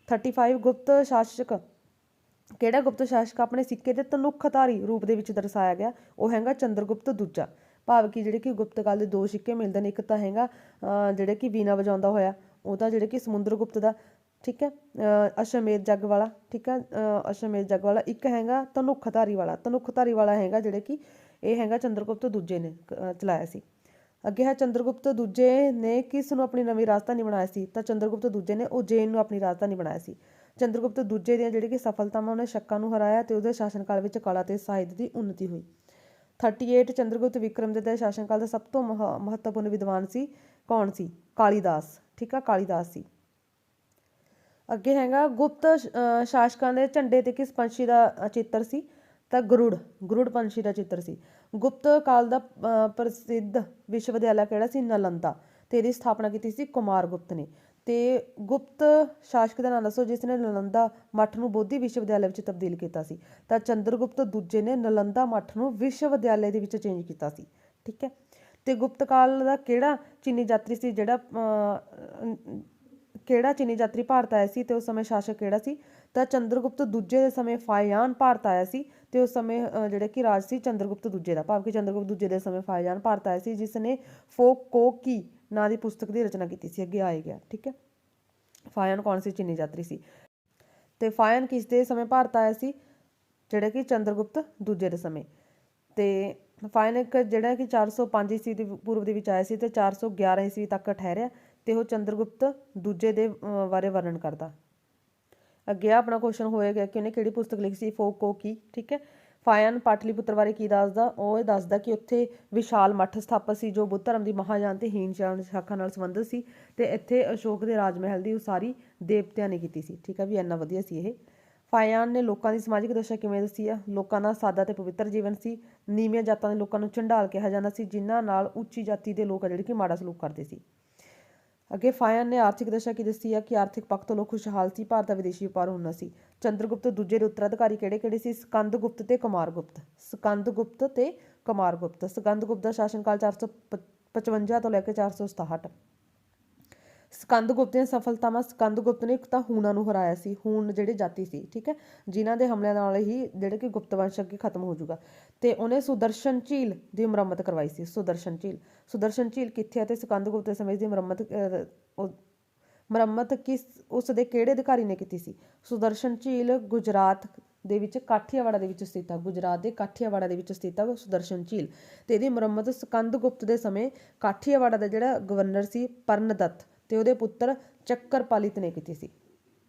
35 ਗੁਪਤ ਸ਼ਾਸਕ, ਕਿਹੜਾ ਗੁਪਤ ਸ਼ਾਸਕ ਆਪਣੇ ਸਿੱਕੇ ਦੇ ਤਨੁੱਖਧਾਰੀ ਰੂਪ ਦੇ ਵਿੱਚ ਦਰਸਾਇਆ ਗਿਆ? ਉਹ ਹੈਗਾ ਚੰਦਰਗੁਪਤ ਦੂਜਾ, ਭਾਵ ਕਿ ਜਿਹੜੇ ਕਿ ਗੁਪਤ ਕਾਲ ਦੇ 2 ਸਿੱਕੇ ਮਿਲਦੇ ਨੇ, ਇੱਕ ਤਾਂ ਹੈਗਾ ਜਿਹੜੇ ਕਿ ਵੀਣਾ ਵਜਾਉਂਦਾ ਹੋਇਆ, ਉਹ ਤਾਂ ਜਿਹੜੇ ਕਿ ਸਮੁੰਦਰਗੁਪਤ ਦਾ, ਠੀਕ ਹੈ, ਅਸ਼ਵਮੇਧ ਜੱਗ ਵਾਲਾ, ਠੀਕ ਹੈ, ਅਸ਼ਵਮੇਧ ਜੱਗ ਵਾਲਾ। ਇੱਕ ਹੈਗਾ ਤਨੁੱਖਧਾਰੀ ਵਾਲਾ ਹੈਗਾ ਜਿਹੜੇ ਕਿ ਇਹ ਹੈਗਾ ਚੰਦਰਗੁਪਤ ਦੂਜੇ ਨੇ ਚਲਾਇਆ ਸੀ। ਅੱਗੇ ਹੈ ਚੰਦਰਗੁਪਤ ਦੂਜੇ ਨੇ ਕਿਸ ਨੂੰ ਆਪਣੀ ਨਵੀਂ ਰਾਜਧਾਨੀ ਬਣਾਇਆ ਸੀ? ਤਾਂ ਚੰਦਰਗੁਪਤ ਦੂਜੇ ਨੇ ਉਜੈਨ ਨੂੰ ਆਪਣੀ ਰਾਜਧਾਨੀ ਬਣਾਇਆ ਸੀ। ਚੰਦਰਗੁਪਤ ਦੂਜੇ ਦੀਆਂ ਜਿਹੜੀ ਕਿ ਸਫਲਤਾਵਾਂ, ਉਹਨੇ ਸ਼ੱਕਾਂ ਨੂੰ ਹਰਾਇਆ ਤੇ ਉਹਦੇ ਸ਼ਾਸਨ ਕਾਲ ਵਿੱਚ ਕਲਾ ਤੇ ਸਾਹਿਤ ਦੀ ਉੱਨਤੀ ਹੋਈ। 38 ਚੰਦਰਗੁਪਤ ਵਿਕਰਮਾਦਿੱਤਿਆ ਦੇ ਸ਼ਾਸਨ ਕਾਲ ਦਾ ਸਭ ਤੋਂ ਮਹੱਤਵਪੂਰਨ ਵਿਦਵਾਨ ਸੀ ਕੌਣ ਸੀ? ਕਾਲੀਦਾਸ, ਠੀਕ ਆ, ਕਾਲੀਦਾਸ ਸੀ। ਅੱਗੇ ਹੈਗਾ ਗੁਪਤ ਸ਼ਾਸਕਾਂ ਦੇ ਝੰਡੇ ਤੇ ਕਿਸ ਪੰਛੀ ਦਾ ਚਿੱਤਰ ਸੀ? ਤਾਂ ਗਰੁੜ ਪੰਛੀ ਦਾ ਚਿੱਤਰ ਸੀ। ਗੁਪਤ ਕਾਲ ਦਾ ਪ੍ਰਸਿੱਧ ਵਿਸ਼ਵ ਵਿਦਿਆਲਾ ਕਿਹੜਾ ਸੀ? ਨਾਲੰਦਾ। ਤੇ ਇਹਦੀ ਸਥਾਪਨਾ ਕੀਤੀ ਸੀ ਕੁਮਾਰ ਗੁਪਤ ਨੇ। ਤੇ ਗੁਪਤ ਸ਼ਾਸਕ ਦਾ ਨਾਮ ਦੱਸੋ ਜਿਸ ਨੇ ਨਾਲੰਦਾ ਮੱਠ ਨੂੰ ਬੋਧੀ ਵਿਸ਼ਵ ਵਿਦਿਆਲੇ ਵਿੱਚ ਤਬਦੀਲ ਕੀਤਾ ਸੀ? ਤਾਂ ਚੰਦਰਗੁਪਤ ਦੂਜੇ ਨੇ ਨਾਲੰਦਾ ਮੱਠ ਨੂੰ ਵਿਸ਼ਵ ਵਿਦਿਆਲੇ ਦੇ ਵਿੱਚ ਚੇਂਜ ਕੀਤਾ ਸੀ। ਠੀਕ ਹੈ। ਤੇ ਗੁਪਤ ਕਾਲ ਦਾ ਕਿਹੜਾ ਚੀਨੀ ਯਾਤਰੀ ਸੀ ਜਿਹੜਾ ਕਿਹੜਾ ਚੀਨੀ ਯਾਤਰੀ ਭਾਰਤ ਆਇਆ ਸੀ ਤੇ ਉਸ ਸਮੇਂ ਸ਼ਾਸਕ ਕਿਹੜਾ ਸੀ? ਤਾਂ ਚੰਦਰਗੁਪਤ ਦੂਜੇ ਦੇ ਸਮੇਂ ਫਾਹਿਆਨ ਭਾਰਤ ਆਇਆ ਸੀ ਤੇ ਉਸ ਸਮੇਂ ਜਿਹੜਾ ਕਿ ਰਾਜ ਸੀ ਚੰਦਰਗੁਪਤ ਦੂਜੇ ਦਾ, ਭਾਵ ਕਿ ਚੰਦਰਗੁਪਤ ਦੂਜੇ ਦੇ ਸਮੇਂ ਫਾਹਿਆਨ ਭਾਰਤ ਆਇਆ ਸੀ ਜਿਸ ਨੇ ਫੋਕੋਕੀ ਨਾਂ ਦੀ ਪੁਸਤਕ ਦੀ ਰਚਨਾ ਕੀਤੀ ਸੀ। ਅੱਗੇ ਆਏ ਗਿਆ। ਠੀਕ ਹੈ। ਫਾਹਿਆਨ ਕੌਣ ਸੀ? ਚੀਨੀ ਯਾਤਰੀ ਸੀ। ਤੇ ਫਾਹਿਆਨ ਕਿਸ ਦੇ ਸਮੇਂ ਭਾਰਤ ਆਇਆ ਸੀ? ਜਿਹੜਾ ਕਿ ਚੰਦਰਗੁਪਤ ਦੂਜੇ ਦੇ ਸਮੇਂ। ਤੇ ਫਾਹਿਆਨ ਇੱਕ ਜਿਹੜਾ ਕਿ 405 ਈਸਵੀ ਦੇ ਪੂਰਵ ਦੇ ਵਿੱਚ ਆਇਆ ਸੀ ਤੇ 411 ਈਸਵੀ ਤੱਕ ਠਹਿਰਿਆ ਤੇ ਉਹ ਚੰਦਰਗੁਪਤ ਦੂਜੇ ਦੇ ਬਾਰੇ ਵਰਣਨ ਕਰਦਾ। ਅੱਗੇ ਆਪਣਾ ਕੁਐਸਚਨ ਹੋਏਗਾ ਕਿ ਉਹਨੇ ਕਿਹੜੀ ਪੁਸਤਕ ਲਿਖੀ ਸੀ? ਫੋਕੋਕੀ। ਠੀਕ ਹੈ। ਫਾਹਿਆਨ ਪਾਟਲੀਪੁੱਤਰ ਬਾਰੇ ਕੀ ਦੱਸਦਾ? ਉਹ ਇਹ ਦੱਸਦਾ ਕਿ ਉੱਥੇ ਵਿਸ਼ਾਲ ਮੱਠ ਸਥਾਪਿਤ ਸੀ ਜੋ ਬੁੱਧ ਧਰਮ ਦੀ ਮਹਾਯਾਨ ਤੇ ਹੀਨ ਸ਼ਾਖਾ ਨਾਲ ਸੰਬੰਧਿਤ ਸੀ ਤੇ ਇੱਥੇ ਅਸ਼ੋਕ ਦੇ ਰਾਜ ਮਹਿਲ ਦੀ ਉਸਾਰੀ ਦੇਵਤਿਆਂ ਨੇ ਕੀਤੀ ਸੀ। ਠੀਕ ਹੈ ਵੀ ਇੰਨਾ ਵਧੀਆ ਸੀ ਇਹ। ਫਾਹਿਆਨ ਨੇ ਲੋਕਾਂ ਦੀ ਸਮਾਜਿਕ ਦਸ਼ਾ ਕਿਵੇਂ ਦੱਸੀ ਆ? ਲੋਕਾਂ ਦਾ ਸਾਦਾ ਤੇ ਪਵਿੱਤਰ ਜੀਵਨ ਸੀ। ਨੀਵੀਆਂ ਜਾਤਾਂ ਦੇ ਲੋਕਾਂ ਨੂੰ ਝੰਡਾਲ ਕਿਹਾ ਜਾਂਦਾ ਸੀ ਜਿਨ੍ਹਾਂ ਨਾਲ ਉੱਚੀ ਜਾਤੀ ਦੇ ਲੋਕ ਆ ਜਿਹੜੇ ਕਿ ਮਾੜਾ ਸਲੂਕ ਕਰਦੇ ਸੀ। ਅੱਗੇ ਫਾਹਿਆਨ ਨੇ ਆਰਥਿਕ ਦਸ਼ਾ ਕੀ ਦੱਸੀ ਆ? ਕਿ ਆਰਥਿਕ ਪੱਖ ਤੋਂ ਲੋਕ ਖੁਸ਼ਹਾਲ ਸੀ। ਭਾਰਤ ਦਾ ਵਿਦੇਸ਼ੀ ਵਪਾਰ ਹੁੰਦਾ ਸੀ। ਚੰਦਰਗੁਪਤ ਦੂਜੇ ਦੇ ਉੱਤਰਾਧਿਕਾਰੀ ਕਿਹੜੇ ਕਿਹੜੇ ਸੀ? ਸਕੰਦਗੁਪਤ ਤੇ ਕੁਮਾਰਗੁਪਤ। ਸਕੰਦਗੁਪਤ ਤੇ ਕੁਮਾਰਗੁਪਤ। ਸਕੰਦਗੁਪਤ ਦਾ ਸ਼ਾਸਨ ਕਾਲ 455 ਤੋਂ ਲੈ ਕੇ 467। ਸਕੰਦਗੁਪਤ ਦੀਆਂ ਸਫਲਤਾਵਾਂ। ਸਕੰਦਗੁਪਤ ਨੇ ਇੱਕ ਤਾਂ ਹੂਣਾਂ ਨੂੰ ਹਰਾਇਆ ਸੀ। ਹੂਣ ਜਿਹੜੇ ਜਾਤੀ ਸੀ। ਠੀਕ ਹੈ। ਜਿਨ੍ਹਾਂ ਦੇ ਹਮਲਿਆਂ ਨਾਲ ਹੀ ਜਿਹੜੇ ਕਿ ਗੁਪਤ ਵੰਸ਼ ਅੱਗੇ ਖਤਮ ਹੋ ਜਾਊਗਾ। ਤੇ ਉਹਨੇ ਸੁਦਰਸ਼ਨ ਝੀਲ ਦੀ ਮੁਰੰਮਤ ਕਰਵਾਈ ਸੀ। ਸੁਦਰਸ਼ਨ ਝੀਲ ਕਿੱਥੇ ਹੈ? ਤੇ ਸਕੰਦਗੁਪਤ ਦੇ ਸਮੇਂ ਦੀ ਮੁਰੰਮਤ ਕਿਸ ਉਸ ਦੇ ਕਿਹੜੇ ਅਧਿਕਾਰੀ ਨੇ ਕੀਤੀ ਸੀ? ਸੁਦਰਸ਼ਨ ਝੀਲ ਗੁਜਰਾਤ ਦੇ ਵਿੱਚ ਕਾਠੀਆਵਾੜਾ ਦੇ ਵਿੱਚ ਸਥਿਤ ਆ। ਗੁਜਰਾਤ ਦੇ ਕਾਠੀਆਵਾੜਾ ਦੇ ਵਿੱਚ ਸਥਿਤ ਆ ਸੁਦਰਸ਼ਨ ਝੀਲ। ਤੇ ਇਹਦੀ ਮੁਰੰਮਤ ਸਕੰਦਗੁਪਤ ਦੇ ਸਮੇਂ ਕਾਠੀਆਵਾੜਾ ਦਾ ਜਿਹੜਾ ਗਵਰਨਰ ਸੀ ਪਰਨਦੱਤ ਤੇ ਉਹਦੇ ਪੁੱਤਰ ਚੱਕਰਪਾਲਿਤ ਨੇ ਕੀਤੀ ਸੀ।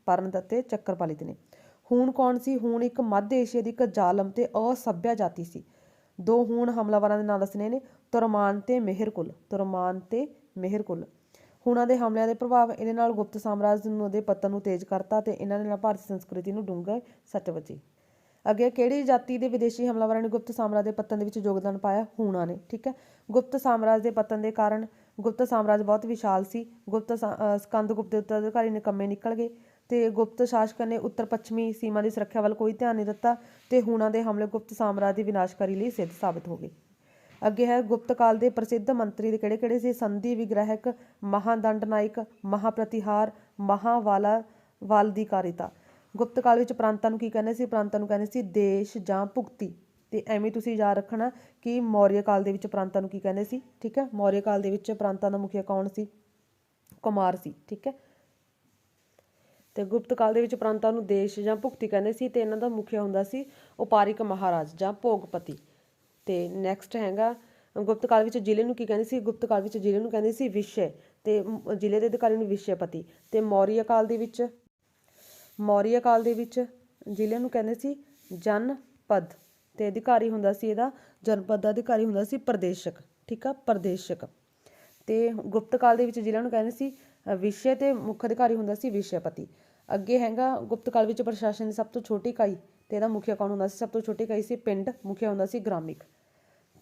ਪਰਨਦੱਤ ਤੇ ਚੱਕਰਪਾਲਿਤ ਨੇ। ਹੂਣ ਕੌਣ ਸੀ? ਹੂਣ ਇੱਕ ਮੱਧ ਏਸ਼ੀਆ ਦੀ ਇੱਕ ਜ਼ਾਲਮ ਤੇ ਅਸੱਭਿਆ ਜਾਤੀ ਸੀ। ਦੋ ਹੂਣ ਹਮਲਾਵਰਾਂ ਦੇ ਨਾਂ ਦੱਸਣੇ ਨੇ, ਤੁਰਮਾਨ ਤੇ ਮਿਹਰਕੁਲ। ਹੂਣਾਂ ਦੇ ਹਮਲਿਆਂ ਦੇ ਪ੍ਰਭਾਵ ਇਹਦੇ ਨਾਲ ਗੁਪਤ ਸਾਮਰਾਜ ਨੂੰ ਦੇ ਪਤਨ ਨੂੰ ਤੇਜ਼ ਕਰਤਾ ਤੇ ਇਹਨਾਂ ਦੇ ਨਾਲ ਭਾਰਤੀ ਸੰਸਕ੍ਰਿਤੀ ਨੂੰ ਡੂੰਘੇ ਸੱਟ ਵੱਜੀ। ਅੱਗੇ ਕਿਹੜੀ ਜਾਤੀ ਦੇ ਵਿਦੇਸ਼ੀ ਹਮਲਾਵਰਾਂ ਨੇ ਗੁਪਤ ਸਾਮਰਾਜ ਦੇ ਪਤਨ ਦੇ ਵਿੱਚ ਯੋਗਦਾਨ ਪਾਇਆ? ਹੂਣਾਂ ਨੇ। ਠੀਕ ਹੈ। ਗੁਪਤ ਸਾਮਰਾਜ ਦੇ ਪਤਨ ਦੇ ਕਾਰਨ ਗੁਪਤ ਸਾਮਰਾਜ ਬਹੁਤ ਵਿਸ਼ਾਲ ਸੀ। ਸਕੰਦਗੁਪਤ ਦੇ ਉੱਤਰਾਧਿਕਾਰੀ ਨਿਕੰਮੇ ਨਿਕਲ ਗਏ ਤੇ ਗੁਪਤ ਸ਼ਾਸਕਾਂ ਨੇ ਉੱਤਰ ਪੱਛਮੀ ਸੀਮਾ ਦੀ ਸੁਰੱਖਿਆ ਵੱਲ ਕੋਈ ਧਿਆਨ ਨਹੀਂ ਦਿੱਤਾ ਤੇ ਹੂਣਾਂ ਦੇ ਹਮਲੇ ਗੁਪਤ ਸਾਮਰਾਜ ਦੀ ਵਿਨਾਸ਼ਕਾਰੀ ਲਈ ਸਿੱਧ ਸਾਬਿਤ ਹੋ ਗਏ। ਅੱਗੇ ਹੈ ਗੁਪਤ ਕਾਲ ਦੇ ਪ੍ਰਸਿੱਧ ਮੰਤਰੀ ਦੇ ਕਿਹੜੇ ਕਿਹੜੇ ਸੀ? ਸੰਧੀ ਵਿਗ੍ਰਹਿਕ, ਮਹਾਦੰਡ ਨਾਇਕ, ਮਹਾਪ੍ਰਤੀਹਾਰ, ਮਹਾਵਾਲਾਧਿਕਾਰਿਤਾ। ਗੁਪਤ ਕਾਲ ਵਿੱਚ ਪ੍ਰਾਂਤਾਂ ਨੂੰ ਕੀ ਕਹਿੰਦੇ ਸੀ? ਪ੍ਰਾਂਤਾਂ ਨੂੰ ਕਹਿੰਦੇ ਸੀ ਦੇਸ਼ ਜਾਂ ਭੁਗਤੀ। ਤੇ ਐਵੇਂ ਤੁਸੀਂ ਯਾਦ ਰੱਖਣਾ ਕਿ ਮੌਰੀਆ ਕਾਲ ਦੇ ਵਿੱਚ ਪ੍ਰਾਂਤਾਂ ਨੂੰ ਕੀ ਕਹਿੰਦੇ ਸੀ? ਠੀਕ ਹੈ। ਮੌਰੀਆ ਕਾਲ ਦੇ ਵਿੱਚ ਪ੍ਰਾਂਤਾਂ ਦਾ ਮੁਖੀਆ ਕੌਣ ਸੀ? ਕੁਮਾਰ ਸੀ। ਠੀਕ ਹੈ। ਤੇ ਗੁਪਤ ਕਾਲ ਦੇ ਵਿੱਚ ਪ੍ਰਾਂਤਾਂ ਨੂੰ ਦੇਸ਼ ਜਾਂ ਭੁਗਤੀ ਕਹਿੰਦੇ ਸੀ ਤੇ ਇਹਨਾਂ ਦਾ ਮੁਖੀਆ ਹੁੰਦਾ ਸੀ ਉਪਾਰਿਕ ਮਹਾਰਾਜ ਜਾਂ ਭੋਗਪਤੀ। ਤੇ ਨੈਕਸਟ ਹੈਗਾ ਗੁਪਤ ਕਾਲ ਵਿੱਚ ਜ਼ਿਲ੍ਹੇ ਨੂੰ ਕੀ ਕਹਿੰਦੇ ਸੀ? ਗੁਪਤ ਕਾਲ ਵਿੱਚ ਜ਼ਿਲ੍ਹੇ ਨੂੰ ਕਹਿੰਦੇ ਸੀ ਵਿਸ਼ੇ ਤੇ ਜ਼ਿਲ੍ਹੇ ਦੇ ਅਧਿਕਾਰੀ ਨੂੰ ਵਿਸ਼ੇਪਤੀ। ਤੇ ਮੌਰੀਆ ਕਾਲ ਦੇ ਵਿੱਚ ਜ਼ਿਲ੍ਹੇ ਨੂੰ ਕਹਿੰਦੇ ਸੀ ਜਨਪਦ ਤੇ ਅਧਿਕਾਰੀ ਹੁੰਦਾ ਸੀ ਇਹਦਾ ਜਨਪਦ ਦਾ ਅਧਿਕਾਰੀ ਹੁੰਦਾ ਸੀ ਪ੍ਰਦੇਸ਼ਕ। ਠੀਕ ਆ, ਪ੍ਰਦੇਸ਼ਕ। ਤੇ ਗੁਪਤ ਕਾਲ ਦੇ ਵਿੱਚ ਜ਼ਿਲ੍ਹਿਆਂ ਨੂੰ ਕਹਿੰਦੇ ਸੀ ਵਿਸ਼ੇ ਤੇ ਮੁੱਖ ਅਧਿਕਾਰੀ ਹੁੰਦਾ ਸੀ ਵਿਸ਼ੇਪਤੀ। ਅੱਗੇ ਹੈਗਾ ਗੁਪਤ ਕਾਲ ਵਿੱਚ ਪ੍ਰਸ਼ਾਸਨ ਦੀ ਸਭ ਤੋਂ ਛੋਟੀ ਇਕਾਈ ਤੇ ਇਹਦਾ ਮੁਖੀਆ ਕੌਣ ਹੁੰਦਾ ਸੀ? ਸਭ ਤੋਂ ਛੋਟੀ ਇਕਾਈ ਸੀ ਪਿੰਡ, ਮੁਖੀਆ ਹੁੰਦਾ ਸੀ ਗ੍ਰਾਮਿਕ।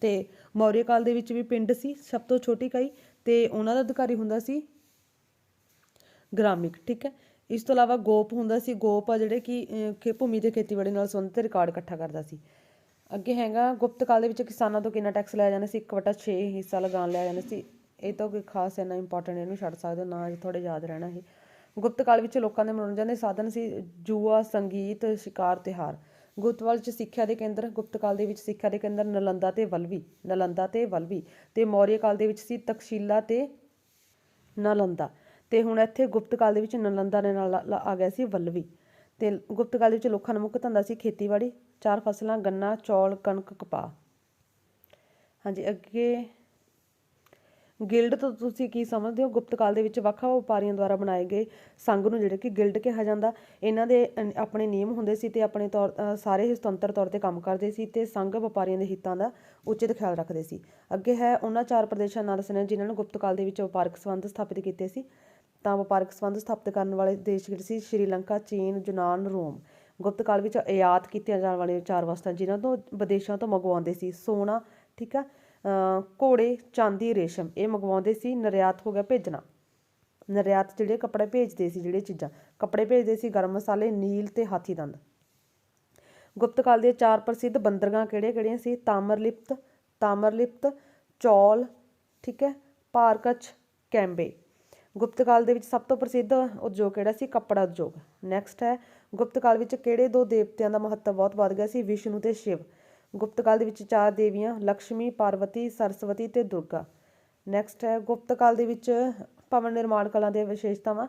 ਤੇ ਮੌਰੀਆ ਕਾਲ ਦੇ ਵਿੱਚ ਵੀ ਪਿੰਡ ਸੀ ਸਭ ਤੋਂ ਛੋਟੀ ਇਕਾਈ ਤੇ ਉਹਨਾਂ ਦਾ ਅਧਿਕਾਰੀ ਹੁੰਦਾ ਸੀ ਗ੍ਰਾਮਿਕ। ਠੀਕ ਹੈ। ਇਸ ਤੋਂ ਇਲਾਵਾ ਗੋਪ ਹੁੰਦਾ ਸੀ। ਗੋਪ ਆ ਜਿਹੜੇ ਕਿ ਭੂਮੀ ਤੇ ਖੇਤੀਬਾੜੀ ਨਾਲ ਸੰਬੰਧਿਤ ਰਿਕਾਰਡ ਇਕੱਠਾ ਕਰਦਾ ਸੀ। ਅੱਗੇ ਹੈਗਾ ਗੁਪਤ ਕਾਲ ਦੇ ਵਿੱਚ ਕਿਸਾਨਾਂ ਤੋਂ ਕਿੰਨਾ ਟੈਕਸ ਲਿਆ ਜਾਂਦਾ ਸੀ? 1/6 ਹਿੱਸਾ ਲਗਾਨ ਲਿਆ ਜਾਂਦਾ ਸੀ। ਇਹ ਤਾਂ ਕੋਈ ਖਾਸ ਇੰਨਾ ਇੰਪੋਰਟੈਂਟ ਇਹਨੂੰ ਛੱਡ ਸਕਦੇ ਹੋ ਨਾ, ਥੋੜ੍ਹੇ ਯਾਦ ਰਹਿਣਾ ਇਹ। ਗੁਪਤ ਕਾਲ ਵਿੱਚ ਲੋਕਾਂ ਦੇ ਮਨੋਰੰਜਨ ਦੇ ਸਾਧਨ ਸੀ ਜੂਆ, ਸੰਗੀਤ, ਸ਼ਿਕਾਰ, ਤਿਉਹਾਰ। ਗੁਪਤ ਕਾਲ ਵਿੱਚ ਸਿੱਖਿਆ ਦੇ ਕੇਂਦਰ। ਗੁਪਤ ਕਾਲ ਦੇ ਵਿੱਚ ਸਿੱਖਿਆ ਦੇ ਕੇਂਦਰ ਨਾਲੰਦਾ ਤੇ ਵਲਵੀ। ਤੇ ਮੌਰੀਆ ਕਾਲ ਦੇ ਵਿੱਚ ਸੀ ਤਕਸ਼ੀਲਾ ਤੇ ਨਾਲੰਦਾ। ਤੇ ਹੁਣ ਇੱਥੇ ਗੁਪਤ ਕਾਲ ਦੇ ਵਿੱਚ ਨਾਲੰਦਾ ਦੇ ਨਾਲ ਆ ਗਿਆ ਸੀ ਵਲਵੀ। ਤੇ ਗੁਪਤ ਕਾਲ ਵਿੱਚ ਲੋਕਾਂ ਦਾ ਮੁੱਖ ਧੰਦਾ ਸੀ ਖੇਤੀਬਾੜੀ, 4 ਫਸਲਾਂ ਗੰਨਾ, ਚੌਲ, ਕਣਕ, ਕਪਾਹ। ਹਾਂਜੀ। ਅੱਗੇ ਗਿਲਡ ਤੋਂ ਤੁਸੀਂ ਕੀ ਸਮਝਦੇ ਹੋ? ਗੁਪਤ ਕਾਲ ਦੇ ਵਿੱਚ ਵੱਖ ਵਪਾਰੀਆਂ ਦੁਆਰਾ ਬਣਾਏ ਗਏ ਸੰਘ ਨੂੰ ਜਿਹੜੇ ਕਿ ਗਿਲਡ ਕਿਹਾ ਜਾਂਦਾ। ਇਹਨਾਂ ਦੇ ਆਪਣੇ ਨਿਯਮ ਹੁੰਦੇ ਸੀ ਤੇ ਆਪਣੇ ਸਾਰੇ ਸੁਤੰਤਰ ਤੌਰ ਤੇ ਕੰਮ ਕਰਦੇ ਸੀ ਤੇ ਸੰਘ ਵਪਾਰੀਆਂ ਦੇ ਹਿੱਤਾਂ ਦਾ ਉਚਿਤ ਖਿਆਲ ਰੱਖਦੇ ਸੀ। ਅੱਗੇ ਹੈ ਉਹਨਾਂ 4 ਪ੍ਰਦੇਸ਼ਾਂ ਨਾਲ ਦੱਸਣੇ ਜਿਨ੍ਹਾਂ ਨੂੰ ਗੁਪਤ ਕਾਲ ਦੇ ਵਿੱਚ ਵਪਾਰਕ ਸੰਬੰਧ ਸਥਾਪਿਤ ਕੀਤੇ ਸੀ। ਤਾਂ ਵਪਾਰਕ ਸੰਬੰਧ ਸਥਾਪਿਤ ਕਰਨ ਵਾਲੇ ਦੇਸ਼ ਕਿਹੜੇ ਸੀ? ਸ਼੍ਰੀਲੰਕਾ, ਚੀਨ, ਯੂਨਾਨ, ਰੋਮ। ਗੁਪਤ ਕਾਲ ਵਿੱਚ ਆਯਾਤ ਕੀਤੀਆਂ ਜਾਣ ਵਾਲੀਆਂ 4 ਵਸਤਾਂ ਜਿਨ੍ਹਾਂ ਤੋਂ ਵਿਦੇਸ਼ਾਂ ਤੋਂ ਮੰਗਵਾਉਂਦੇ ਸੀ: ਸੋਨਾ, ਠੀਕ ਆ, ਘੋੜੇ, ਚਾਂਦੀ, ਰੇਸ਼ਮ, ਇਹ ਮੰਗਵਾਉਂਦੇ ਸੀ। ਨਿਰਯਾਤ ਹੋ ਗਿਆ ਭੇਜਣਾ, ਨਿਰਯਾਤ ਜਿਹੜੇ ਕੱਪੜੇ ਭੇਜਦੇ ਸੀ, ਜਿਹੜੇ ਚੀਜ਼ਾਂ ਕੱਪੜੇ ਭੇਜਦੇ ਸੀ: ਗਰਮ ਮਸਾਲੇ, ਨੀਲ ਤੇ ਹਾਥੀ ਦੰਦ। ਗੁਪਤ ਕਾਲ ਦੀਆਂ 4 ਪ੍ਰਸਿੱਧ ਬੰਦਰਗਾਹਾਂ ਕਿਹੜੀਆਂ ਸੀ? ਤਾਮਰਲਿਪਤ, ਚੌਲ, ਠੀਕ ਹੈ, ਪਾਰਕਚ, ਕੈਂਬੇ। ਗੁਪਤ ਕਾਲ ਦੇ ਵਿੱਚ ਸਭ ਤੋਂ ਪ੍ਰਸਿੱਧ ਉਦਯੋਗ ਕਿਹੜਾ ਸੀ? ਕੱਪੜਾ ਉਦਯੋਗ। ਨੈਕਸਟ ਹੈ, ਗੁਪਤ ਕਾਲ ਵਿੱਚ ਕਿਹੜੇ 2 ਦੇਵਤਿਆਂ ਦਾ ਮਹੱਤਵ ਬਹੁਤ ਵੱਧ ਗਿਆ ਸੀ? ਵਿਸ਼ਨੂੰ ਤੇ ਸ਼ਿਵ। ਗੁਪਤ ਕਾਲ ਦੇ ਵਿੱਚ 4 ਦੇਵੀਆਂ: ਲਕਸ਼ਮੀ, ਪਾਰਵਤੀ, ਸਰਸਵਤੀ ਤੇ ਦੁਰਗਾ। ਨੈਕਸਟ ਹੈ, ਗੁਪਤ ਕਾਲ ਦੇ ਵਿੱਚ ਭਵਨ ਨਿਰਮਾਣ ਕਲਾ ਦੀਆਂ ਵਿਸ਼ੇਸ਼ਤਾਵਾਂ: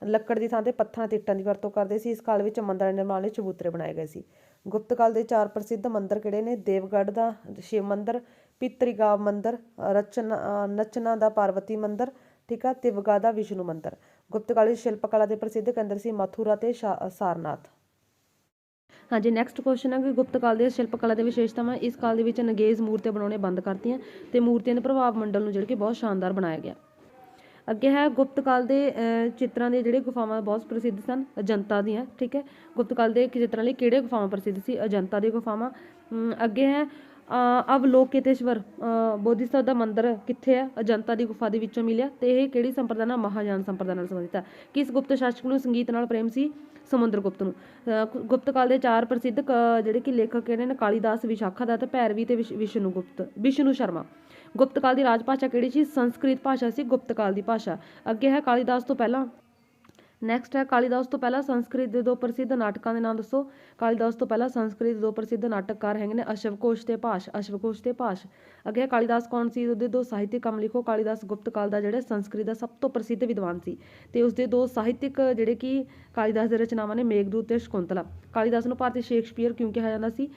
ਲੱਕੜ ਦੀ ਥਾਂ ਤੇ ਪੱਥਰਾਂ ਤੇ ਇੱਟਾਂ ਦੀ ਵਰਤੋਂ ਕਰਦੇ ਸੀ। ਇਸ ਕਾਲ ਵਿੱਚ ਮੰਦਰਾਂ ਦੇ ਨਿਰਮਾਣ ਲਈ ਚਬੂਤਰੇ ਬਣਾਏ ਗਏ ਸੀ। ਗੁਪਤ ਕਾਲ ਦੇ 4 ਪ੍ਰਸਿੱਧ ਮੰਦਰ ਕਿਹੜੇ ਨੇ? ਦੇਵਗੜ੍ਹ ਦਾ ਸ਼ਿਵ ਮੰਦਰ, ਪਿਤਰੀਗਾਵ ਮੰਦਰ, ਨਚਨਾ ਦਾ ਪਾਰਵਤੀ ਮੰਦਰ, ਠੀਕ ਆ, ਤਿਵਗਾ ਦਾ ਵਿਸ਼ਨੂੰ ਮੰਦਰ। ਗੁਪਤ ਕਾਲ ਵਿੱਚ ਸ਼ਿਲਪ ਕਲਾ ਦੇ ਪ੍ਰਸਿੱਧ ਕੇਂਦਰ ਸੀ ਮਥੁਰਾ ਤੇ ਸਾਰਨਾਥ। ਹਾਂਜੀ, ਨੈਕਸਟ ਕੁਐਸਚਨ ਹੈ ਕਿ ਗੁਪਤ ਕਾਲ ਦੇ ਸ਼ਿਲਪ ਕਲਾ ਦੇ ਵਿਸ਼ੇਸ਼ਤਾਵਾਂ। ਇਸ ਕਾਲ ਦੇ ਵਿੱਚ ਨਗੇਜ਼ ਮੂਰਤੀਆਂ ਬਣਾਉਣੇ ਬੰਦ ਕਰਤੀਆਂ ਤੇ ਮੂਰਤੀਆਂ ਦੇ ਪ੍ਰਭਾਵ ਮੰਡਲ ਨੂੰ ਜਿਹੜਾ ਕਿ ਬਹੁਤ ਸ਼ਾਨਦਾਰ ਬਣਾਇਆ ਗਿਆ। ਅੱਗੇ ਹੈ, ਗੁਪਤ ਕਾਲ ਦੇ ਚਿੱਤਰਾਂ ਦੇ ਜਿਹੜੇ ਗੁਫਾਵਾਂ ਬਹੁਤ ਪ੍ਰਸਿੱਧ ਸਨ? ਅਜੰਤਾ ਦੀਆਂ, ਠੀਕ ਹੈ। ਗੁਪਤ ਕਾਲ ਦੇ ਚਿੱਤਰਾਂ ਲਈ ਕਿਹੜੇ ਗੁਫਾਵਾਂ ਪ੍ਰਸਿੱਧ ਸੀ? ਅਜੰਤਾ ਦੀਆਂ ਗੁਫਾਵਾਂ। ਅੱਗੇ ਹੈ, ਅਵਲੋਕਿਤੇਸ਼ਵਰ ਬੋਧੀਸਤਵ ਦਾ ਮੰਦਿਰ ਕਿੱਥੇ ਹੈ? ਅਜੰਤਾ ਦੀ ਗੁਫਾ ਦੇ ਵਿੱਚੋਂ ਮਿਲਿਆ ਤੇ ਇਹ ਕਿਹੜੀ ਸੰਪਰਦਾ ਨਾਲ? ਮਹਾਯਾਨ ਸੰਪਰਦਾ ਨਾਲ ਸੰਬੰਧਿਤ ਹੈ। ਕਿਸ ਗੁਪਤ ਸ਼ਾਸਕ ਨੂੰ ਸੰਗੀਤ ਨਾਲ ਪ੍ਰੇਮ ਸੀ? ਸਮੁੰਦਰ ਗੁਪਤ ਨੂੰ। ਗੁਪਤ ਕਾਲ ਦੇ 4 ਪ੍ਰਸਿੱਧ ਜਿਹੜੇ ਕਿ ਲੇਖਕ ਕਿਹੜੇ ਨੇ? ਕਾਲੀਦਾਸ, ਵਿਸ਼ਾਖਾ ਦੱਤ, ਭੈਰਵੀ ਤੇ ਵਿਸ਼ਨੂੰ ਸ਼ਰਮਾ। ਗੁਪਤ ਕਾਲ ਦੀ ਰਾਜ ਭਾਸ਼ਾ ਕਿਹੜੀ ਸੀ? ਸੰਸਕ੍ਰਿਤ ਭਾਸ਼ਾ ਸੀ ਗੁਪਤ ਕਾਲ ਦੀ ਭਾਸ਼ਾ। ਅੱਗੇ ਹੈ, ਕਾਲੀਦਾਸ ਤੋਂ ਪਹਿਲਾਂ। ਨੈਕਸਟ ਹੈ, ਕਾਲੀਦਾਸ ਤੋਂ ਪਹਿਲਾਂ ਸੰਸਕ੍ਰਿਤ ਦੇ 2 ਪ੍ਰਸਿੱਧ ਨਾਟਕਾਂ ਦੇ ਨਾਮ ਦੱਸੋ। ਕਾਲੀਦਾਸ ਤੋਂ ਪਹਿਲਾਂ ਸੰਸਕ੍ਰਿਤ ਦੇ 2 ਪ੍ਰਸਿੱਧ ਨਾਟਕਕਾਰ ਹੈਗੇ ਨੇ ਅਸ਼ਵਘੋਸ਼ ਤੇ ਭਾਸ਼। ਅੱਗੇ ਹੈ, ਕਾਲੀਦਾਸ ਕੌਣ ਸੀ? ਉਹਦੇ 2 ਸਾਹਿਤਿਕ ਕੰਮ ਲਿਖੋ। ਕਾਲੀਦਾਸ ਗੁਪਤ ਕਾਲ ਦਾ ਜਿਹੜਾ ਸੰਸਕ੍ਰਿਤ ਦਾ ਸਭ ਤੋਂ ਪ੍ਰਸਿੱਧ ਵਿਦਵਾਨ ਸੀ ਤੇ ਉਸਦੇ 2 ਸਾਹਿਤਿਕ ਜਿਹੜੇ ਕਿ ਕਾਲੀਦਾਸ ਦੇ ਰਚਨਾਵਾਂ ਨੇ ਮੇਘਦੂਤ ਤੇ ਸ਼ਕੁੰਤਲਾ। ਕਾਲੀਦਾਸ ਨੂੰ ਭਾਰਤੀ ਸ਼ੇਕਸਪੀਅਰ ਕਿਉਂ ਕਿਹਾ ਜਾਂਦਾ ਸੀ?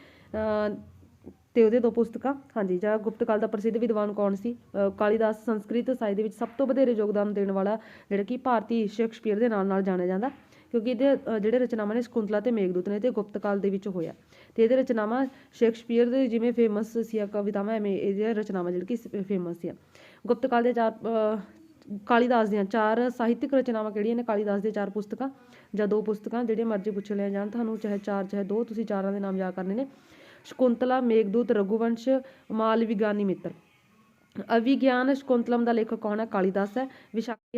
ਤੇ ਉਹਦੇ 2 ਪੁਸਤਕਾਂ। ਹਾਂਜੀ, ਜਾਂ ਗੁਪਤ ਕਾਲ ਦਾ ਪ੍ਰਸਿੱਧ ਵਿਦਵਾਨ ਕੌਣ ਸੀ? ਕਾਲੀਦਾਸ ਸੰਸਕ੍ਰਿਤ ਸਾਹਿਤ ਦੇ ਵਿੱਚ ਸਭ ਤੋਂ ਵਧੇਰੇ ਯੋਗਦਾਨ ਦੇਣ ਵਾਲਾ ਜਿਹੜਾ ਕਿ ਭਾਰਤੀ ਸ਼ੇਕਸਪੀਅਰ ਦੇ ਨਾਲ ਜਾਣਿਆ ਜਾਂਦਾ, ਕਿਉਂਕਿ ਇਹਦੇ ਜਿਹੜੇ ਰਚਨਾਵਾਂ ਨੇ ਸ਼ਕੁੰਤਲਾ ਤੇ ਮੇਘਦੂਤ ਨੇ ਤੇ ਗੁਪਤ ਕਾਲ ਦੇ ਵਿੱਚ ਹੋਇਆ ਤੇ ਇਹਦੇ ਰਚਨਾਵਾਂ ਸ਼ੇਕਸਪੀਅਰ ਦੇ ਜਿਵੇਂ ਫੇਮਸ ਸੀ ਕਵਿਤਾਵਾਂ, ਐਵੇਂ ਇਹਦੀਆਂ ਰਚਨਾਵਾਂ ਜਿਹੜੀ ਕਿ ਫੇਮਸ ਸੀ। ਗੁਪਤ ਕਾਲ ਦੇ ਕਾਲੀਦਾਸ ਦੀਆਂ 4 ਸਾਹਿਤਿਕ ਰਚਨਾਵਾਂ ਕਿਹੜੀਆਂ ਨੇ? ਕਾਲੀਦਾਸ ਦੀਆਂ 4 ਪੁਸਤਕਾਂ ਜਾਂ 2 ਪੁਸਤਕਾਂ, ਜਿਹੜੀਆਂ ਮਰਜ਼ੀ ਪੁੱਛ ਲਿਆ ਜਾਣ ਤੁਹਾਨੂੰ, ਚਾਹੇ 4 ਚਾਹੇ 2, ਤੁਸੀਂ 4ਾਂ ਦੇ ਨਾਮ ਯਾਦ ਕਰਨੇ ਨੇ: ਸ਼ਕੁੰਤਲਾ, ਮੇਘਦੂਤ, ਰਘੁਵੰਸ਼, ਮਾਲ ਵਿਗਿਆਨੀ ਮਿੱਤਰ। ਅਭਿਗਿਆਨ ਸ਼ਕੁੰਤਲਮ ਦਾ ਲੇਖਕ ਕੌਣ ਹੈ? ਕਾਲੀਦਾਸ ਹੈ।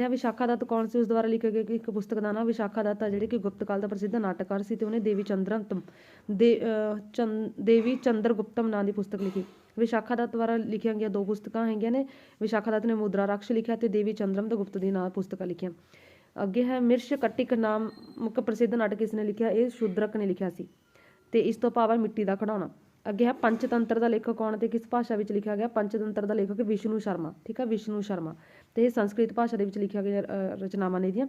ਵਿਸ਼ਾਖਾ ਦੱਤ ਕੌਣ ਸੀ? ਉਸ ਦੁਆਰਾ ਲਿਖੀ ਗਈ ਇੱਕ ਪੁਸਤਕ ਦਾ ਨਾਮ ਵਿਸ਼ਾਖਾ ਦੱਤ ਹੈ, ਜਿਹੜੀ ਕਿ ਗੁਪਤ ਕਾਲ ਦਾ ਪ੍ਰਸਿੱਧ ਨਾਟਕਕਾਰ ਸੀ ਤੇ ਉਹਨੇ ਦੇਵੀ ਚੰਦਰਗੁਪਤਮ ਨਾਂ ਦੀ ਪੁਸਤਕ ਲਿਖੀ। ਵਿਸ਼ਾਖਾ ਦੱਤ ਦੁਆਰਾ ਲਿਖੀਆਂ ਗਈਆਂ 2 ਪੁਸਤਕਾਂ ਹੈਗੀਆਂ ਨੇ। ਵਿਸ਼ਾਖਾ ਦੱਤ ਨੇ ਮੁਦਰਾ ਰਾਕਸ਼ ਲਿਖਿਆ ਤੇ ਦੇਵੀ ਚੰਦਰਮ ਗੁਪਤ ਦੀ ਨਾਂ ਪੁਸਤਕਾਂ ਲਿਖੀਆਂ। ਅੱਗੇ ਹੈ, ਮਿਰਸ਼ ਕਟਿਕ ਨਾਮਕ ਪ੍ਰਸਿੱਧ ਨਾਟਕ ਕਿਸ ਨੇ ਲਿਖਿਆ? ਇਹ ਸ਼ੂਦਰਕ ਨੇ ਲਿਖਿਆ ਸੀ ਤੇ ਇਸ ਤੋਂ ਭਾਵ ਹੈ ਮਿੱਟੀ ਦਾ ਖਿਡੌਣਾ। ਅੱਗੇ ਹੈ, ਪੰਚਤੰਤਰ ਦਾ ਲੇਖਕ ਕੌਣ ਤੇ ਕਿਸ ਭਾਸ਼ਾ ਵਿੱਚ ਲਿਖਿਆ ਗਿਆ? ਪੰਚਤੰਤਰ ਦਾ ਲੇਖਕ ਵਿਸ਼ਨੂੰ ਸ਼ਰਮਾ, ਠੀਕ ਹੈ, ਵਿਸ਼ਨੂੰ ਸ਼ਰਮਾ, ਤੇ ਇਹ ਸੰਸਕ੍ਰਿਤ ਭਾਸ਼ਾ ਦੇ ਵਿੱਚ ਲਿਖਿਆ ਗਿਆ ਰਚਨਾਵਾਂ ਨੇ ਇਹਦੀਆਂ।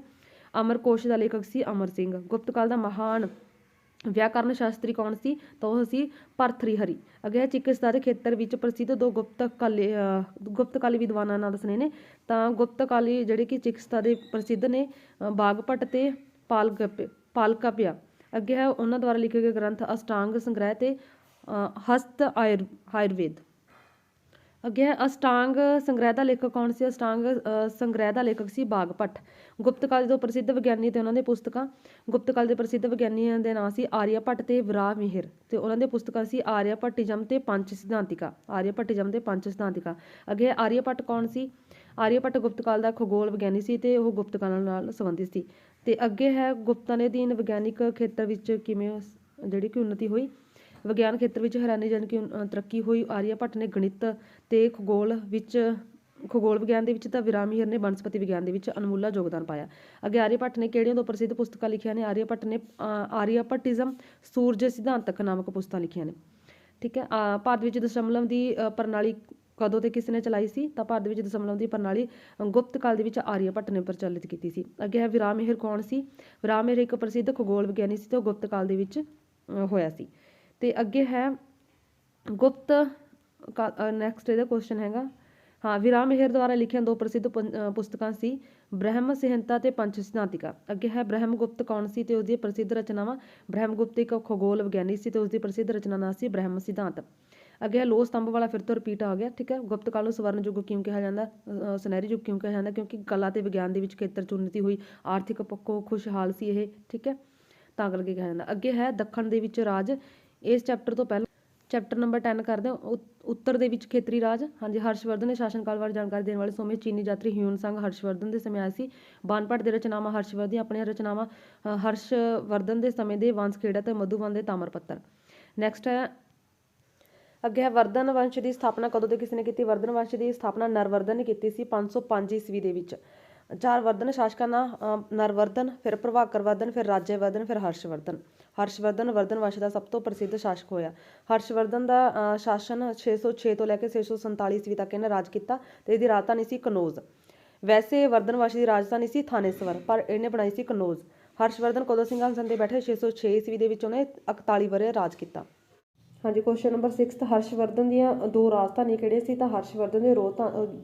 ਅਮਰਕੋਸ਼ ਦਾ ਲੇਖਕ ਸੀ ਅਮਰ ਸਿੰਘ। ਗੁਪਤ ਕਾਲ ਦਾ ਮਹਾਨ ਵਿਆਕਰਨ ਸ਼ਾਸਤਰੀ ਕੌਣ ਸੀ? ਤਾਂ ਉਹ ਸੀ ਭਰਥਰੀ-ਹਰੀ। ਅੱਗੇ ਹੈ, ਚਿਕਿਤਸਾ ਦੇ ਖੇਤਰ ਵਿੱਚ ਪ੍ਰਸਿੱਧ 2 ਗੁਪਤਕਾਲੀ ਵਿਦਵਾਨਾਂ ਨਾਲ ਦੱਸਣੇ ਨੇ। ਤਾਂ ਗੁਪਤਕਾਲੀ ਜਿਹੜੇ ਕਿ ਚਿਕਿਤਸਾ ਦੇ ਪ੍ਰਸਿੱਧ ਨੇ ਬਾਗਭਟ ਤੇ ਪਾਲਕਾਪਿਆ। ਅੱਗੇ ਹੈ, ਉਹਨਾਂ ਦੁਆਰਾ ਲਿਖੇ ਗਏ ਗ੍ਰੰਥ ਅਸ਼ਟਾਂਗ ਸੰਗ੍ਰਹਿ ਤੇ ਹਸਤ ਆਯੁਰਵੇਦ। ਅੱਗੇ ਹੈ, ਅਸ਼ਟਾਂਗ ਸੰਗ੍ਰਹਿ ਦਾ ਲੇਖਕ ਕੌਣ ਸੀ? ਅਸ਼ਟਾਂਗ ਸੰਗ੍ਰਹਿ ਦਾ ਲੇਖਕ ਸੀ ਬਾਗਭਟ। ਗੁਪਤ ਕਾਲ ਦੇ 2 ਪ੍ਰਸਿੱਧ ਵਿਗਿਆਨੀ ਤੇ ਉਹਨਾਂ ਦੀਆਂ ਪੁਸਤਕਾਂ। ਗੁਪਤ ਕਾਲ ਦੇ ਪ੍ਰਸਿੱਧ ਵਿਗਿਆਨੀਆਂ ਦੇ ਨਾਂ ਸੀ ਆਰੀਆ ਭੱਟ ਤੇ ਵਰਾਹ ਮਿਹਿਰ ਤੇ ਉਹਨਾਂ ਦੀਆਂ ਪੁਸਤਕਾਂ ਸੀ ਆਰੀਆ ਭੱਟੀਜਮ ਤੇ ਪੰਚ ਸਿਧਾਂਤਿਕਾ। ਅੱਗੇ ਆਰੀਆ ਭੱਟ ਕੌਣ ਸੀ? ਆਰੀਆ ਭੱਟ ਗੁਪਤ ਕਾਲ ਦਾ ਖਗੋਲ ਵਿਗਿਆਨੀ ਸੀ ਤੇ ਉਹ ਗੁਪਤ ਕਾਲ ਨਾਲ ਸੰਬੰਧਿਤ ਸੀ। ਤੇ ਅੱਗੇ ਹੈ, ਗੁਪਤਾਂ ਦੇ ਅਧੀਨ ਵਿਗਿਆਨਿਕ ਖੇਤਰ ਵਿੱਚ ਕਿਵੇਂ ਜਿਹੜੀ ਕਿ ਉੱਨਤੀ ਹੋਈ? ਵਿਗਿਆਨ ਖੇਤਰ ਵਿੱਚ ਹੈਰਾਨੀਜਨਕ ਤਰੱਕੀ ਹੋਈ। ਆਰੀਆ ਭੱਟ ਨੇ ਗਣਿਤ ਤੇ ਖਗੋਲ ਵਿਗਿਆਨ ਦੇ ਵਿੱਚ ਤਾਂ ਵਰਾਹ ਮਿਹਿਰ ਨੇ ਬਨਸਪਤੀ ਵਿਗਿਆਨ ਦੇ ਵਿੱਚ ਅਨਮੁੱਲਾ ਯੋਗਦਾਨ ਪਾਇਆ। ਅੱਗੇ ਆਰੀਆ ਭੱਟ ਨੇ ਕਿਹੜੀਆਂ 2 ਪ੍ਰਸਿੱਧ ਪੁਸਤਕਾਂ ਲਿਖੀਆਂ ਨੇ? ਆਰੀਆ ਭੱਟ ਨੇ ਆਰੀਆ ਭੱਟਿਜ਼ਮ, ਸੂਰਜ ਸਿਧਾਂਤਕ ਨਾਮਕ ਪੁਸਤਕਾਂ ਲਿਖੀਆਂ ਨੇ, ਠੀਕ ਹੈ। ਭਾਰਤ ਵਿੱਚ ਦਸ਼ਮਲਵ ਦੀ ਪ੍ਰਣਾਲੀ ਕਦੋਂ ਤੇ ਕਿਸ ਨੇ ਚਲਾਈ ਸੀ? ਤਾਂ ਭਾਰਤ ਵਿੱਚ ਦਸ਼ਮਲਵ ਦੀ ਪ੍ਰਣਾਲੀ ਗੁਪਤ ਕਾਲ ਦੇ ਵਿੱਚ ਆਰੀਆ ਭੱਟ ਨੇ ਪ੍ਰਚਲਿਤ ਕੀਤੀ ਸੀ। ਅੱਗੇ ਹੈ, ਵਰਾਹ ਮਿਹਿਰ ਕੌਣ ਸੀ? ਵਰਾਹ ਮਿਹਿਰ ਇੱਕ ਪ੍ਰਸਿੱਧ ਖਗੋਲ ਵਿਗਿਆਨੀ ਸੀ ਤੇ ਉਹ ਗੁਪਤ ਕਾਲ ਦੇ ਵਿੱਚ ਹੋਇਆ ਸੀ। ਤੇ ਅੱਗੇ ਹੈ, ਗੁਪਤ ਨੈਕਸਟ ਇਹਦਾ ਕੁਐਸਚਨ ਹੈਗਾ, ਵਰਾਹ ਮਿਹਿਰ ਦੁਆਰਾ ਲਿਖੀਆਂ 2 ਪ੍ਰਸਿੱਧ ਪੁਸਤਕਾਂ ਸੀ ਬ੍ਰਹਮ ਸੰਹਿਤਾ ਤੇ ਪੰਚ ਸਿਧਾਂਤਿਕਾ। ਅੱਗੇ ਹੈ, ਬ੍ਰਹਮਗੁਪਤ ਕੌਣ ਸੀ ਤੇ ਉਸਦੀ ਪ੍ਰਸਿੱਧ ਰਚਨਾਵਾਂ? ਬ੍ਰਹਮਗੁਪਤ ਇੱਕ ਖਗੋਲ ਵਿਗਿਆਨੀ ਸੀ ਤੇ ਉਸਦੀ ਪ੍ਰਸਿੱਧ ਰਚਨਾ ਨਾਂ ਸੀ ਬ੍ਰਹਮ ਸਿਧਾਂਤ। ਅੱਗੇ ਹੈ ਲੋਹ ਸਤੰਭ ਵਾਲਾ, ਫਿਰ ਤੋਂ ਰਿਪੀਟ ਆ ਗਿਆ, ਠੀਕ ਹੈ। ਗੁਪਤ ਕਾਲ ਨੂੰ ਸਵਰਨ ਯੁੱਗ ਕਿਉਂ ਕਿਹਾ ਜਾਂਦਾ, ਸੁਨਹਿਰੀ ਯੁੱਗ ਕਿਉਂ ਕਿਹਾ ਜਾਂਦਾ, ਕਿਉਂਕਿ ਕਲਾ ਤੇ ਵਿਗਿਆਨ ਦੇ ਵਿੱਚ ਖੇਤਰ 'ਚ ਉੱਨਤੀ ਹੋਈ, ਆਰਥਿਕ ਪੱਖੋਂ ਖੁਸ਼ਹਾਲ ਸੀ ਇਹ, ਠੀਕ ਹੈ, ਤਾਂ ਕਰਕੇ ਕਿਹਾ ਜਾਂਦਾ। ਅੱਗੇ ਹੈ ਦੱਖਣ ਦੇ ਵਿੱਚ ਰਾਜ, ਇਸ ਚੈਪਟਰ ਤੋਂ ਪਹਿਲਾਂ ਚੈਪਟਰ ਨੰਬਰ 10 ਕਰਦੇ ਹਾਂ, ਉੱਤਰ ਦੇ ਵਿੱਚ ਖੇਤਰੀ ਰਾਜ। ਹਾਂਜੀ, ਹਰਸ਼ਵਰਧਨ ਦੇ ਸ਼ਾਸਨ ਕਾਲ ਬਾਰੇ ਜਾਣਕਾਰੀ ਦੇਣ ਵਾਲੇ ਸੋਮੇ ਚੀਨੀ ਯਾਤਰੀ ਹਿਊਨ ਸੰਗ ਹਰਸ਼ਵਰਧਨ ਦੇ ਸਮੇਂ ਆਇਆ ਸੀ। ਬਾਨਭੱਟ ਦੇ ਰਚਨਾਵਾਂ ਹਰਸ਼ਵਰਧਨ ਦੀਆਂ ਆਪਣੀਆਂ ਰਚਨਾਵਾਂ, ਹਰਸ਼ਵਰਧਨ ਦੇ ਸਮੇਂ ਦੇ ਵੰਸ਼ਖੇੜਾ ਤੇ ਮਧੂਬਨ ਦੇ ਤਾਮਰ ਪੱਤਰ। ਨੈਕਸਟ ਹੈ, ਅੱਗੇ ਹੈ ਵਰਧਨ ਵੰਸ਼ ਦੀ ਸਥਾਪਨਾ ਕਦੋਂ ਤੇ ਕਿਸ ਨੇ ਕੀਤੀ। ਵਰਧਨ ਵੰਸ਼ ਦੀ ਸਥਾਪਨਾ ਨਰਵਰਧਨ ਨੇ ਕੀਤੀ ਸੀ 505 ਈਸਵੀ ਦੇ ਵਿੱਚ। 4 ਵਰਧਨ ਸ਼ਾਸਕਾਂ ਦਾ ਨਰਵਰਧਨ, ਫਿਰ ਪ੍ਰਭਾਕਰ ਵਰਧਨ, ਫਿਰ ਰਾਜਿਆਵਰਧਨ, ਫਿਰ ਹਰਸ਼ਵਰਧਨ। ਹਰਸ਼ਵਰਧਨ ਵਰਧਨ ਵੰਸ਼ ਦਾ ਸਭ ਤੋਂ ਪ੍ਰਸਿੱਧ ਸ਼ਾਸਕ ਹੋਇਆ। ਹਰਸ਼ਵਰਧਨ ਦਾ ਸ਼ਾਸਨ 606 ਤੋਂ ਲੈ ਕੇ 647 ਈਸਵੀ ਤੱਕ ਇਹਨੇ ਰਾਜ ਕੀਤਾ ਤੇ ਇਹਦੀ ਰਾਜਧਾਨੀ ਸੀ ਕਨੌਜ। ਵੈਸੇ ਵਰਧਨ ਵੰਸ਼ ਦੀ ਰਾਜਧਾਨੀ ਸੀ ਥਾਨੇਸਵਰ, ਪਰ ਇਹਨੇ ਬਣਾਈ ਸੀ ਕਨੌਜ। ਹਰਸ਼ਵਰਧਨ ਕਦੋਂ ਸਿੰਘਾਸਨ ਤੇ ਬੈਠੇ, 606 ਈਸਵੀ ਦੇ ਵਿੱਚ ਉਹਨੇ 41 ਵਰ੍ਹੇ ਰਾਜ ਕੀਤਾ। ਹਾਂਜੀ, ਕੁਐਸਚਨ ਨੰਬਰ 6, ਹਰਸ਼ਵਰਧਨ ਦੀਆਂ 2 ਰਾਜਧਾਨੀਆਂ ਕਿਹੜੀਆਂ ਸੀ। ਤਾਂ ਹਰਸ਼ਵਰਧਨ ਦੇ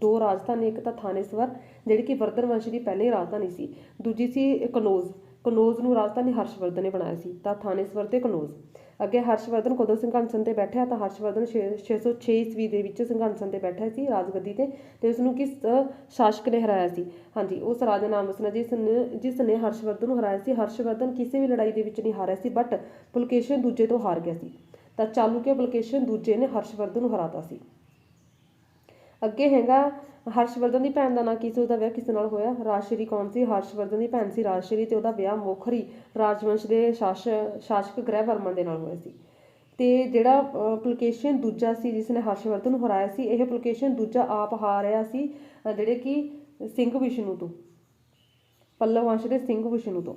2 ਰਾਜਧਾਨੀ, ਇੱਕ ਤਾਂ ਥਾਨੇਸਵਰ ਜਿਹੜੀ ਕਿ ਵਰਧਨ ਵੰਸ਼ ਦੀ ਪਹਿਲੀ ਰਾਜਧਾਨੀ ਸੀ, ਦੂਜੀ ਸੀ ਕਨੌਜ। ਕਨੌਜ ਨੂੰ ਰਾਜਧਾਨੀ ਹਰਸ਼ਵਰਧਨ ਨੇ ਬਣਾਇਆ ਸੀ, ਤਾਂ ਥਾਨੇਸਵਰ ਤੇ ਕਨੌਜ। ਅੱਗੇ ਹਰਸ਼ਵਰਧਨ ਕਦੋਂ ਸਿੰਘਾਸਨ ਤੇ ਬੈਠਿਆ, ਤਾਂ ਹਰਸ਼ਵਰਧਨ 606 ਈਸਵੀ ਦੇ ਵਿੱਚ ਸਿੰਘਾਸਨ ਤੇ ਬੈਠਿਆ ਸੀ ਰਾਜਗੱਦੀ ਤੇ ਉਸ ਨੂੰ ਕਿਸ ਸ਼ਾਸਕ ਨੇ ਹਰਾਇਆ ਸੀ। ਹਾਂਜੀ, ਉਸ ਰਾਜਾ ਨਾਮ ਦੱਸਣਾ ਜਿਸ ਨੇ ਹਰਸ਼ਵਰਧਨ ਨੂੰ ਹਰਾਇਆ ਸੀ। ਹਰਸ਼ਵਰਧਨ ਕਿਸੇ ਵੀ ਲੜਾਈ ਦੇ ਵਿੱਚ ਨਹੀਂ ਹਾਰਿਆ ਸੀ, ਬਟ ਪੁਲਕੇਸ਼ਨ ਦੂਜੇ ਤੋਂ ਹਾਰ ਗਿਆ ਸੀ, ਤਾਂ ਚਾਲੁਕਿਆ ਪੁਲਕੇਸ਼ਨ ਦੂਜੇ ਨੇ ਹਰਸ਼ਵਰਧਨ ਨੂੰ ਹਰਾਤਾ ਸੀ। ਅੱਗੇ ਹੈਗਾ ਹਰਸ਼ਵਰਧਨ ਦੀ ਭੈਣ ਦਾ ਨਾਂ ਕੀ ਸੀ, ਉਹਦਾ ਵਿਆਹ ਕਿਸ ਨਾਲ ਹੋਇਆ। ਰਾਜਸ਼੍ਰੀ ਕੌਣ ਸੀ। ਹਰਸ਼ਵਰਧਨ ਦੀ ਭੈਣ ਸੀ ਰਾਜਸ਼੍ਰੀ ਤੇ ਉਹਦਾ ਵਿਆਹ ਮੋਖਰੀ ਰਾਜਵੰਸ਼ ਦੇ ਸ਼ਾਸਕ ਗ੍ਰਹਿ ਵਰਮਨ ਦੇ ਨਾਲ ਹੋਇਆ ਸੀ। ਤੇ ਜਿਹੜਾ ਪੁਲਕੇਸ਼ੀਨ ਦੂਜਾ ਸੀ ਜਿਸ ਨੇ ਹਰਸ਼ਵਰਧਨ ਨੂੰ ਹਰਾਇਆ ਸੀ, ਇਹ ਪੁਲਕੇਸ਼ੀਨ ਦੂਜਾ ਆਪ ਹਾਰਿਆ ਸੀ ਜਿਹੜੇ ਕਿ ਸਿੰਘ ਵਿਸ਼ਨੂੰ ਤੋਂ, ਪੱਲਵ ਵੰਸ਼ ਦੇ ਸਿੰਘ ਵਿਸ਼ਨੂੰ ਤੋਂ।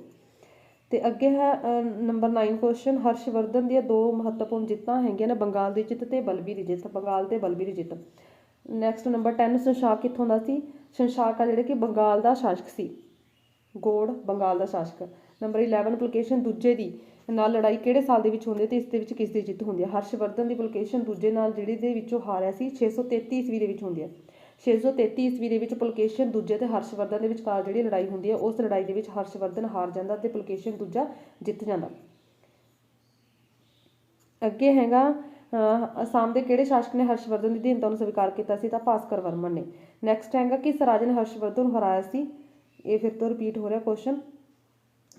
ਤੇ ਅੱਗੇ ਹੈ ਨੰਬਰ 9 ਕੁਐਸਚਨ, ਹਰਸ਼ਵਰਧਨ ਦੀਆਂ 2 ਮਹੱਤਵਪੂਰਨ ਜਿੱਤਾਂ ਹੈਗੀਆਂ ਨੇ, ਬੰਗਾਲ ਦੀ ਜਿੱਤ ਤੇ ਬਲਬੀ ਦੀ ਜਿੱਤ। ਬੰਗਾਲ ਤੇ ਬਲਬੀ ਦੀ ਜਿੱਤ। ਨੈਕਸਟ ਨੰਬਰ 10, ਸ਼ੰਸ਼ਾਕ ਕਿੱਥੋਂ ਦਾ ਸੀ। ਸ਼ੰਸ਼ਾਕ ਆ ਜਿਹੜੇ ਕਿ ਬੰਗਾਲ ਦਾ ਸ਼ਾਸਕ ਸੀ, ਗੌੜ ਬੰਗਾਲ ਦਾ ਸ਼ਾਸਕ। ਨੰਬਰ 11, ਪੁਲਕੇਸ਼ੀਨ ਦੂਜੇ ਦੀ ਨਾਲ ਲੜਾਈ ਕਿਹੜੇ ਸਾਲ ਦੇ ਵਿੱਚ ਹੁੰਦੀ ਹੈ ਤੇ ਇਸ ਦੇ ਵਿੱਚ ਕਿਸ ਦੀ ਜਿੱਤ ਹੁੰਦੀ ਹੈ। ਹਰਸ਼ਵਰਧਨ ਦੀ ਪੁਲਕੇਸ਼ੀਨ ਦੂਜੇ ਨਾਲ ਜਿਹੜੀ ਦੇ ਵਿੱਚੋਂ ਹਾਰਿਆ ਸੀ 633 ਈਸਵੀ ਦੇ ਵਿੱਚ ਹੁੰਦੀ ਹੈ। 633 ਈਸਵੀ ਦੇ ਵਿੱਚ ਪੁਲਕੇਸ਼ੀਨ ਦੂਜੇ ਤੇ ਹਰਸ਼ਵਰਧਨ ਦੇ ਵਿਚਕਾਰ ਜਿਹੜੀ ਲੜਾਈ ਹੁੰਦੀ ਹੈ, ਉਸ ਲੜਾਈ ਦੇ ਵਿੱਚ ਹਰਸ਼ਵਰਧਨ ਹਾਰ ਜਾਂਦਾ ਤੇ ਪੁਲਕੇਸ਼ੀਨ ਦੂਜਾ ਜਿੱਤ ਜਾਂਦਾ। ਅੱਗੇ ਹੈਗਾ ਅਸਾਮ ਦੇ ਕਿਹੜੇ ਸ਼ਾਸਕ ਨੇ ਹਰਸ਼ਵਰਧਨ ਦੀ ਅਧੀਨਤਾ ਨੂੰ ਸਵੀਕਾਰ ਕੀਤਾ ਸੀ, ਤਾਂ ਭਾਸਕਰ ਵਰਮਨ ਨੇ। ਨੈਕਸਟ ਹੈਗਾ ਕਿਸ ਰਾਜੇ ਨੇ ਹਰਸ਼ਵਰਧਨ ਨੂੰ ਹਰਾਇਆ ਸੀ। ਇਹ ਫਿਰ ਤੋਂ ਰਿਪੀਟ ਹੋ ਰਿਹਾ ਕੁਐਸਚਨ।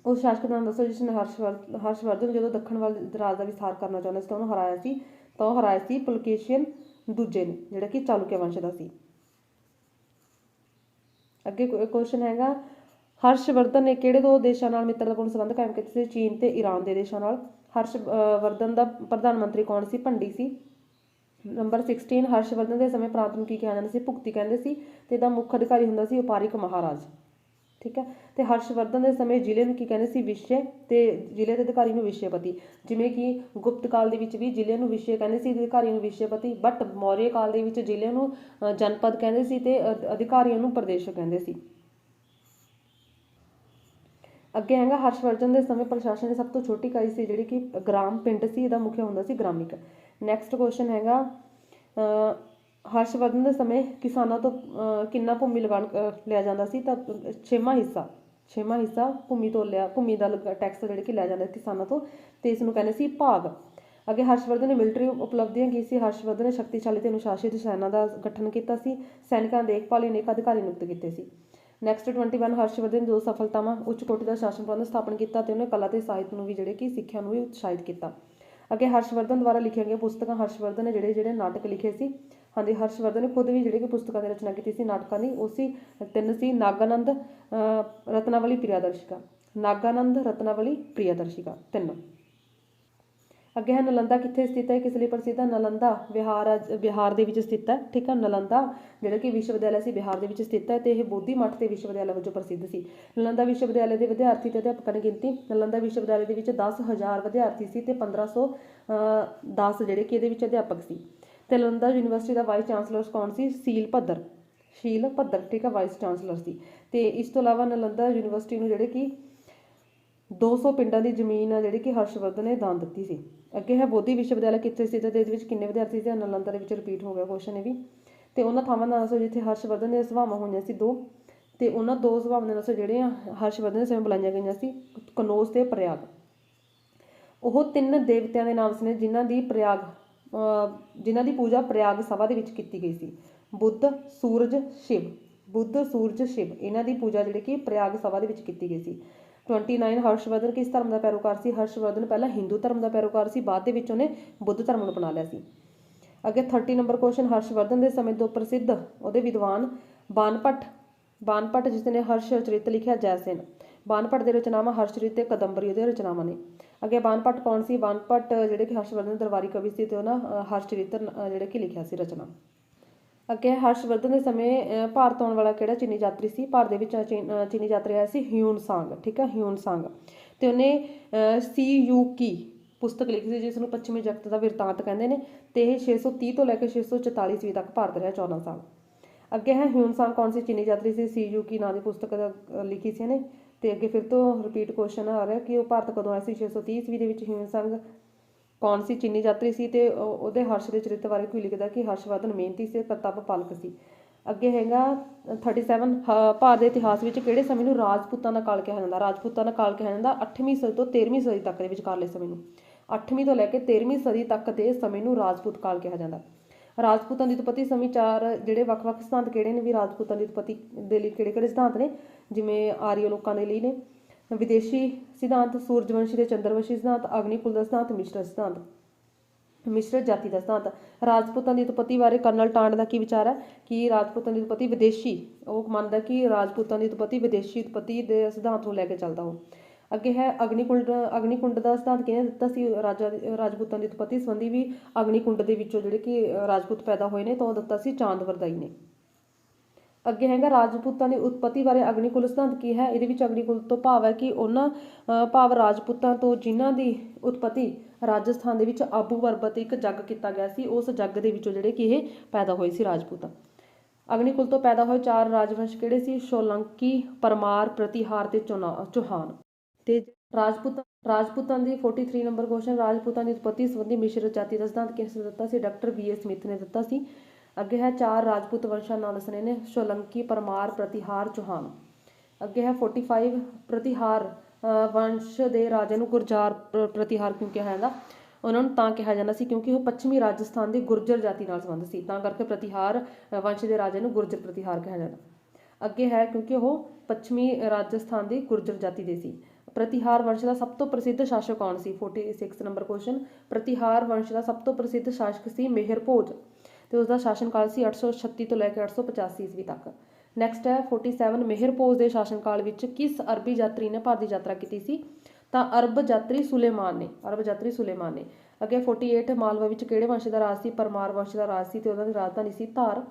ਉਸ ਸ਼ਾਸਕ ਦਾ ਨਾਮ ਦੱਸੋ ਜਿਸ ਨੇ ਹਰਸ਼ਵਰਧਨ ਜਦੋਂ ਦੱਖਣ ਵੱਲ ਰਾਜ ਦਾ ਵਿਸਥਾਰ ਕਰਨਾ ਚਾਹੁੰਦਾ ਸੀ ਤਾਂ ਉਹਨੂੰ ਹਰਾਇਆ ਸੀ। ਤਾਂ ਉਹ ਹਰਾਇਆ ਸੀ ਪੁਲਕੇਸ਼ੀਨ ਦੂਜੇ ਨੇ ਜਿਹੜਾ ਕਿ ਚਾਲੁਕਿਆ ਵੰਸ਼ ਦਾ ਸੀ। ਅੱਗੇ ਕੁਐਸਚਨ ਹੈਗਾ ਹਰਸ਼ਵਰਧਨ ਨੇ ਕਿਹੜੇ 2 ਦੇਸ਼ਾਂ ਨਾਲ ਮਿੱਤਰਤਾਪੂਰਨ ਸੰਬੰਧ ਕਾਇਮ ਕੀਤੇ ਸੀ, ਚੀਨ ਤੇ ਈਰਾਨ ਦੇ ਦੇਸ਼ਾਂ ਨਾਲ। ਹਰਸ਼ਵਰਧਨ ਦਾ ਪ੍ਰਧਾਨ ਮੰਤਰੀ ਕੌਣ ਸੀ, ਭੰਡੀ ਸੀ। ਨੰਬਰ 16, ਹਰਸ਼ਵਰਧਨ ਦੇ ਸਮੇਂ ਪ੍ਰਾਂਤ ਨੂੰ ਕੀ ਕਿਹਾ ਜਾਂਦਾ ਸੀ, ਭੁਗਤੀ ਕਹਿੰਦੇ ਸੀ, ਤੇ ਇਹਦਾ ਮੁੱਖ ਅਧਿਕਾਰੀ ਹੁੰਦਾ ਸੀ ਵਪਾਰਿਕ ਮਹਾਰਾਜ, ਠੀਕ ਹੈ। ਤੇ ਹਰਸ਼ਵਰਧਨ ਦੇ ਸਮੇਂ ਜ਼ਿਲ੍ਹੇ ਨੂੰ ਕੀ ਕਹਿੰਦੇ ਸੀ, ਵਿਸ਼ੇ, ਤੇ ਜ਼ਿਲ੍ਹੇ ਦੇ ਅਧਿਕਾਰੀ ਨੂੰ ਵਿਸ਼ੇਪਤੀ। ਜਿਵੇਂ ਕਿ ਗੁਪਤ ਕਾਲ ਦੇ ਵਿੱਚ ਵੀ ਜ਼ਿਲ੍ਹੇ ਨੂੰ ਵਿਸ਼ੇ ਕਹਿੰਦੇ ਸੀ, ਅਧਿਕਾਰੀਆਂ ਨੂੰ ਵਿਸ਼ੇਪਤੀ, ਬਟ ਮੌਰੀਆ ਕਾਲ ਦੇ ਵਿੱਚ ਜ਼ਿਲ੍ਹੇ ਨੂੰ ਜਨਪਦ ਕਹਿੰਦੇ ਸੀ ਤੇ ਅਧਿਕਾਰੀਆਂ ਨੂੰ ਪ੍ਰਦੇਸ਼ਕ ਕਹਿੰਦੇ ਸੀ। ਅੱਗੇ ਹੈਗਾ ਹਰਸ਼ਵਰਧਨ ਦੇ ਸਮੇਂ ਪ੍ਰਸ਼ਾਸਨ ਦੀ ਸਭ ਤੋਂ ਛੋਟੀ ਇਕਾਈ ਸੀ ਜਿਹੜੀ ਕਿ ਗ੍ਰਾਮ, ਪਿੰਡ ਸੀ, ਇਹਦਾ ਮੁਖੀਆ ਹੁੰਦਾ ਸੀ ਗ੍ਰਾਮਿਕ। ਨੈਕਸਟ ਕੁਐਸਚਨ ਹੈਗਾ ਹਰਸ਼ਵਰਧਨ ਦੇ ਸਮੇਂ ਕਿਸਾਨਾਂ ਤੋਂ ਕਿੰਨਾ ਭੂਮੀ ਲਗਾਨ ਲਿਆ ਜਾਂਦਾ ਸੀ, ਤਾਂ 6ਵਾਂ ਹਿੱਸਾ ਭੂਮੀ ਦਾ ਟੈਕਸ ਜਿਹੜੇ ਕਿ ਲਿਆ ਜਾਂਦਾ ਕਿਸਾਨਾਂ ਤੋਂ, ਤੇ ਇਸ ਨੂੰ ਕਹਿੰਦੇ ਸੀ ਭਾਗ। ਅੱਗੇ ਹਰਸ਼ਵਰਧਨ ਨੇ ਮਿਲਟਰੀ ਉਪਲਬਧੀਆਂ ਕੀ ਸੀ। ਹਰਸ਼ਵਰਧਨ ਨੇ ਸ਼ਕਤੀਸ਼ਾਲੀ ਤੇ ਅਨੁਸ਼ਾਸਿਤ ਸੈਨਾ ਦਾ ਗਠਨ ਕੀਤਾ ਸੀ, ਸੈਨਿਕਾਂ ਦੀ ਦੇਖਭਾਲ ਲਈ ਅਨੇਕ ਅਧਿਕਾਰੀ ਨਿਯੁਕਤ ਕੀਤੇ ਸੀ। ਨੈਕਸਟ 21, ਹਰਸ਼ਵਰਧਨ ਦੀ 2 ਸਫਲਤਾਵਾਂ, ਉੱਚ ਕੋਟੀ ਦਾ ਸ਼ਾਸਨ ਪ੍ਰਬੰਧ ਸਥਾਪਨ ਕੀਤਾ ਤੇ ਉਹਨੇ ਕਲਾ ਤੇ ਸਾਹਿਤ ਨੂੰ ਵੀ ਜਿਹੜੇ ਕਿ ਸਿੱਖਿਆ ਨੂੰ ਵੀ ਉਤਸ਼ਾਹਿਤ ਕੀਤਾ। ਅੱਗੇ ਹਰਸ਼ਵਰਧਨ ਦੁਆਰਾ ਲਿਖੀਆਂ ਗਈਆਂ ਪੁਸਤਕਾਂ, ਹਰਸ਼ਵਰਧਨ ਨੇ ਜਿਹੜੇ ਨਾਟਕ ਲਿਖੇ ਸੀ। ਹਾਂਜੀ, ਹਰਸ਼ਵਰਧਨ ਨੇ ਖੁਦ ਵੀ ਜਿਹੜੇ ਕਿ ਪੁਸਤਕਾਂ ਦੀ ਰਚਨਾ ਕੀਤੀ ਸੀ ਨਾਟਕਾਂ ਦੀ, ਉਹ ਸੀ 3 ਸੀ, ਨਾਗਾਨੰਦ, ਰਤਨਾਵਲੀ, ਪ੍ਰਿਯਦਰਸ਼ਿਕਾ। ਨਾਗਾਨੰਦ, ਰਤਨਾਵਲੀ, ਪ੍ਰਿਯਦਰਸ਼ਿਕਾ 3। ਅੱਗੇ ਹੈ ਨਾਲੰਦਾ ਕਿੱਥੇ ਸਥਿਤ ਹੈ, ਕਿਸ ਲਈ ਪ੍ਰਸਿੱਧ ਹੈ। ਨਾਲੰਦਾ ਬਿਹਾਰ ਦੇ ਵਿੱਚ ਸਥਿਤ ਹੈ, ਠੀਕ ਹੈ। ਨਾਲੰਦਾ ਜਿਹੜਾ ਕਿ ਵਿਸ਼ਵ ਵਿਦਿਆਲਿਆ ਸੀ ਬਿਹਾਰ ਦੇ ਵਿੱਚ ਸਥਿਤ ਹੈ ਤੇ ਇਹ ਬੋਧੀ ਮੱਠ ਤੇ ਵਿਸ਼ਵ ਵਿਦਿਆਲਿਆ ਵਜੋਂ ਪ੍ਰਸਿੱਧ ਸੀ। ਨਾਲੰਦਾ ਵਿਸ਼ਵ ਵਿਦਿਆਲਿਆ ਦੇ ਵਿਦਿਆਰਥੀ ਤੇ ਅਧਿਆਪਕਾਂ ਦੀ ਗਿਣਤੀ, ਨਾਲੰਦਾ ਵਿਸ਼ਵ ਵਿਦਿਆਲਿਆ ਦੇ ਵਿੱਚ 10,000 ਵਿਦਿਆਰਥੀ ਸੀ ਤੇ 1510 ਜਿਹੜੇ ਕਿ ਇਹਦੇ ਵਿੱਚ ਅਧਿਆਪਕ ਸੀ। ਤੇ ਨਾਲੰਦਾ ਯੂਨੀਵਰਸਿਟੀ ਦਾ ਵਾਈਸ ਚਾਂਸਲਰ ਕੌਣ ਸੀ, ਸ਼ੀਲ ਭੱਦਰ, ਠੀਕ ਹੈ, ਵਾਈਸ ਚਾਂਸਲਰ ਸੀ। ਤੇ ਇਸ ਤੋਂ ਇਲਾਵਾ ਨਾਲੰਦਾ ਯੂਨੀਵਰਸਿਟੀ ਨੂੰ ਜਿਹੜੇ ਕਿ 200 ਪਿੰਡਾਂ ਦੀ ਜ਼ਮੀਨ ਆ ਜਿਹੜੀ ਕਿ ਹਰਸ਼ਵਰਧਨ ਨੇ ਦਾਨ ਦਿੱਤੀ ਸੀ। ਅੱਗੇ ਹੈ ਬੋਧੀ ਵਿਸ਼ਵ ਵਿਦਿਆਲਿਆ ਕਿੱਥੇ ਸਥਿਤ ਹੈ ਤੇ ਇਹਦੇ ਵਿੱਚ ਕਿੰਨੇ ਵਿਦਿਆਰਥੀ ਸੀ। ਨਾਲੰਦਾ ਦੇ ਵਿੱਚ ਰਿਪੀਟ ਹੋ ਗਿਆ ਕੁਐਸਚਨ ਇਹ ਵੀ। ਤੇ ਉਹਨਾਂ ਥਾਵਾਂ ਦਾ ਦੱਸੋ ਜਿੱਥੇ ਹਰਸ਼ਵਰਧਨ ਦੀਆਂ ਸਭਾਵਾਂ ਹੋਈਆਂ ਸੀ 2, ਤੇ ਉਹਨਾਂ 2 ਸਭਾਵਾਂ ਦੇ ਦੱਸੋ ਜਿਹੜੀਆਂ ਹਰਸ਼ਵਰਧਨ ਦੇ ਸਮੇਂ ਬੁਲਾਈਆਂ ਗਈਆਂ ਸੀ, ਕਨੌਜ ਤੇ ਪ੍ਰਯਾਗ। ਉਹ 3 ਦੇਵਤਿਆਂ ਦੇ ਨਾਮ ਨੇ ਜਿਨ੍ਹਾਂ ਦੀ ਪ੍ਰਯਾਗ ਜਿਨ੍ਹਾਂ ਦੀ ਪੂਜਾ ਪ੍ਰਯਾਗ ਸਭਾ ਦੇ ਵਿੱਚ ਕੀਤੀ ਗਈ ਸੀ। ਬੁੱਧ, ਸੂਰਜ, ਸ਼ਿਵ। ਬੁੱਧ, ਸੂਰਜ, ਸ਼ਿਵ ਇਹਨਾਂ ਦੀ ਪੂਜਾ ਜਿਹੜੀ ਕਿ ਪ੍ਰਯਾਗ ਸਭਾ ਦੇ ਵਿੱਚ ਕੀਤੀ ਗਈ ਸੀ। 29 ਹਰਸ਼ਵਰਧਨ ਕਿਸ ਧਰਮ ਦਾ ਪੈਰੋਕਾਰ ਸੀ? ਹਰਸ਼ਵਰਧਨ ਪਹਿਲਾਂ ਹਿੰਦੂ ਧਰਮ ਦਾ ਪੈਰੋਕਾਰ ਸੀ, ਬਾਅਦ ਦੇ ਵਿੱਚ ਉਹਨੇ ਬੁੱਧ ਧਰਮ ਨੂੰ ਅਪਣਾ ਲਿਆ ਸੀ। ਅੱਗੇ 30 ਨੰਬਰ ਕੁਐਸਚਨ, ਹਰਸ਼ਵਰਧਨ ਦੇ ਸਮੇਂ ਤੋਂ ਪ੍ਰਸਿੱਧ ਉਹਦੇ ਵਿਦਵਾਨ ਬਾਨਭੱਟ ਜਿਸ ਨੇ ਹਰਸ਼ ਚਰਿਤ ਲਿਖਿਆ, ਜੈਸੇਨ। ਬਾਨਭੱਟ ਦੇ ਰਚਨਾਵਾਂ ਹਰਸ਼ਚਰਿਤ ਤੇ ਕਦੰਬਰੀ ਉਹਦੀਆਂ ਰਚਨਾਵਾਂ ਨੇ। ਅੱਗੇ ਬਾਨਭੱਟ ਕੌਣ ਸੀ? ਬਾਨਭੱਟ ਜਿਹੜੇ ਕਿ ਹਰਸ਼ਵਰਧਨ ਦਰਬਾਰੀ ਕਵੀ ਸੀ ਤੇ ਉਹਨਾਂ ਹਰਸ਼ਚਰਿਤ ਜਿਹੜੇ ਕਿ ਲਿਖਿਆ ਸੀ ਰਚਨਾ। ਅੱਗੇ ਹਰਸ਼ਵਰਧਨ ਦੇ ਸਮੇਂ ਭਾਰਤ ਆਉਣ ਵਾਲਾ ਕਿਹੜਾ ਚੀਨੀ ਯਾਤਰੀ ਸੀ? ਭਾਰਤ ਦੇ ਵਿੱਚ ਚੀਨੀ ਯਾਤਰੀ ਆਇਆ ਸੀ ਹਿਊਨ ਸਾਂਗ, ਠੀਕ ਹੈ, ਹਿਊਨ ਸਾਂਗ। ਤੇ ਉਹਨੇ ਸੀ ਯੂ ਕੀ ਪੁਸਤਕ ਲਿਖੀ ਸੀ ਜਿਸ ਨੂੰ ਪੱਛਮੀ ਜਗਤ ਦਾ ਬਿਰਤਾਂਤ ਕਹਿੰਦੇ ਨੇ, ਤੇ ਇਹ 630 ਤੋਂ ਲੈ ਕੇ 644 ਈਸਵੀ ਤੱਕ ਭਾਰਤ ਰਿਹਾ 14 ਸਾਲ। ਅੱਗੇ ਹੈ ਹਿਊਨ ਸਾਂਗ ਕੌਣ ਸੀ ਚੀਨੀ ਯਾਤਰੀ ਸੀ? ਸੀ ਯੂ ਕੀ ਨਾਂ ਦੀ ਪੁਸਤਕ ਲਿਖੀ ਸੀ ਇਹਨੇ। ਤੇ ਅੱਗੇ ਫਿਰ ਤੋਂ ਰਿਪੀਟ ਕੁਐਸਚਨ ਆ ਰਿਹਾ ਕਿ ਉਹ ਭਾਰਤ ਕਦੋਂ ਆਇਆ ਸੀ? 630 ਈਸਵੀ ਦੇ ਵਿੱਚ। ਹਿਊਨ ਸੰਗ ਕੌਣ ਸੀ ਚੀਨੀ ਯਾਤਰੀ ਸੀ ਤੇ ਉਹਦੇ ਹਰਸ਼ ਦੇ ਚਰਿੱਤਰ ਬਾਰੇ ਕੋਈ ਲਿਖਦਾ ਕਿ ਹਰਸ਼ਵਰਧਨ ਮਿਹਨਤੀ ਸੀ, ਕਰਤੱਵ ਪਾਲਕ ਸੀ। ਅੱਗੇ ਹੈਗਾ 37 ਭਾਰਤ ਦੇ ਇਤਿਹਾਸ ਵਿੱਚ ਕਿਹੜੇ ਸਮੇਂ ਨੂੰ ਰਾਜਪੂਤਾਂ ਦਾ ਕਾਲ ਕਿਹਾ ਜਾਂਦਾ? ਰਾਜਪੂਤਾਂ ਦਾ ਕਾਲ ਕਿਹਾ ਜਾਂਦਾ 8ਵੀਂ ਸਦੀ ਤੋਂ 13ਵੀਂ ਸਦੀ ਤੱਕ ਦੇ ਵਿਚਕਾਰਲੇ ਸਮੇਂ ਨੂੰ। 8ਵੀਂ ਤੋਂ ਲੈ ਕੇ 13ਵੀਂ ਸਦੀ ਤੱਕ ਦੇ ਸਮੇਂ ਨੂੰ ਰਾਜਪੂਤ ਕਾਲ ਕਿਹਾ ਜਾਂਦਾ। ਰਾਜਪੂਤਾਂ ਦੀ ਉਤਪਤੀ ਸਮੇਂ ਚਾਰ ਜਿਹੜੇ ਵੱਖ-ਵੱਖ ਸਿਧਾਂਤ ਕਿਹੜੇ ਨੇ ਵੀ ਰਾਜਪੂਤਾਂ ਦੀ ਉਤਪਤੀ ਦੇ ਲਈ ਕਿਹੜੇ-ਕਿਹੜੇ ਸਿਧਾਂਤ ਨੇ? ਜਿਵੇਂ ਆਰੀਆ ਲੋਕਾਂ ਦੇ ਲਈ ਨੇ ਵਿਦੇਸ਼ੀ ਸਿਧਾਂਤ, ਸੂਰਜਵੰਸ਼ੀ ਤੇ ਚੰਦਰਵੰਸ਼ੀ ਸਿਧਾਂਤ, ਅਗਨੀਕੁਲ ਦਾ ਸਿਧਾਂਤ, ਮਿਸ਼ਰਤ ਸਿਧਾਂਤ, ਮਿਸ਼ਰਤ ਜਾਤੀ ਦਾ ਸਿਧਾਂਤ। ਰਾਜਪੂਤਾਂ ਦੀ ਉਤਪਤੀ ਬਾਰੇ ਕਰਨਲ ਟਾਂਡ ਦਾ ਕੀ ਵਿਚਾਰ ਹੈ ਕਿ ਰਾਜਪੂਤਾਂ ਦੀ ਉਤਪਤੀ ਵਿਦੇਸ਼ੀ, ਉਹ ਮੰਨਦਾ ਕਿ ਰਾਜਪੂਤਾਂ ਦੀ ਉਤਪਤੀ ਵਿਦੇਸ਼ੀ ਉਤਪਤੀ ਦੇ ਸਿਧਾਂਤ ਨੂੰ ਲੈ ਕੇ ਚੱਲਦਾ ਉਹ। ਅੱਗੇ ਹੈ ਅਗਨੀਕੁੰਡ ਦਾ ਸਿਧਾਂਤ ਕਿਹਨੇ ਦਿੱਤਾ ਸੀ? ਰਾਜਪੂਤਾਂ ਦੀ ਉਤਪਤੀ ਸੰਬੰਧੀ ਵੀ ਅਗਨੀਕੁੰਡ ਦੇ ਵਿੱਚੋਂ ਜਿਹੜੇ ਕਿ ਰਾਜਪੂਤ ਪੈਦਾ ਹੋਏ ਨੇ ਤਾਂ ਉਹ ਦਿੱਤਾ ਸੀ ਚਾਂਦਵਰਦਾਈ ਨੇ। ਅੱਗੇ ਹੈਗਾ ਰਾਜਪੂਤਾਂ ਦੀ ਉਤਪਤੀ ਬਾਰੇ ਅਗਨੀਕੁਲ ਸਿਧਾਂਤ ਕੀ ਹੈ? ਇਹਦੇ ਵਿੱਚ ਅਗਨੀਕੁਲ ਤੋਂ ਭਾਵ ਹੈ ਕਿ ਉਹਨਾਂ ਭਾਵ ਰਾਜਪੂਤਾਂ ਤੋਂ ਜਿਨ੍ਹਾਂ ਦੀ ਉਤਪਤੀ ਰਾਜਸਥਾਨ ਦੇ ਵਿੱਚ ਆਬੂ ਪਰਬਤ ਇੱਕ ਜੱਗ ਕੀਤਾ ਗਿਆ ਸੀ, ਉਸ ਜੱਗ ਦੇ ਵਿੱਚੋਂ ਜਿਹੜੇ ਕਿ ਇਹ ਪੈਦਾ ਹੋਏ ਸੀ ਰਾਜਪੂਤ। ਅਗਨੀਕੁਲ ਤੋਂ ਪੈਦਾ ਹੋਏ ਚਾਰ ਰਾਜਵੰਸ਼ ਕਿਹੜੇ ਸੀ? ਸੋਲੰਕੀ, ਪਰਮਾਰ, ਪ੍ਰਤੀਹਾਰ ਤੇ ਚੌਹਾਨ। ਤੇ ਰਾਜਪੂਤਾਂ ਦੀ 43 ਨੰਬਰ ਕੁਐਸਚਨ, ਰਾਜਪੂਤਾਂ ਦੀ ਉਤਪਤੀ ਸੰਬੰਧੀ ਮਿਸ਼ਰਤ ਜਾਤੀ ਦਾ ਸਿਧਾਂਤ ਕਿਸ ਨੇ ਦਿੱਤਾ ਸੀ? ਡਾਕਟਰ ਬੀ ਏ ਸਮਿਥ ਨੇ ਦਿੱਤਾ ਸੀ। ਅੱਗੇ ਹੈ ਚਾਰ ਰਾਜਪੂਤ ਵੰਸ਼ਾਂ ਨਾਂ ਦੱਸਣੇ ਨੇ, ਸੋਲੰਕੀ, ਪਰਮਾਰ, ਪ੍ਰਤੀਹਾਰ, ਚੌਹਾਨ। ਅੱਗੇ ਹੈ 45 ਪ੍ਰਤੀਹਾਰ ਵੰਸ਼ ਦੇ ਰਾਜੇ ਨੂੰ ਗੁਰਜਾਰ ਪ੍ਰਤੀਹਾਰ ਕਿਉਂ ਕਿਹਾ ਜਾਂਦਾ? ਉਹਨਾਂ ਨੂੰ ਤਾਂ ਕਿਹਾ ਜਾਂਦਾ ਸੀ ਕਿਉਂਕਿ ਉਹ ਪੱਛਮੀ ਰਾਜਸਥਾਨ ਦੀ ਗੁਰਜਰ ਜਾਤੀ ਨਾਲ ਸੰਬੰਧ ਸੀ, ਤਾਂ ਕਰਕੇ ਪ੍ਰਤੀਹਾਰ ਵੰਸ਼ ਦੇ ਰਾਜੇ ਨੂੰ ਗੁਰਜਰ ਪ੍ਰਤੀਹਾਰ ਕਿਹਾ ਜਾਂਦਾ। ਅੱਗੇ ਹੈ ਕਿਉਂਕਿ ਉਹ ਪੱਛਮੀ ਰਾਜਸਥਾਨ ਦੀ ਗੁਰਜਰ ਜਾਤੀ ਦੇ ਸੀ। ਪ੍ਰਤੀਹਾਰ ਵੰਸ਼ ਦਾ ਸਭ ਤੋਂ ਪ੍ਰਸਿੱਧ ਸ਼ਾਸਕ ਕੌਣ ਸੀ? 46 ਨੰਬਰ ਕੁਐਸਚਨ, ਪ੍ਰਤੀਹਾਰ ਵੰਸ਼ ਦਾ ਸਭ ਤੋਂ ਪ੍ਰਸਿੱਧ ਸ਼ਾਸਕ ਸੀ ਮਿਹਰ ਭੋਜ ਤੇ ਉਸਦਾ ਸ਼ਾਸਨ ਕਾਲ ਸੀ 836 ਤੋਂ ਲੈ ਕੇ 885 ਈਸਵੀ ਤੱਕ। ਨੈਕਸਟ ਹੈ 47 ਮਿਹਰ ਭੋਜ ਦੇ ਸ਼ਾਸਨ ਕਾਲ ਵਿੱਚ ਕਿਸ ਅਰਬੀ ਯਾਤਰੀ ਨੇ ਭਾਰਤ ਦੀ ਯਾਤਰਾ ਕੀਤੀ ਸੀ? ਤਾਂ ਅਰਬ ਯਾਤਰੀ ਸੁਲੇਮਾਨ ਨੇ। ਅੱਗੇ 48 ਮਾਲਵਾ ਵਿੱਚ ਕਿਹੜੇ ਵੰਸ਼ ਦਾ ਰਾਜ ਸੀ? ਪਰਮਾਰ ਵੰਸ਼ ਦਾ ਰਾਜ ਸੀ ਤੇ ਉਹਨਾਂ ਦੀ ਰਾਜਧਾਨੀ ਸੀ ਧਾਰ।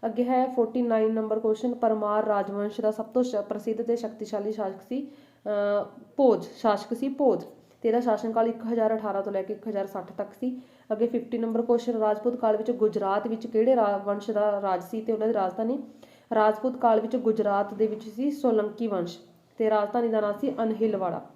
ਅੱਗੇ ਹੈ 49 ਨੰਬਰ ਕੁਐਸਚਨ, ਪਰਮਾਰ ਰਾਜਵੰਸ਼ ਦਾ ਸਭ ਤੋਂ ਪ੍ਰਸਿੱਧ ਤੇ ਸ਼ਕਤੀਸ਼ਾਲੀ ਸ਼ਾਸਕ ਸੀ ਭੋਜ ਤੇ ਇਹਦਾ ਸ਼ਾਸਨ ਕਾਲ 1018 ਤੋਂ ਲੈ ਕੇ 1060 ਤੱਕ ਸੀ। ਅੱਗੇ 50 ਨੰਬਰ ਕੁਐਸਚਨ, ਰਾਜਪੂਤ ਕਾਲ ਵਿੱਚ ਗੁਜਰਾਤ ਵਿੱਚ ਕਿਹੜੇ ਵੰਸ਼ ਦਾ ਰਾਜ ਸੀ ਤੇ ਉਹਨਾਂ ਦੀ ਰਾਜਧਾਨੀ? ਰਾਜਪੂਤ ਕਾਲ ਵਿੱਚ ਗੁਜਰਾਤ ਦੇ ਵਿੱਚ ਸੀ ਸੋਲੰਕੀ ਵੰਸ਼ ਤੇ ਰਾਜਧਾਨੀ ਦਾ ਨਾਮ ਸੀ ਅਨਹਿਲਵਾੜਾ।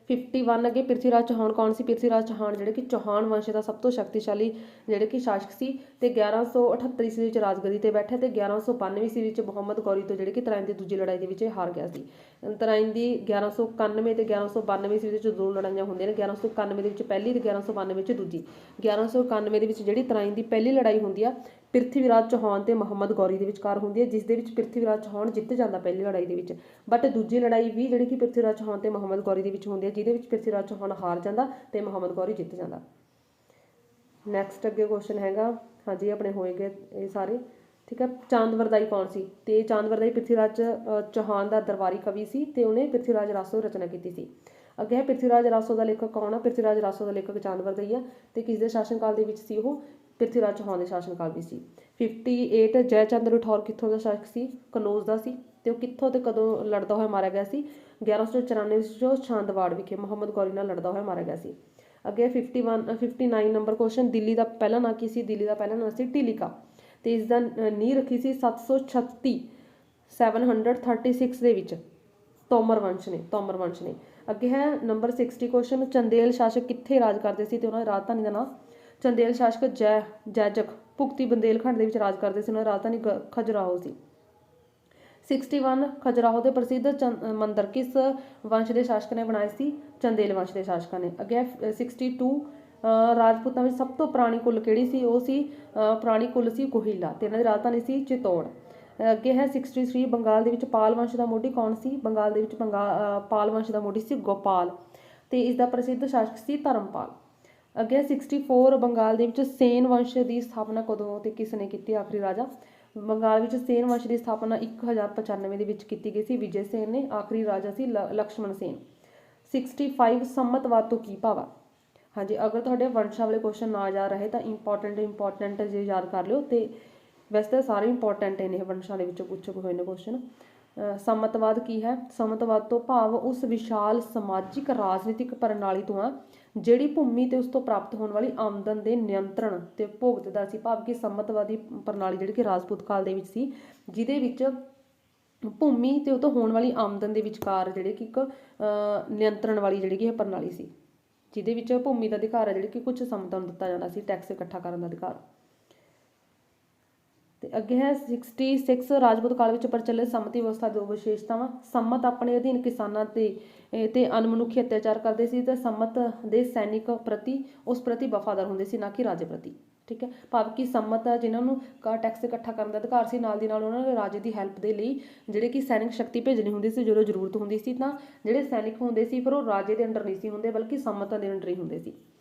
51 ਅੱਗੇ ਪ੍ਰਿਥਵੀਰਾਜ ਚੌਹਾਨ ਕੌਣ ਸੀ? ਪ੍ਰਿਥਵੀਰਾਜ ਚੌਹਾਨ ਜਿਹੜੇ ਕਿ ਚੌਹਾਨ ਵੰਸ਼ ਦਾ ਸਭ ਤੋਂ ਸ਼ਕਤੀਸ਼ਾਲੀ ਜਿਹੜੇ ਕਿ ਸ਼ਾਸਕ ਸੀ ਤੇ 1178 ਈਸਵੀ ਵਿੱਚ ਰਾਜਗੱਦੀ ਤੇ ਬੈਠੇ ਤੇ 1192 ਈਸਵੀ ਵਿੱਚ ਮੁਹੰਮਦ ਗੌਰੀ ਤੋਂ ਜਿਹੜੇ ਕਿ ਤਰਾਇਨ ਦੀ ਦੂਜੀ ਲੜਾਈ ਦੇ ਵਿੱਚ ਹਾਰ ਗਿਆ ਸੀ। ਤਰਾਇਨ ਦੀ 1191 ਤੇ 1192 ਈਸਵੀ ਵਿੱਚ ਦੋ ਲੜਾਈਆਂ ਹੁੰਦੀਆਂ ਨੇ, 1191 ਦੇ ਵਿੱਚ ਪਹਿਲੀ ਤੇ 1192 ਵਿੱਚ ਦੂਜੀ। 1191 ਦੇ ਵਿੱਚ ਜਿਹੜੀ ਤਰਾਇਨ ਦੀ ਪਹਿਲੀ ਲੜਾਈ ਹੁੰਦੀ ਆ ਪ੍ਰਿਥਵੀਰਾਜ ਚੌਹਾਨ ਤੇ ਮੁਹੰਮਦ ਗੌਰੀ ਦੇ ਵਿਚਕਾਰ ਹੁੰਦੀ ਹੈ, ਜਿਸ ਦੇ ਵਿੱਚ ਪ੍ਰਿਥਵੀਰਾਜ ਚੌਹਾਨ ਜਿੱਤ ਜਾਂਦਾ ਪਹਿਲੀ ਲੜਾਈ ਦੇ ਵਿੱਚ। ਬਟ ਦੂਜੀ ਲੜਾਈ ਵੀ ਜਿਹੜੀ ਕਿ ਪ੍ਰਿਥਵੀਰਾਜ ਚੌਹਾਨ ਤੇ ਮੁਹੰਮਦ ਗੌਰੀ ਦੇ ਵਿੱਚ ਹੁੰਦੀ ਹੈ, ਜਿਹਦੇ ਵਿੱਚ ਪ੍ਰਿਥਵੀਰਾਜ ਚੌਹਾਨ ਹਾਰ ਜਾਂਦਾ ਤੇ ਮੁਹੰਮਦ ਗੌਰੀ ਜਿੱਤ ਜਾਂਦਾ। ਨੈਕਸਟ ਅੱਗੇ ਕੁਐਸਚਨ ਹੈਗਾ, ਹਾਂਜੀ ਆਪਣੇ ਹੋਏਗੇ ਇਹ ਸਾਰੇ, ਠੀਕ ਹੈ। ਚਾਂਦਵਰਦਾਈ ਕੌਣ ਸੀ? ਤੇ ਚਾਂਦਵਰਦਾਈ ਪ੍ਰਿਥਵੀਰਾਜ ਚੌਹਾਨ ਦਾ ਦਰਬਾਰੀ ਕਵੀ ਸੀ ਤੇ ਉਹਨੇ ਪ੍ਰਿਥਵੀਰਾਜ ਰਾਸੋ ਰਚਨਾ ਕੀਤੀ ਸੀ। ਅੱਗੇ ਹੈ ਪ੍ਰਿਥਵੀਰਾਜ ਰਾਸੋ ਦਾ ਲੇਖਕ ਕੌਣ ਆ? ਪ੍ਰਿਥਵੀਰਾਜ ਰਾਸੋ ਦਾ ਲੇਖਕ ਚਾਂਦਵਰਦਾਈ ਆ ਤੇ ਕਿਸ ਦੇ ਸ਼ਾਸਨ ਕਾਲ ਦੇ ਵਿੱਚ ਸੀ ਉਹ? ਪ੍ਰਿਥਵੀਰਾਜ ਚੌਹਾਨ ਦੇ ਸ਼ਾਸਨ ਕਾਲ ਵਿੱਚ ਸੀ। 58 ਜੈ ਚੰਦ ਰਾਠੌਰ ਕਿੱਥੋਂ ਦਾ ਸ਼ਾਸਕ ਸੀ? ਕਨੌਜ ਦਾ ਸੀ ਤੇ ਉਹ ਕਿੱਥੋਂ ਤੇ ਕਦੋਂ ਲੜਦਾ ਹੋਇਆ ਮਾਰਿਆ ਗਿਆ ਸੀ? 1194 ਵਿੱਚ ਛਾਂਦਵਾੜ ਵਿਖੇ ਮੁਹੰਮਦ ਗੌਰੀ ਨਾਲ ਲੜਦਾ ਹੋਇਆ ਮਾਰਿਆ ਗਿਆ ਸੀ। ਅੱਗੇ 59 ਨੰਬਰ ਕੁਐਸਚਨ, ਦਿੱਲੀ ਦਾ ਪਹਿਲਾ ਨਾਂ ਕੀ ਸੀ? ਦਿੱਲੀ ਦਾ ਪਹਿਲਾ ਨਾਂ ਸੀ ਟਿਲਿਕਾ ਤੇ ਇਸ ਦਾ ਨੀਂਹ ਰੱਖੀ ਸੀ 736 ਦੇ ਵਿੱਚ ਤੋਮਰ ਵੰਸ਼ ਨੇ। ਅੱਗੇ ਹੈ ਨੰਬਰ 60 ਕੁਐਸਚਨ, ਚੰਦੇਲ ਸ਼ਾਸਕ ਕਿੱਥੇ ਰਾਜ ਕਰਦੇ ਸੀ ਤੇ ਉਹਨਾਂ ਦੀ ਰਾਜਧਾਨੀ ਦਾ ਨਾਮ? ਚੰਦੇਲ ਸ਼ਾਸਕ ਜੈਜਕ ਭੁਗਤੀ ਬੰਦੇਲਖੰਡ ਦੇ ਵਿੱਚ ਰਾਜ ਕਰਦੇ ਸੀ, ਉਹਨਾਂ ਦੀ ਰਾਜਧਾਨੀ ਖਜੁਰਾਹੋ ਸੀ। 61 ਖਜੁਰਾਹੋ ਦੇ ਪ੍ਰਸਿੱਧ ਮੰਦਿਰ ਕਿਸ ਵੰਸ਼ ਦੇ ਸ਼ਾਸਕ ਨੇ ਬਣਾਏ ਸੀ? ਚੰਦੇਲ ਵੰਸ਼ ਦੇ ਸ਼ਾਸਕਾਂ ਨੇ। ਅੱਗੇ 62 ਰਾਜਪੂਤਾਂ ਵਿੱਚ ਸਭ ਤੋਂ ਪੁਰਾਣੀ ਕੁੱਲ ਕਿਹੜੀ ਸੀ? ਉਹ ਸੀ ਪੁਰਾਣੀ ਕੁੱਲ ਸੀ ਗੋਹਿਲਾ, ਤੇ ਇਹਨਾਂ ਦੀ ਰਾਜਧਾਨੀ ਸੀ ਚਿਤੌੜ। ਅੱਗੇ ਹੈ 63 ਬੰਗਾਲ ਦੇ ਵਿੱਚ ਪਾਲ ਵੰਸ਼ ਦਾ ਮੋਢੀ ਕੌਣ ਸੀ? ਬੰਗਾਲ ਦੇ ਵਿੱਚ ਪਾਲ ਵੰਸ਼ ਦਾ ਮੋਢੀ ਸੀ ਗੋਪਾਲ, ਤੇ ਇਸ ਦਾ ਪ੍ਰਸਿੱਧ ਸ਼ਾਸਕ ਸੀ ਧਰਮਪਾਲ। ਅੱਗੇ 64 ਬੰਗਾਲ ਦੇ ਵਿੱਚ ਸੇਨ ਵੰਸ਼ ਦੀ ਸਥਾਪਨਾ ਕਦੋਂ ਤੇ ਕਿਸ ਨੇ ਕੀਤੀ? ਆਖਰੀ ਰਾਜਾ। ਬੰਗਾਲ ਵਿੱਚ ਸੇਨ ਵੰਸ਼ ਦੀ ਸਥਾਪਨਾ 1095 ਦੇ ਵਿੱਚ ਕੀਤੀ ਗਈ ਸੀ ਵਿਜੇ ਸੇਨ ਨੇ। ਆਖਰੀ ਰਾਜਾ ਸੀ ਲਕਸ਼ਮਣ ਸੇਨ। 65 ਸੰਮਤਵਾਦ ਤੋਂ ਕੀ ਭਾਵ ਆ? ਹਾਂਜੀ, ਅਗਰ ਤੁਹਾਡੇ ਵੰਸ਼ਾਂ ਵਾਲੇ ਕੁਐਸਚਨ ਨਾ ਯਾਦ ਰਹੇ ਤਾਂ ਇੰਪੋਰਟੈਂਟ ਜੇ ਯਾਦ ਕਰ ਲਿਓ, ਤੇ ਵੈਸੇ ਤਾਂ ਸਾਰੇ ਇੰਪੋਰਟੈਂਟ ਨੇ ਵੰਸ਼ਾਂ ਦੇ ਵਿੱਚੋਂ ਪੁੱਛੇ ਹੋਏ ਨੇ ਕੁਐਸਚਨ। ਸੰਮਤਵਾਦ ਕੀ ਹੈ? ਸੰਮਤਵਾਦ ਤੋਂ ਭਾਵ ਉਸ ਵਿਸ਼ਾਲ ਸਮਾਜਿਕ ਰਾਜਨੀਤਿਕ ਪ੍ਰਣਾਲੀ ਤੋਂ ਆ ਜਿਹੜੀ ਭੂਮੀ ਤੇ ਉਸ ਤੋਂ ਪ੍ਰਾਪਤ ਹੋਣ ਵਾਲੀ ਆਮਦਨ ਦੇ ਨਿਯੰਤਰਣ ਤੇ ਭੁਗਤਦਾ ਸੀ। ਭਾਵ ਕਿ ਸੰਮਤਵਾਦੀ ਪ੍ਰਣਾਲੀ ਜਿਹੜੀ ਕਿ ਰਾਜਪੂਤ ਕਾਲ ਦੇ ਵਿੱਚ ਸੀ, ਜਿਹਦੇ ਵਿੱਚ ਭੂਮੀ ਤੇ ਉਹ ਤੋਂ ਹੋਣ ਵਾਲੀ ਆਮਦਨ ਦੇ ਵਿਚਕਾਰ ਜਿਹੜੇ ਕਿ ਇੱਕ ਨਿਯੰਤਰਣ ਵਾਲੀ ਜਿਹੜੀ ਕਿ ਇਹ ਪ੍ਰਣਾਲੀ ਸੀ, ਜਿਹਦੇ ਵਿੱਚ ਭੂਮੀ ਦਾ ਅਧਿਕਾਰ ਹੈ ਜਿਹੜੀ ਕਿ ਕੁਝ ਸੰਮਤਾਂ ਨੂੰ ਦਿੱਤਾ ਜਾਂਦਾ ਸੀ, ਟੈਕਸ ਇਕੱਠਾ ਕਰਨ ਦਾ ਅਧਿਕਾਰ। ਤੇ ਅੱਗੇ ਹੈ 66 ਰਾਜਪੂਤ ਕਾਲ ਵਿੱਚ ਪ੍ਰਚਲਿਤ ਸੰਮਤੀ ਵਿਵਸਥਾ ਦੋ ਵਿਸ਼ੇਸ਼ਤਾਵਾਂ। ਸੰਮਤ ਆਪਣੇ ਅਧੀਨ ਕਿਸਾਨਾਂ ਤੇ ਅਣਮਨੁੱਖੀ ਅਤਿਆਚਾਰ ਕਰਦੇ ਸੀ, ਤੇ ਸੰਮਤ ਦੇ ਸੈਨਿਕ ਪ੍ਰਤੀ ਉਸ ਪ੍ਰਤੀ ਵਫਾਦਾਰ ਹੁੰਦੇ ਸੀ, ਨਾ ਕਿ ਰਾਜੇ ਪ੍ਰਤੀ। ਠੀਕ ਹੈ, ਭਾਵ ਕਿ ਸੰਮਤ ਜਿਨ੍ਹਾਂ ਨੂੰ ਟੈਕਸ ਇਕੱਠਾ ਕਰਨ ਦਾ ਅਧਿਕਾਰ ਸੀ, ਨਾਲ ਦੀ ਨਾਲ ਉਹਨਾਂ ਨੇ ਰਾਜੇ ਦੀ ਹੈਲਪ ਦੇ ਲਈ ਜਿਹੜੇ ਕਿ ਸੈਨਿਕ ਸ਼ਕਤੀ ਭੇਜਣੀ ਹੁੰਦੀ ਸੀ ਜਦੋਂ ਜ਼ਰੂਰਤ ਹੁੰਦੀ ਸੀ, ਤਾਂ ਜਿਹੜੇ ਸੈਨਿਕ ਹੁੰਦੇ ਸੀ ਫਿਰ ਉਹ ਰਾਜੇ ਦੇ ਅੰਡਰ ਨਹੀਂ ਸੀ ਹੁੰਦੇ, ਬਲਕਿ ਸੰਮਤਾਂ ਦੇ ਅੰਡਰ ਹੀ ਹੁੰਦੇ ਸੀ।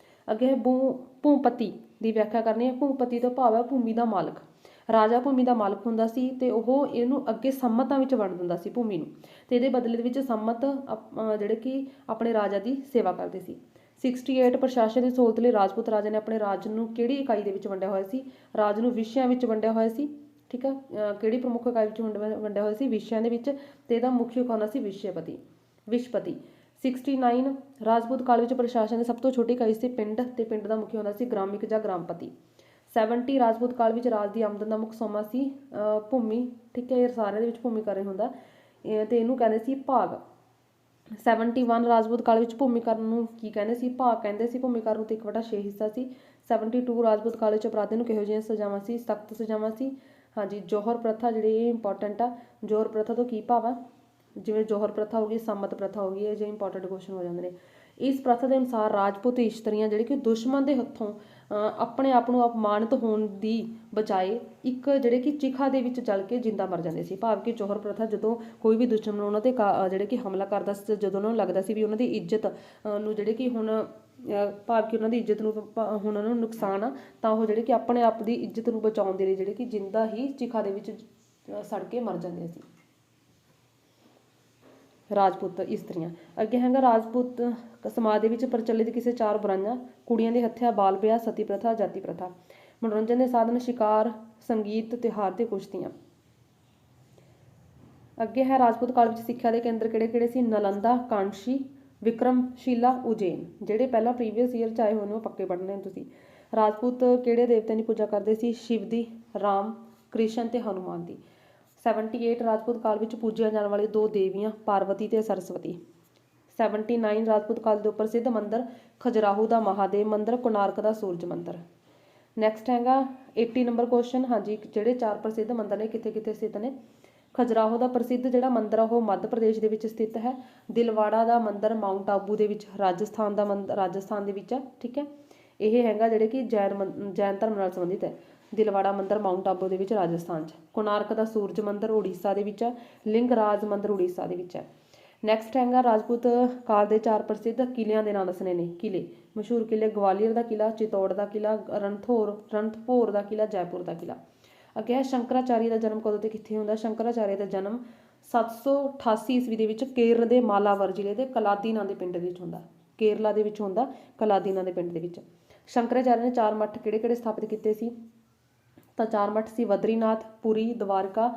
ਅੱਗੇ ਭੂਪਤੀ ਦੀ ਵਿਆਖਿਆ ਕਰਨੀ ਹੈ। ਭੂਪਤੀ ਤੋਂ ਭਾਵ ਹੈ ਭੂਮੀ ਦਾ ਮਾਲਕ। ਰਾਜਾ ਭੂਮੀ ਦਾ ਮਾਲਕ ਹੁੰਦਾ ਸੀ ਤੇ ਉਹ ਇਹਨੂੰ ਅੱਗੇ ਸੰਮਤਾਂ ਵਿੱਚ ਵੰਡ ਦਿੰਦਾ ਸੀ ਭੂਮੀ ਨੂੰ, ਤੇ ਇਹਦੇ ਬਦਲੇ ਦੇ ਵਿੱਚ ਸੰਮਤ ਜਿਹੜੇ ਕਿ ਆਪਣੇ ਰਾਜਾ ਦੀ ਸੇਵਾ ਕਰਦੇ ਸੀ। 68 ਪ੍ਰਸ਼ਾਸਨ ਦੀ ਸਹੂਲਤ ਲਈ ਰਾਜਪੂਤ ਰਾਜੇ ਨੇ ਆਪਣੇ ਰਾਜ ਨੂੰ ਕਿਹੜੀ ਇਕਾਈ ਦੇ ਵਿੱਚ ਵੰਡਿਆ ਹੋਇਆ ਸੀ? ਰਾਜ ਨੂੰ ਵਿਸ਼ਿਆਂ ਵਿੱਚ ਵੰਡਿਆ ਹੋਇਆ ਸੀ। ਠੀਕ ਹੈ, ਕਿਹੜੀ ਪ੍ਰਮੁੱਖ ਇਕਾਈ ਵਿੱਚ ਵੰਡਿਆ ਹੋਇਆ ਸੀ? ਵਿਸ਼ਿਆਂ ਦੇ ਵਿੱਚ, ਤੇ ਇਹਦਾ ਮੁੱਖ ਕੌਣ ਸੀ? ਵਿਸ਼ਪਤੀ। 69 ਰਾਜਪੂਤ ਕਾਲ ਵਿੱਚ ਪ੍ਰਸ਼ਾਸਨ ਦੀ ਸਭ ਤੋਂ ਛੋਟੀ ਇਕਾਈ ਸੀ ਪਿੰਡ, ਤੇ ਪਿੰਡ ਦਾ ਮੁਖੀ ਹੁੰਦਾ ਸੀ ਗ੍ਰਾਮਿਕ ਜਾਂ ਗ੍ਰਾਮਪਤੀ। 70 ਰਾਜਪੂਤ ਕਾਲ ਵਿੱਚ ਰਾਜ ਦੀ ਆਮਦਨ ਦਾ ਮੁੱਖ ਸੋਮਾ ਸੀ ਭੂਮੀ। ਠੀਕ ਹੈ, ਇਹ ਸਾਰਿਆਂ ਦੇ ਵਿੱਚ ਭੂਮੀ ਕਰ ਹੁੰਦਾ, ਤੇ ਇਹਨੂੰ ਕਹਿੰਦੇ ਸੀ ਭਾਗ। 71 ਰਾਜਪੂਤ ਕਾਲ ਵਿੱਚ ਭੂਮੀ ਕਰਨ ਨੂੰ ਕੀ ਕਹਿੰਦੇ ਸੀ? ਭਾਗ ਕਹਿੰਦੇ ਸੀ ਭੂਮੀ ਕਰਨ ਨੂੰ, ਤੇ 1/6 ਹਿੱਸਾ ਸੀ। 72 ਰਾਜਪੂਤ ਕਾਲ ਵਿੱਚ ਅਪਰਾਧੀ ਨੂੰ ਕਿਹੋ ਜਿਹੀਆਂ ਸਜ਼ਾਵਾਂ ਸੀ? ਸਖਤ ਸਜ਼ਾਵਾਂ ਸੀ। ਹਾਂਜੀ, ਜੋਹਰ ਪ੍ਰਥਾ ਜਿਹੜੀ ਇਹ ਇੰਪੋਰਟੈਂਟ ਆ। ਜੋਹਰ ਪ੍ਰਥਾ ਤੋਂ ਕੀ ਭਾਵ ਆ? ਜਿਵੇਂ ਜੋਹਰ ਪ੍ਰਥਾ ਹੋ ਗਈ, ਸੰਮਤ ਪ੍ਰਥਾ ਹੋ ਗਈ, ਇਹ ਜਿਹੇ ਇੰਪੋਰਟੈਂਟ ਕੁਐਸਚਨ ਹੋ ਜਾਂਦੇ ਨੇ। ਇਸ ਪ੍ਰਥਾ ਦੇ ਅਨੁਸਾਰ ਰਾਜਪੂਤ ਇਸਤਰੀਆਂ ਜਿਹੜੇ ਕਿ ਦੁਸ਼ਮਣ ਦੇ ਹੱਥੋਂ ਆਪਣੇ ਆਪ ਨੂੰ ਅਪਮਾਨਿਤ ਹੋਣ ਦੀ ਬਜਾਏ ਇੱਕ ਜਿਹੜੇ ਕਿ ਚਿਖਾ ਦੇ ਵਿੱਚ ਜਲ ਕੇ ਜਿੰਦਾ ਮਰ ਜਾਂਦੇ ਸੀ। ਭਾਵ ਕਿ ਜੋਹਰ ਪ੍ਰਥਾ ਜਦੋਂ ਕੋਈ ਵੀ ਦੁਸ਼ਮਣ ਉਹਨਾਂ ਤੇ ਜਿਹੜੇ ਕਿ ਹਮਲਾ ਕਰਦਾ ਸੀ, ਜਦੋਂ ਉਹਨਾਂ ਨੂੰ ਲੱਗਦਾ ਸੀ ਵੀ ਉਹਨਾਂ ਦੀ ਇੱਜ਼ਤ ਨੂੰ ਜਿਹੜੇ ਕਿ ਹੁਣ ਭਾਵ ਕਿ ਉਹਨਾਂ ਦੀ ਇੱਜ਼ਤ ਨੂੰ ਹੁਣ ਉਹਨਾਂ ਨੂੰ ਨੁਕਸਾਨ ਆ, ਤਾਂ ਉਹ ਜਿਹੜੇ ਕਿ ਆਪਣੇ ਆਪ ਦੀ ਇੱਜ਼ਤ ਨੂੰ ਬਚਾਉਣ ਦੇ ਲਈ ਜਿਹੜੇ ਕਿ ਜਿੰਦਾ ਹੀ ਚਿਖਾ ਦੇ ਵਿੱਚ ਸੜ ਕੇ ਮਰ ਜਾਂਦੇ ਸੀ ਰਾਜਪੂਤ ਇਸਤਰੀਆਂ। ਅੱਗੇ ਹੈਗਾ ਰਾਜਪੂਤ ਸਮਾਜ ਦੇ ਵਿੱਚ ਪ੍ਰਚਲਿਤ ਕਿਸੇ 4 ਬੁਰਾਈਆਂ। ਕੁੜੀਆਂ ਦੀ ਹੱਤਿਆ, ਬਾਲ ਵਿਆਹ, ਸਤੀ ਪ੍ਰਥਾ, ਜਾਤੀ ਪ੍ਰਥਾ। ਮਨੋਰੰਜਨ ਦੇ ਸਾਧਨ, ਸ਼ਿਕਾਰ, ਸੰਗੀਤ, ਤਿਉਹਾਰ ਤੇ ਕੁਸ਼ਤੀਆਂ। ਅੱਗੇ ਹੈ ਰਾਜਪੂਤ ਕਾਲ ਵਿੱਚ ਸਿੱਖਿਆ ਦੇ ਕੇਂਦਰ ਕਿਹੜੇ ਕਿਹੜੇ ਸੀ? ਨਾਲੰਦਾ, ਕਾਂਸ਼ੀ, ਵਿਕਰਮਸ਼ੀਲਾ, ਉਜੈਨ। ਜਿਹੜੇ ਪਹਿਲਾਂ ਪ੍ਰੀਵੀਅਸ ਈਅਰ ਚ ਆਏ ਹੋਏ ਨੇ ਉਹ ਪੱਕੇ ਪੜ੍ਹਨੇ ਨੇ ਤੁਸੀਂ। ਰਾਜਪੂਤ ਕਿਹੜੇ ਦੇਵਤਿਆਂ ਦੀ ਪੂਜਾ ਕਰਦੇ ਸੀ? ਸ਼ਿਵ ਦੀ, ਰਾਮ, ਕ੍ਰਿਸ਼ਨ ਤੇ ਹਨੂਮਾਨ ਦੀ। 78 ਰਾਜਪੂਤ ਕਾਲ ਵਿੱਚ ਪੂਜੀਆਂ ਜਾਣ ਵਾਲੀ 2 ਦੇਵੀਆਂ ਪਾਰਵਤੀ ਤੇ ਸਰਸਵਤੀ। 79 ਰਾਜਪੂਤ ਕਾਲ ਦੇ ਪ੍ਰਸਿੱਧ ਮੰਦਰ ਖਜਰਾਹੋ ਦਾ ਮਹਾਦੇਵ ਮੰਦਰ, ਕੋਨਾਰਕ ਦਾ ਸੂਰਜ ਮੰਦਰ। ਨੈਕਸਟ ਹੈਗਾ 80 ਨੰਬਰ ਕੁਐਸਚਨ। ਹਾਂਜੀ, ਜਿਹੜੇ 4 ਪ੍ਰਸਿੱਧ ਮੰਦਰ ਨੇ ਕਿੱਥੇ ਕਿੱਥੇ ਸਥਿਤ ਨੇ? ਖਜਰਾਹੋ ਦਾ ਪ੍ਰਸਿੱਧ ਜਿਹੜਾ ਮੰਦਰ ਆ ਉਹ ਮੱਧ ਪ੍ਰਦੇਸ਼ ਦੇ ਵਿੱਚ ਸਥਿਤ ਹੈ। ਦਿਲਵਾੜਾ ਦਾ ਮੰਦਰ ਮਾਊਂਟ ਆਬੂ ਦੇ ਵਿੱਚ ਰਾਜਸਥਾਨ ਦੇ ਵਿੱਚ ਆ। ਠੀਕ ਹੈ, ਇਹ ਹੈਗਾ ਜਿਹੜੇ ਕਿ ਜੈਨ ਧਰਮ ਨਾਲ ਸੰਬੰਧਿਤ ਹੈ। ਦਿਲਵਾੜਾ ਮੰਦਰ ਮਾਊਂਟ ਆਬੂ ਦੇ ਵਿੱਚ ਰਾਜਸਥਾਨ 'ਚ। ਕੋਨਾਰਕ ਦਾ ਸੂਰਜ ਮੰਦਰ ਉੜੀਸਾ ਦੇ ਵਿੱਚ ਹੈ। ਲਿੰਗਰਾਜ ਮੰਦਰ ਉੜੀਸਾ ਦੇ ਵਿੱਚ ਹੈ। ਨੈਕਸਟ ਹੈਗਾ ਰਾਜਪੂਤ ਕਾਲ ਦੇ 4 ਪ੍ਰਸਿੱਧ ਕਿਲ੍ਹਿਆਂ ਦੇ ਨਾਂ ਦੱਸਣੇ ਨੇ। ਕਿਲ੍ਹੇ, ਮਸ਼ਹੂਰ ਕਿਲ੍ਹੇ ਗਵਾਲੀਅਰ ਦਾ ਕਿਲ੍ਹਾ, ਚਿਤੌੜ ਦਾ ਕਿਲ੍ਹਾ, ਰਣਥੰਭੌਰ ਦਾ ਕਿਲ੍ਹਾ, ਜੈਪੁਰ ਦਾ ਕਿਲ੍ਹਾ। ਅੱਗੇ ਹੈ ਸ਼ੰਕਰਾਚਾਰੀ ਦਾ ਜਨਮ ਕਦੋਂ ਤੇ ਕਿੱਥੇ ਹੁੰਦਾ? ਸ਼ੰਕਰਾਚਾਰੀ ਦਾ ਜਨਮ 788 ਈਸਵੀ ਦੇ ਵਿੱਚ ਕੇਰਲ ਦੇ ਮਾਲਾਵਰ ਜ਼ਿਲ੍ਹੇ ਦੇ ਕਲਾਦੀ ਨਾਂ ਦੇ ਪਿੰਡ ਵਿੱਚ ਹੁੰਦਾ। ਕੇਰਲਾ ਦੇ ਵਿੱਚ ਹੁੰਦਾ, ਕਲਾਦੀ ਨਾਂ ਦੇ ਪਿੰਡ ਦੇ ਵਿੱਚ। ਸ਼ੰਕਰਾਚਾਰਿਆ ਨੇ 4 ਮੱਠ ਕਿਹੜੇ ਕਿਹੜੇ ਸਥਾਪਿਤ ਕੀਤੇ ਸੀ? ਤਾਂ 4 ਮੱਠ ਸੀ ਬਦਰੀਨਾਥ, ਪੁਰੀ, ਦਵਾਰਕਾ,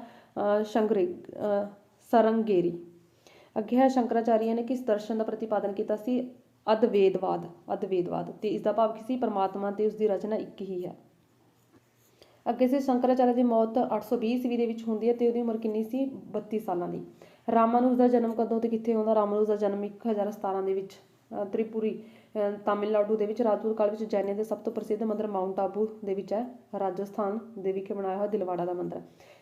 ਸਰੰਗੇਰੀ। ਅੱਗੇ ਹੈ ਸ਼ੰਕਰਾਚਾਰੀਆ ਨੇ ਕਿਸ ਦਰਸ਼ਨ ਦਾ ਪ੍ਰਤੀਪਾਦਨ ਕੀਤਾ ਸੀ? ਅਦਵੈਤਵਾਦ। ਤੇ ਇਸ ਦਾ ਭਾਵ ਕੀ ਸੀ? ਪਰਮਾਤਮਾ ਤੇ ਉਸ ਦੀ ਰਚਨਾ ਇੱਕ ਹੀ ਹੈ। ਅੱਗੇ ਸੀ ਸ਼ੰਕਰਾਚਾਰਿਆ ਦੀ ਮੌਤ 820 ਈਸਵੀ ਦੇ ਵਿੱਚ ਹੁੰਦੀ ਹੈ ਤੇ ਉਹਦੀ ਉਮਰ ਕਿੰਨੀ ਸੀ? 32 ਸਾਲਾਂ ਦੀ। ਰਾਮਾਨੁਜ ਦਾ ਜਨਮ ਕਦੋਂ ਤੇ ਕਿੱਥੇ ਹੁੰਦਾ? ਰਾਮਾਨੁਜ ਦਾ ਜਨਮ 1017 ਦੇ ਵਿੱਚ ਤ੍ਰਿਪੁਰੀ, ਤਾਮਿਲਨਾਡੂ ਦੇ ਵਿੱਚ। ਰਾਜਪੂਤ ਕਾਲ ਵਿੱਚ ਜੈਨੀਆਂ ਦੇ ਸਭ ਤੋਂ ਪ੍ਰਸਿੱਧ ਮੰਦਰ ਮਾਊਂਟ ਆਬੂ ਦੇ ਵਿੱਚ ਹੈ, ਰਾਜਸਥਾਨ ਦੇ ਵਿਖੇ ਬਣਾਇਆ ਹੋਇਆ ਦਿਲਵਾੜਾ ਦਾ ਮੰਦਰ।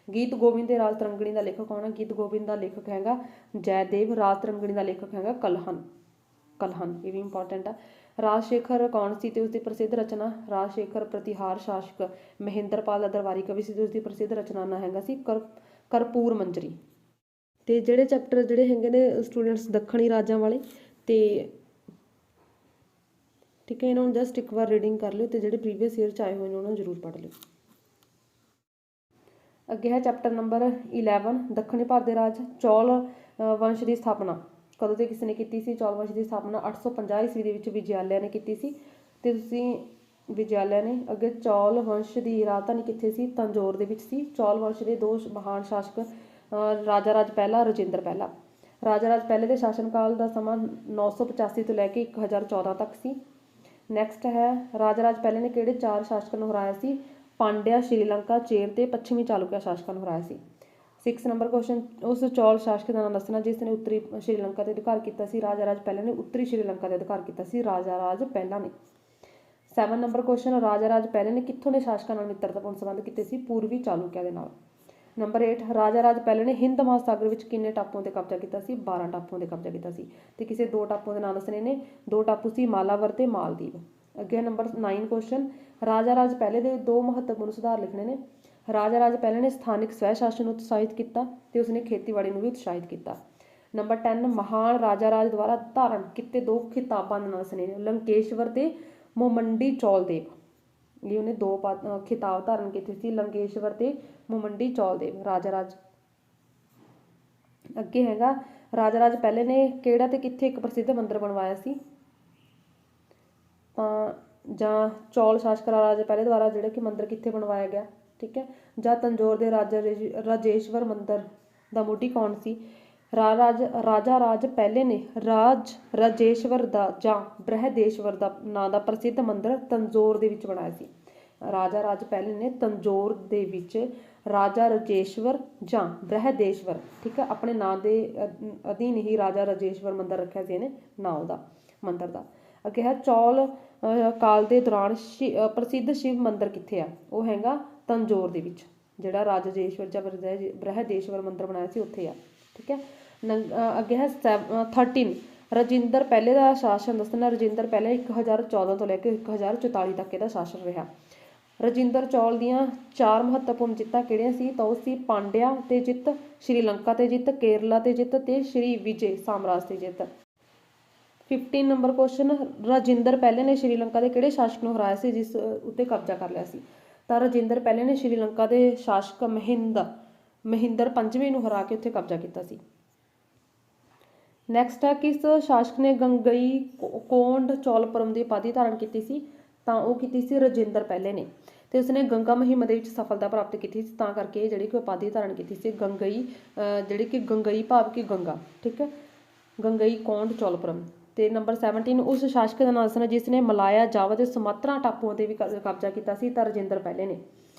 ਗੀਤ ਗੋਬਿੰਦ ਦੇ ਰਾਜ ਤਰੰਗਣੀ ਦਾ ਲੇਖਕ ਕੌਣ ਹੈ? ਗੀਤ ਗੋਬਿੰਦ ਦਾ ਲੇਖਕ ਹੈਗਾ ਜੈਦੇਵ। ਰਾਜ ਤਰੰਗਣੀ ਦਾ ਲੇਖਕ ਹੈਗਾ ਕਲਹਨ। ਇਹ ਵੀ ਇੰਪੋਰਟੈਂਟ ਆ। ਰਾਜਸ਼ੇਖਰ ਕੌਣ ਸੀ ਤੇ ਉਸਦੀ ਪ੍ਰਸਿੱਧ ਰਚਨਾ? ਰਾਜਸ਼ੇਖਰ ਪ੍ਰਤਿਹਾਰ ਸ਼ਾਸਕ। ਮਹਿੰਦਰਪਾਲ ਦਾ ਦਰਬਾਰੀ ਕਵੀ ਸੀ ਤੇ ਉਸਦੀ ਪ੍ਰਸਿੱਧ ਰਚਨਾ ਨਾਂ ਹੈਗਾ ਸੀ ਕਰਪੂਰ ਮੰਜਰੀ। ਤੇ ਜਿਹੜੇ ਚੈਪਟਰ ਜਿਹੜੇ ਹੈਗੇ ਨੇ ਸਟੂਡੈਂਟਸ ਦੱਖਣੀ ਰਾਜਾਂ ਵਾਲੇ, ਤੇ ਠੀਕ ਹੈ, ਇਹਨਾਂ ਨੂੰ ਜਸਟ ਇੱਕ ਵਾਰ ਰੀਡਿੰਗ ਕਰ ਲਿਓ ਤੇ ਜਿਹੜੇ ਪ੍ਰੀਵੀਅਸ ਈਅਰ 'ਚ ਆਏ ਹੋਏ ਨੇ ਉਹਨਾਂ ਨੂੰ ਜ਼ਰੂਰ ਪੜ੍ਹ ਲਿਓ। ਅੱਗੇ ਹੈ ਚੈਪਟਰ ਨੰਬਰ 11, ਦੱਖਣੀ ਭਾਰਤ ਦੇ ਰਾਜ। ਚੌਲ ਵੰਸ਼ ਦੀ ਸਥਾਪਨਾ ਕਦੋਂ ਤੇ ਕਿਸ ਨੇ ਕੀਤੀ ਸੀ? ਚੌਲ ਵੰਸ਼ ਦੀ ਸਥਾਪਨਾ 850 ਈਸਵੀ ਦੇ ਵਿੱਚ ਵਿਜਯਾਲਿਆ ਨੇ ਕੀਤੀ ਸੀ। ਤੇ ਤੁਸੀਂ ਵਿਜਯਾਲਿਆ ਨੇ। ਅੱਗੇ ਚੌਲ ਵੰਸ਼ ਦੀ ਰਾਜਧਾਨੀ ਕਿੱਥੇ ਸੀ? ਤੰਜੌਰ ਦੇ ਵਿੱਚ ਸੀ। ਚੌਲ ਵੰਸ਼ ਦੇ ਦੋ ਮਹਾਨ ਸ਼ਾਸਕ ਰਾਜਾ ਰਾਜ ਪਹਿਲਾ, ਰਜਿੰਦਰ ਪਹਿਲਾ। ਰਾਜਾ ਰਾਜ ਪਹਿਲੇ ਦੇ ਸ਼ਾਸਨ ਕਾਲ ਦਾ ਸਮਾਂ 985 ਤੋਂ ਲੈ ਕੇ 1014 ਤੱਕ ਸੀ। ਨੈਕਸਟ ਹੈ ਰਾਜਾ ਰਾਜ ਪਹਿਲੇ ਨੇ ਕਿਹੜੇ 4 ਸ਼ਾਸਕਾਂ ਨੂੰ ਹਰਾਇਆ ਸੀ? ਪਾਂਡਿਆ, ਸ਼੍ਰੀਲੰਕਾ, ਚੇਰ ਤੇ ਪੱਛਮੀ ਚਾਲੁਕਿਆ ਸ਼ਾਸਕਾਂ ਨੂੰ ਹਰਾਇਆ ਸੀ। 6 ਨੰਬਰ ਕੁਐਸਚਨ, ਉਸ ਚੌਲ ਸ਼ਾਸਕ ਦਾ ਨਾਮ ਦੱਸਣਾ ਜਿਸ ਨੇ ਉੱਤਰੀ ਸ਼੍ਰੀਲੰਕਾ ਤੇ ਅਧਿਕਾਰ ਕੀਤਾ ਸੀ? ਰਾਜਾ ਰਾਜ ਪਹਿਲੇ ਨੇ ਉੱਤਰੀ ਸ਼੍ਰੀਲੰਕਾ ਤੇ ਅਧਿਕਾਰ ਕੀਤਾ ਸੀ, ਰਾਜਾ ਰਾਜ ਪਹਿਲਾ ਨੇ। 7 ਨੰਬਰ ਕੁਐਸਚਨ, ਰਾਜਾ ਰਾਜ ਪਹਿਲੇ ਨੇ ਕਿੱਥੋਂ ਦੇ ਸ਼ਾਸਕਾਂ ਨਾਲ ਮਿੱਤਰਤਾਪੂਰਨ ਸੰਬੰਧ ਕੀਤੇ ਸੀ? ਪੂਰਬੀ ਚਾਲੁਕਿਆ ਦੇ ਨਾਲ। ਨੰਬਰ 8, ਰਾਜਾ ਰਾਜ ਪਹਿਲੇ ਨੇ ਹਿੰਦ ਮਹਾਸਾਗਰ ਵਿੱਚ ਕਿੰਨੇ ਟਾਪੂਆਂ ਤੇ ਕਬਜ਼ਾ ਕੀਤਾ ਸੀ? 12 ਟਾਪੂਆਂ ਤੇ ਕਬਜ਼ਾ ਕੀਤਾ ਸੀ। ਤੇ ਕਿਸੇ 2 ਟਾਪੂਆਂ ਦੇ ਨਾਮ ਦੱਸਣੇ ਨੇ। 2 ਟਾਪੂ ਸੀ ਮਾਲਾਵਰ ਤੇ ਮਾਲਦੀਵ। ਅੱਗੇ ਨੰਬਰ 9 ਕੁਐਸਚਨ, ਰਾਜਾ ਰਾਜ ਪਹਿਲੇ ਦੇ 2 ਮਹੱਤਵਪੂਰਨ ਸੁਧਾਰ ਲਿਖਣੇ ਨੇ। ਰਾਜਾ ਰਾਜ ਪਹਿਲੇ ਨੇ ਸਥਾਨਿਕ ਸਵੈ ਸ਼ਾਸਨ ਨੂੰ ਉਤਸ਼ਾਹਿਤ ਕੀਤਾ ਤੇ ਉਸਨੇ ਖੇਤੀਬਾੜੀ ਨੂੰ ਵੀ ਉਤਸ਼ਾਹਿਤ ਕੀਤਾ। ਨੰਬਰ 10, ਮਹਾਨ ਰਾਜਾ ਰਾਜ ਦੁਆਰਾ ਧਾਰਨ ਕੀਤੇ 2 ਖਿਤਾਬਾਂ ਦੇ ਨਾਮ ਦੱਸਣੇ ਨੇ। ਲੰਕੇਸ਼ਵਰ ਤੇ ਮੋਮੰਡੀ ਚੌਲਦੇਵ। ਇਹ ਉਹਨੇ 2 ਖਿਤਾਬ ਧਾਰਨ ਕੀਤੇ ਸੀ, ਲੰਕੇਸ਼ਵਰ ਤੇ ਮੋਮੰਡੀ ਚੌਲਦੇਵ, ਰਾਜਾ ਰਾਜ। ਅੱਗੇ ਹੈਗਾ ਰਾਜਾ ਰਾਜ ਪਹਿਲੇ ਨੇ ਕਿਹੜਾ ਤੇ ਕਿੱਥੇ ਇੱਕ ਪ੍ਰਸਿੱਧ ਮੰਦਿਰ ਬਣਵਾਇਆ ਸੀ? ਤਾਂ ਜਾਂ ਚੌਲ ਸ਼ਾਸਕ ਰਾਜਾ ਪਹਿਲੇ ਦੁਆਰਾ ਜਿਹੜਾ ਕਿ ਮੰਦਿਰ ਕਿੱਥੇ ਬਣਵਾਇਆ ਗਿਆ? ਠੀਕ ਹੈ, ਜਾਂ ਤੰਜੌਰ ਦੇ ਰਾਜੇਸ਼ਵਰ ਮੰਦਿਰ ਦਾ ਮੋਢੀ ਕੌਣ ਸੀ? ਰਾਜਾ ਰਾਜ ਪਹਿਲੇ ਨੇ ਰਾਜੇਸ਼ਵਰ ਦਾ ਜਾਂ ਬ੍ਰਹਦੇਸ਼ਵਰ ਦਾ ਨਾਂ ਦਾ ਪ੍ਰਸਿੱਧ ਮੰਦਿਰ ਤੰਜੌਰ ਦੇ ਵਿੱਚ ਬਣਾਇਆ ਸੀ। ਰਾਜਾ ਰਾਜ ਪਹਿਲੇ ਨੇ ਤੰਜੌਰ ਦੇ ਵਿੱਚ ਰਾਜਾ ਰਾਜੇਸ਼ਵਰ ਜਾਂ ਬ੍ਰਹਦੇਸ਼ਵਰ, ਠੀਕ ਹੈ, ਆਪਣੇ ਨਾਂ ਦੇ ਅਧੀਨ ਹੀ ਰਾਜਾ ਰਾਜੇਸ਼ਵਰ ਮੰਦਿਰ ਰੱਖਿਆ ਸੀ ਇਹਨੇ ਨਾਂ ਉਹਦਾ ਮੰਦਿਰ ਦਾ। ਅੱਗੇ ਹੈ ਚੌਲ ਕਾਲ ਦੇ ਦੌਰਾਨ ਪ੍ਰਸਿੱਧ ਸ਼ਿਵ ਮੰਦਿਰ ਕਿੱਥੇ ਆ? ਉਹ ਹੈਗਾ ਤੰਜੌਰ ਦੇ ਵਿੱਚ, ਜਿਹੜਾ ਰਾਜੇਸ਼ਵਰ ਜਾਂ ਬ੍ਰਹਦੇਸ਼ਵਰ ਮੰਦਿਰ ਬਣਾਇਆ ਸੀ ਉੱਥੇ ਆ। ਠੀਕ ਹੈ। ਅੱਗੇ ਹੈ 13, ਰਜਿੰਦਰ ਪਹਿਲੇ ਦਾ ਸ਼ਾਸਨ ਦੱਸਣਾ। ਰਜਿੰਦਰ ਪਹਿਲੇ 1014 ਤੋਂ ਲੈ ਕੇ 1044 ਤੱਕ ਇਹਦਾ ਸ਼ਾਸਨ ਰਿਹਾ। ਰਜਿੰਦਰ ਚੌਲ ਦੀਆਂ 4 ਮਹੱਤਵਪੂਰਨ ਜਿੱਤਾਂ ਕਿਹੜੀਆਂ ਸੀ? ਤਾਂ ਉਹ ਸੀ ਪਾਂਡਿਆ ਤੇ ਜਿੱਤ, ਸ਼੍ਰੀਲੰਕਾ ਤੇ ਜਿੱਤ, ਕੇਰਲਾ ਤੇ ਜਿੱਤ ਤੇ ਸ਼੍ਰੀ ਵਿਜੇ ਸਾਮਰਾਜ ਤੇ ਜਿੱਤ। 15 ਨੰਬਰ ਕੁਐਸਚਨ, ਰਜਿੰਦਰ ਪਹਿਲੇ ਨੇ ਸ਼੍ਰੀਲੰਕਾ ਦੇ ਕਿਹੜੇ ਸ਼ਾਸਕ ਨੂੰ ਹਰਾਇਆ ਸੀ ਜਿਸ ਉੱਤੇ ਕਬਜ਼ਾ ਕਰ ਲਿਆ ਸੀ? ਤਾਂ ਰਜਿੰਦਰ ਪਹਿਲੇ ਨੇ ਸ਼੍ਰੀਲੰਕਾ ਦੇ ਸ਼ਾਸਕ ਮਹਿੰਦਰ ਪੰਜਵੇਂ ਨੂੰ ਹਰਾ ਕੇ ਉੱਥੇ ਕਬਜ਼ਾ ਕੀਤਾ ਸੀ। ਨੈਕਸਟ ਹੈ ਕਿਸ ਸ਼ਾਸਕ ਨੇ ਗੰਗਈ ਕੋਂਡ ਚੋਲਪੁਰਮ ਦੀ ਉਪਾਧੀ ਧਾਰਨ ਕੀਤੀ ਸੀ? ਤਾਂ ਉਹ ਕੀਤੀ ਸੀ ਰਜਿੰਦਰ ਪਹਿਲੇ ਨੇ। ਤੇ ਉਸਨੇ ਗੰਗਾ ਮੁਹਿੰਮ ਦੇ ਵਿੱਚ ਸਫਲਤਾ ਪ੍ਰਾਪਤ ਕੀਤੀ ਸੀ, ਤਾਂ ਕਰਕੇ ਜਿਹੜੀ ਕਿ ਉਪਾਧੀ ਧਾਰਨ ਕੀਤੀ ਸੀ ਗੰਗਈ, ਜਿਹੜੀ ਕਿ ਗੰਗਈ ਭਾਵ ਕਿ ਗੰਗਾ, ਠੀਕ ਹੈ, ਗੰਗਈ ਕੋਂਡ ਚੋਲਪੁਰਮ। ਤੇ ਨੰਬਰ 17, ਉਸ ਸ਼ਾਸਕ ਦਾ ਨਾਮ ਦੱਸਣਾ ਜਿਸ ਨੇ ਮਲਾਇਆ, ਜਾਵਾ ਤੇ ਸੁਮਾਤਰਾ ਟਾਪੂਆਂ ਤੇ ਵੀ ਕਬਜ਼ਾ ਕੀਤਾ ਸੀ? ਤਾਂ ਰਜਿੰਦਰ ਪਹਿਲੇ ਨੇ।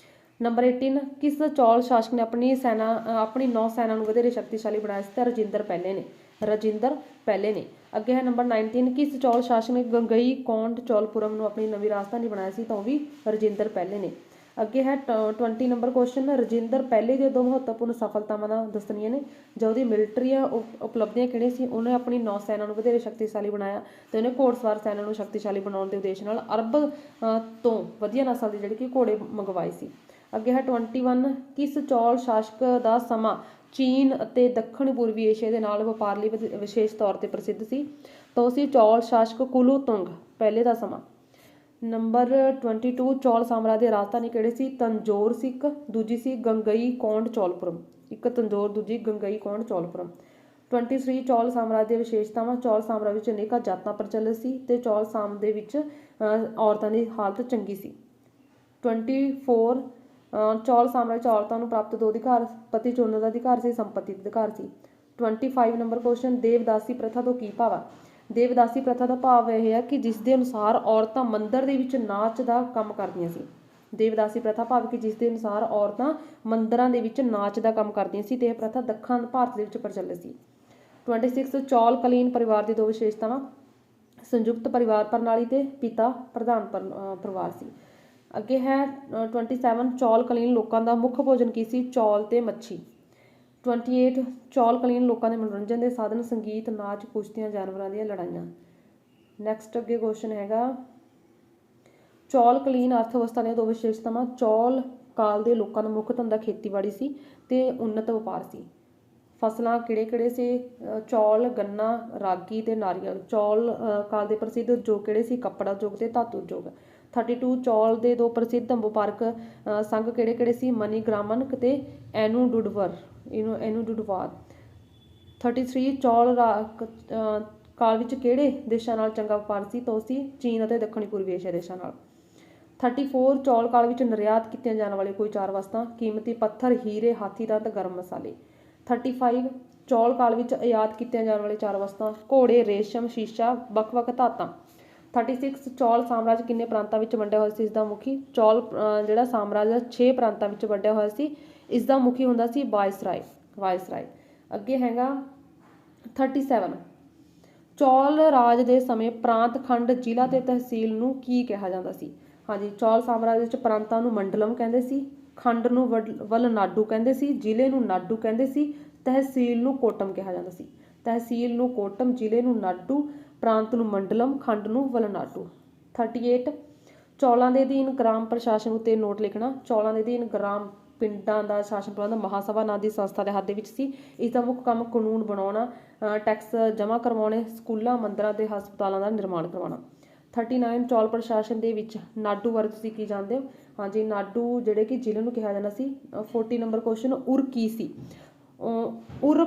ਨੰਬਰ 18, ਕਿਸ ਚੌਲ ਸ਼ਾਸਕ ਨੇ ਆਪਣੀ ਨੌ ਸੈਨਾ ਨੂੰ ਵਧੇਰੇ ਸ਼ਕਤੀਸ਼ਾਲੀ ਬਣਾਇਆ ਸੀ? ਤਾਂ ਰਜਿੰਦਰ ਪਹਿਲੇ ਨੇ। ਅੱਗੇ ਹੈ ਨੰਬਰ 19, ਕਿਸ ਚੌਲ ਸ਼ਾਸਕ ਨੇ ਗੰਗਈ ਕੋਂਡ ਚੋਲਪੁਰਮ ਨੂੰ ਆਪਣੀ ਨਵੀਂ ਰਾਜਧਾਨੀ ਬਣਾਇਆ ਸੀ? ਤਾਂ ਉਹ ਵੀ ਰਜਿੰਦਰ ਪਹਿਲੇ ਨੇ। ਅੱਗੇ ਹੈ 20 ਨੰਬਰ ਕੁਐਸਚਨ, ਰਜਿੰਦਰ ਪਹਿਲੇ ਦੀਆਂ 2 ਮਹੱਤਵਪੂਰਨ ਸਫਲਤਾਵਾਂ ਦੱਸਣੀਆਂ ਨੇ। ਜਾਂ ਉਹਦੀ ਮਿਲਟਰੀ ਉਪਲਬਧੀਆਂ ਕਿਹੜੀਆਂ ਸੀ? ਉਹਨੇ ਆਪਣੀ ਨੌ ਸੈਨਾ ਨੂੰ ਵਧੇਰੇ ਸ਼ਕਤੀਸ਼ਾਲੀ ਬਣਾਇਆ ਤੇ ਉਹਨੇ ਘੋੜਸਵਾਰ ਸੈਨਾ ਨੂੰ ਸ਼ਕਤੀਸ਼ਾਲੀ ਬਣਾਉਣ ਦੇ ਉਦੇਸ਼ ਨਾਲ ਅਰਬ ਤੋਂ ਵਧੀਆ ਨਸਲ ਦੇ ਜਿਹੜੇ ਕਿ ਘੋੜੇ ਮੰਗਵਾਏ ਸੀ। ਅੱਗੇ ਹੈ 21, ਕਿਸ ਚੌਲ ਸ਼ਾਸਕ ਦਾ ਸਮਾਂ ਚੀਨ ਅਤੇ ਦੱਖਣ ਪੂਰਬੀ ਏਸ਼ੀਆ ਦੇ ਨਾਲ ਵਪਾਰ ਲਈ ਵਿਸ਼ੇਸ਼ ਤੌਰ ਤੇ ਪ੍ਰਸਿੱਧ ਸੀ? ਤਾਂ ਉਹ ਸੀ ਚੌਲ ਸ਼ਾਸਕ ਕੁਲੋਤੁੰਗ ਪਹਿਲੇ ਦਾ ਸਮਾਂ। ਨੰਬਰ 22, ਚੌਲ ਸਾਮਰਾਜ ਦੀ ਰਾਜਧਾਨੀ ਕਿਹੜੀ ਸੀ? ਤੰਜੌਰ ਸੀ ਇੱਕ, ਦੂਜੀ ਸੀ ਗੰਗਈ ਕੋਂਡ ਚੋਲਪੁਰਮ। ਇੱਕ ਤੰਜੌਰ, ਦੂਜੀ ਗੰਗਈ ਕੋਂਡ ਚੋਲਪੁਰਮ। 23, ਚੌਲ ਸਾਮਰਾਜ ਦੀਆਂ ਵਿਸ਼ੇਸ਼ਤਾਵਾਂ। ਚੌਲ ਸਾਮਰਾਜ ਵਿੱਚ ਅਨੇਕਾਂ ਜਾਤਾਂ ਪ੍ਰਚਲਿਤ ਸੀ ਤੇ ਚੌਲ ਸਾਮ ਦੇ ਵਿੱਚ ਔਰਤਾਂ ਦੀ ਹਾਲਤ ਚੰਗੀ ਸੀ। 24, ਚੌਲ ਸਾਮਰਾਜ 'ਚ ਔਰਤਾਂ ਨੂੰ ਪ੍ਰਾਪਤ 2 ਅਧਿਕਾਰ, ਪਤੀ ਚੁਣਨ ਦਾ ਅਧਿਕਾਰ ਸੀ, ਸੰਪਤੀ ਦਾ ਅਧਿਕਾਰ ਸੀ। 25 ਨੰਬਰ ਕੁਐਸਚਨ, ਦੇਵਦਾਸੀ ਪ੍ਰਥਾ ਤੋਂ ਕੀ ਭਾਵ ਆ? ਦੇਵਦਾਸੀ ਪ੍ਰਥਾ ਦਾ ਭਾਵ ਇਹ ਹੈ ਕਿ ਜਿਸ ਦੇ ਅਨੁਸਾਰ ਔਰਤਾਂ ਮੰਦਿਰ ਦੇ ਵਿੱਚ ਨਾਚ ਦਾ ਕੰਮ ਕਰਦੀਆਂ ਸੀ। ਦੇਵਦਾਸੀ ਪ੍ਰਥਾ ਭਾਵ ਕਿ ਜਿਸ ਦੇ ਅਨੁਸਾਰ ਔਰਤਾਂ ਮੰਦਿਰਾਂ ਦੇ ਵਿੱਚ ਨਾਚ ਦਾ ਕੰਮ ਕਰਦੀਆਂ ਸੀ ਤੇ ਇਹ ਪ੍ਰਥਾ ਦੱਖਣ ਭਾਰਤ ਦੇ ਵਿੱਚ ਪ੍ਰਚਲਿਤ ਸੀ। 26, ਚੌਲ ਕਲੀਨ ਪਰਿਵਾਰ ਦੀ 2 ਵਿਸ਼ੇਸ਼ਤਾਵਾਂ। ਸੰਯੁਕਤ ਪਰਿਵਾਰ ਪ੍ਰਣਾਲੀ ਤੇ ਪਿਤਾ ਪ੍ਰਧਾਨ ਪਰਿਵਾਰ ਸੀ। ਅੱਗੇ ਹੈ 27, ਚੌਲ ਕਲੀਨ ਲੋਕਾਂ ਦਾ ਮੁੱਖ ਭੋਜਨ ਕੀ ਸੀ? ਚੌਲ ਤੇ ਮੱਛੀ। 28, ਚੌਲ ਕਲੀਨ ਲੋਕਾਂ ਦੇ ਮਨੋਰੰਜਨ ਦੇ ਸਾਧਨ ਸੰਗੀਤ, ਨਾਚ, ਕੁਸ਼ਤੀਆਂ, ਜਾਨਵਰਾਂ ਦੀਆਂ ਲੜਾਈਆਂ। ਨੈਕਸਟ ਅੱਗੇ ਕੁਐਸਚਨ ਹੈਗਾ, ਚੌਲ ਕਲੀਨ ਅਰਥ ਅਵਸਥਾ ਦੀਆਂ ਦੋ ਵਿਸ਼ੇਸ਼ਤਾਵਾਂ। ਚੌਲ ਕਾਲ ਦੇ ਲੋਕਾਂ ਦਾ ਮੁੱਖ ਧੰਦਾ ਖੇਤੀਬਾੜੀ ਸੀ ਤੇ ਉੱਨਤ ਵਪਾਰ ਸੀ। ਫਸਲਾਂ ਕਿਹੜੇ ਕਿਹੜੇ ਸੀ? ਚੌਲ, ਗੰਨਾ, ਰਾਗੀ ਤੇ ਨਾਰੀਅਲ। ਚੌਲ ਕਾਲ ਦੇ ਪ੍ਰਸਿੱਧ ਉਦਯੋਗ ਕਿਹੜੇ ਸੀ? ਕੱਪੜਾ ਉਦਯੋਗ ਤੇ ਧਾਤੂ ਉਦਯੋਗ। 32 ਚੌਲ ਦੇ ਦੋ ਪ੍ਰਸਿੱਧ ਵਪਾਰਕ ਸੰਘ ਕਿਹੜੇ ਕਿਹੜੇ ਸੀ? ਮਨੀਗ੍ਰਾਮਨ ਤੇ ਐਨੂਡੁਡਵਾਰ। 33 ਚੌਲ ਕਾਲ ਵਿੱਚ ਕਿਹੜੇ ਦੇਸ਼ਾਂ ਨਾਲ ਚੰਗਾ ਵਪਾਰ ਸੀ? ਤਾਂ ਸੀ ਚੀਨ ਅਤੇ ਦੱਖਣੀ ਪੂਰਬੀ ਏਸ਼ੀਆ ਦੇਸ਼ਾਂ ਨਾਲ। 34 ਚੌਲ ਕਾਲ ਵਿੱਚ ਨਿਰਯਾਤ ਕੀਤੀਆਂ ਜਾਣ ਵਾਲੀਆਂ ਕੋਈ ਚਾਰ ਵਸਤਾਂ। ਕੀਮਤੀ ਪੱਥਰ, ਹੀਰੇ, ਹਾਥੀ ਦੰਦ, ਗਰਮ ਮਸਾਲੇ। 35 ਚੌਲ ਕਾਲ ਵਿੱਚ ਆਯਾਤ ਕੀਤੀਆਂ ਜਾਣ ਵਾਲੀਆਂ ਚਾਰ ਵਸਤਾਂ। ਘੋੜੇ, ਰੇਸ਼ਮ, ਸ਼ੀਸ਼ਾ, ਵੱਖ-ਵੱਖ ਧਾਤਾਂ। 36 ਚੌਲ ਸਾਮਰਾਜ ਕਿੰਨੇ ਪ੍ਰਾਂਤਾਂ ਵਿੱਚ ਵੰਡਿਆ ਹੋਇਆ ਸੀ? ਇਸ ਦਾ ਮੁਖੀ ਚੌਲ ਜਿਹੜਾ ਸਾਮਰਾਜ 6 ਪ੍ਰਾਂਤਾਂ ਵਿੱਚ ਵੰਡਿਆ ਹੋਇਆ ਸੀ। ਇਸ ਦਾ ਮੁਖੀ ਹੁੰਦਾ ਸੀ ਵਾਇਸਰਾਏ। ਅੱਗੇ ਹੈਗਾ 37 ਚੌਲ ਰਾਜ ਦੇ ਸਮੇਂ ਪ੍ਰਾਂਤ, ਖੰਡ, ਜ਼ਿਲ੍ਹਾ ਤੇ ਤਹਿਸੀਲ ਨੂੰ ਕੀ ਕਿਹਾ ਜਾਂਦਾ ਸੀ? ਹਾਂਜੀ, ਚੌਲ ਸਾਮਰਾਜ ਵਿੱਚ ਪ੍ਰਾਂਤਾਂ ਨੂੰ ਮੰਡਲਮ ਕਹਿੰਦੇ ਸੀ, ਖੰਡ ਨੂੰ ਵਲਨਾਡੂ ਕਹਿੰਦੇ ਸੀ, ਜ਼ਿਲ੍ਹੇ ਨੂੰ ਨਾਡੂ ਕਹਿੰਦੇ ਸੀ, ਤਹਿਸੀਲ ਨੂੰ ਕੋਟਮ ਕਿਹਾ ਜਾਂਦਾ ਸੀ। ਤਹਿਸੀਲ ਨੂੰ ਕੋਟਮ, ਜ਼ਿਲ੍ਹੇ ਨੂੰ ਨਾਡੂ, ਪ੍ਰਾਂਤ ਨੂੰ ਮੰਡਲਮ, ਖੰਡ ਨੂੰ ਵਲਨਾਡੂ। 38 ਚੌਲਾਂ ਦੇ ਅਧੀਨ ਗ੍ਰਾਮ ਪ੍ਰਸ਼ਾਸਨ ਉੱਤੇ ਨੋਟ ਲਿਖਣਾ। ਚੌਲਾਂ ਦੇ ਅਧੀਨ ਗ੍ਰਾਮ ਪਿੰਡਾਂ ਦਾ ਸ਼ਾਸਨ ਪ੍ਰਬੰਧ ਮਹਾਸਭਾ ਨਾਂ ਦੀ ਸੰਸਥਾ ਦੇ ਹੱਥ ਦੇ ਵਿੱਚ ਸੀ। ਇਸ ਦਾ ਮੁੱਖ ਕੰਮ ਕਾਨੂੰਨ ਬਣਾਉਣਾ, ਟੈਕਸ ਜਮ੍ਹਾਂ ਕਰਵਾਉਣੇ, ਸਕੂਲਾਂ, ਮੰਦਰਾਂ ਤੇ ਹਸਪਤਾਲਾਂ ਦਾ ਨਿਰਮਾਣ ਕਰਵਾਉਣਾ। 39 ਚੌਲ ਪ੍ਰਸ਼ਾਸਨ ਦੇ ਵਿੱਚ ਨਾਡੂ ਬਾਰੇ ਤੁਸੀਂ ਕੀ ਜਾਣਦੇ ਹੋ? ਹਾਂਜੀ, ਨਾਡੂ ਜਿਹੜੇ ਕਿ ਜ਼ਿਲ੍ਹੇ ਨੂੰ ਕਿਹਾ ਜਾਂਦਾ ਸੀ। 40 ਨੰਬਰ ਕੁਐਸਚਨ, ਉਰ ਕੀ ਸੀ? ਉਰ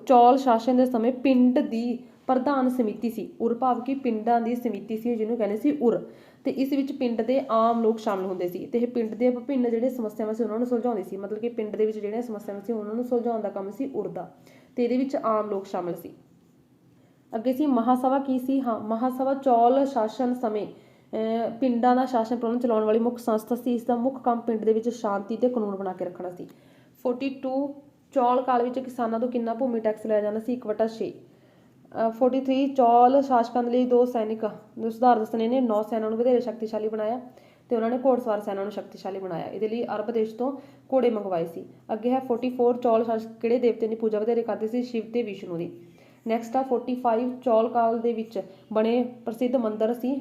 ਚੌਲ ਸ਼ਾਸਨ ਦੇ ਸਮੇਂ ਪਿੰਡ ਦੀ ਪ੍ਰਧਾਨ ਸਮਿਤੀ ਸੀ। ਉਰ ਭਾਵ ਕਿ ਪਿੰਡਾਂ ਦੀ ਸਮਿਤੀ ਸੀ, ਜਿਹਨੂੰ ਕਹਿੰਦੇ ਸੀ ਉਰ। ਤੇ ਇਸ ਵਿੱਚ ਪਿੰਡ ਦੇ ਆਮ ਲੋਕ ਸ਼ਾਮਲ ਹੁੰਦੇ ਸੀ ਤੇ ਇਹ ਪਿੰਡ ਦੇ ਵਿਭਿੰਨ ਜਿਹੜੇ ਸਮੱਸਿਆਵਾਂ ਸੀ ਉਹਨਾਂ ਨੂੰ ਸੁਲਝਾਉਂਦੇ ਸੀ। ਮਤਲਬ ਕਿ ਪਿੰਡ ਦੇ ਵਿੱਚ ਜਿਹੜੀਆਂ ਸਮੱਸਿਆਵਾਂ ਸੀ ਉਹਨਾਂ ਨੂੰ ਸੁਲਝਾਉਣ ਦਾ ਕੰਮ ਸੀ ਉਰ ਦਾ, ਤੇ ਇਹਦੇ ਵਿੱਚ ਆਮ ਲੋਕ ਸ਼ਾਮਲ ਸੀ। ਅੱਗੇ ਸੀ ਮਹਾਸਭਾ ਕੀ ਸੀ? ਹਾਂ, ਮਹਾਸਭਾ ਚੌਲ ਸ਼ਾਸਨ ਸਮੇਂ ਪਿੰਡਾਂ ਦਾ ਸ਼ਾਸਨ ਪ੍ਰਬੰਧ ਚਲਾਉਣ ਵਾਲੀ ਮੁੱਖ ਸੰਸਥਾ ਸੀ। ਇਸ ਦਾ ਮੁੱਖ ਕੰਮ ਪਿੰਡ ਦੇ ਵਿੱਚ ਸ਼ਾਂਤੀ ਤੇ ਕਾਨੂੰਨ ਬਣਾ ਕੇ ਰੱਖਣਾ ਸੀ। 42 ਚੌਲ ਕਾਲ ਵਿੱਚ ਕਿਸਾਨਾਂ ਤੋਂ ਕਿੰਨਾ ਭੂਮੀ ਟੈਕਸ ਲਿਆ ਜਾਂਦਾ ਸੀ? 1/6। 43 ਚੌਲ ਸ਼ਾਸਕਾਂ ਦੇ ਲਈ ਦੋ ਸੈਨਿਕ ਸੁਧਾਰ ਦਸਤੇ ਨੇ ਨੌਸੈਨਾ ਨੂੰ ਵਧੇਰੇ ਸ਼ਕਤੀਸ਼ਾਲੀ ਬਣਾਇਆ ਤੇ ਉਹਨਾਂ ਨੇ ਘੋੜਸਵਾਰ ਸੈਨਾ ਨੂੰ ਸ਼ਕਤੀਸ਼ਾਲੀ ਬਣਾਇਆ। ਇਹਦੇ ਲਈ ਅਰਬ ਦੇਸ਼ ਤੋਂ ਘੋੜੇ ਮੰਗਵਾਏ ਸੀ। ਅੱਗੇ ਹੈ 44 ਚੌਲ ਸ਼ਾਸਕ ਕਿਹੜੇ ਦੇਵਤੇ ਦੀ ਪੂਜਾ ਵਧੇਰੇ ਕਰਦੇ ਸੀ? ਸ਼ਿਵ ਤੇ ਵਿਸ਼ਨੂੰ ਦੀ। ਨੈਕਸਟ ਆ 45 ਚੌਲ ਕਾਲ ਦੇ ਵਿੱਚ ਬਣੇ ਪ੍ਰਸਿੱਧ ਮੰਦਰ ਸੀ।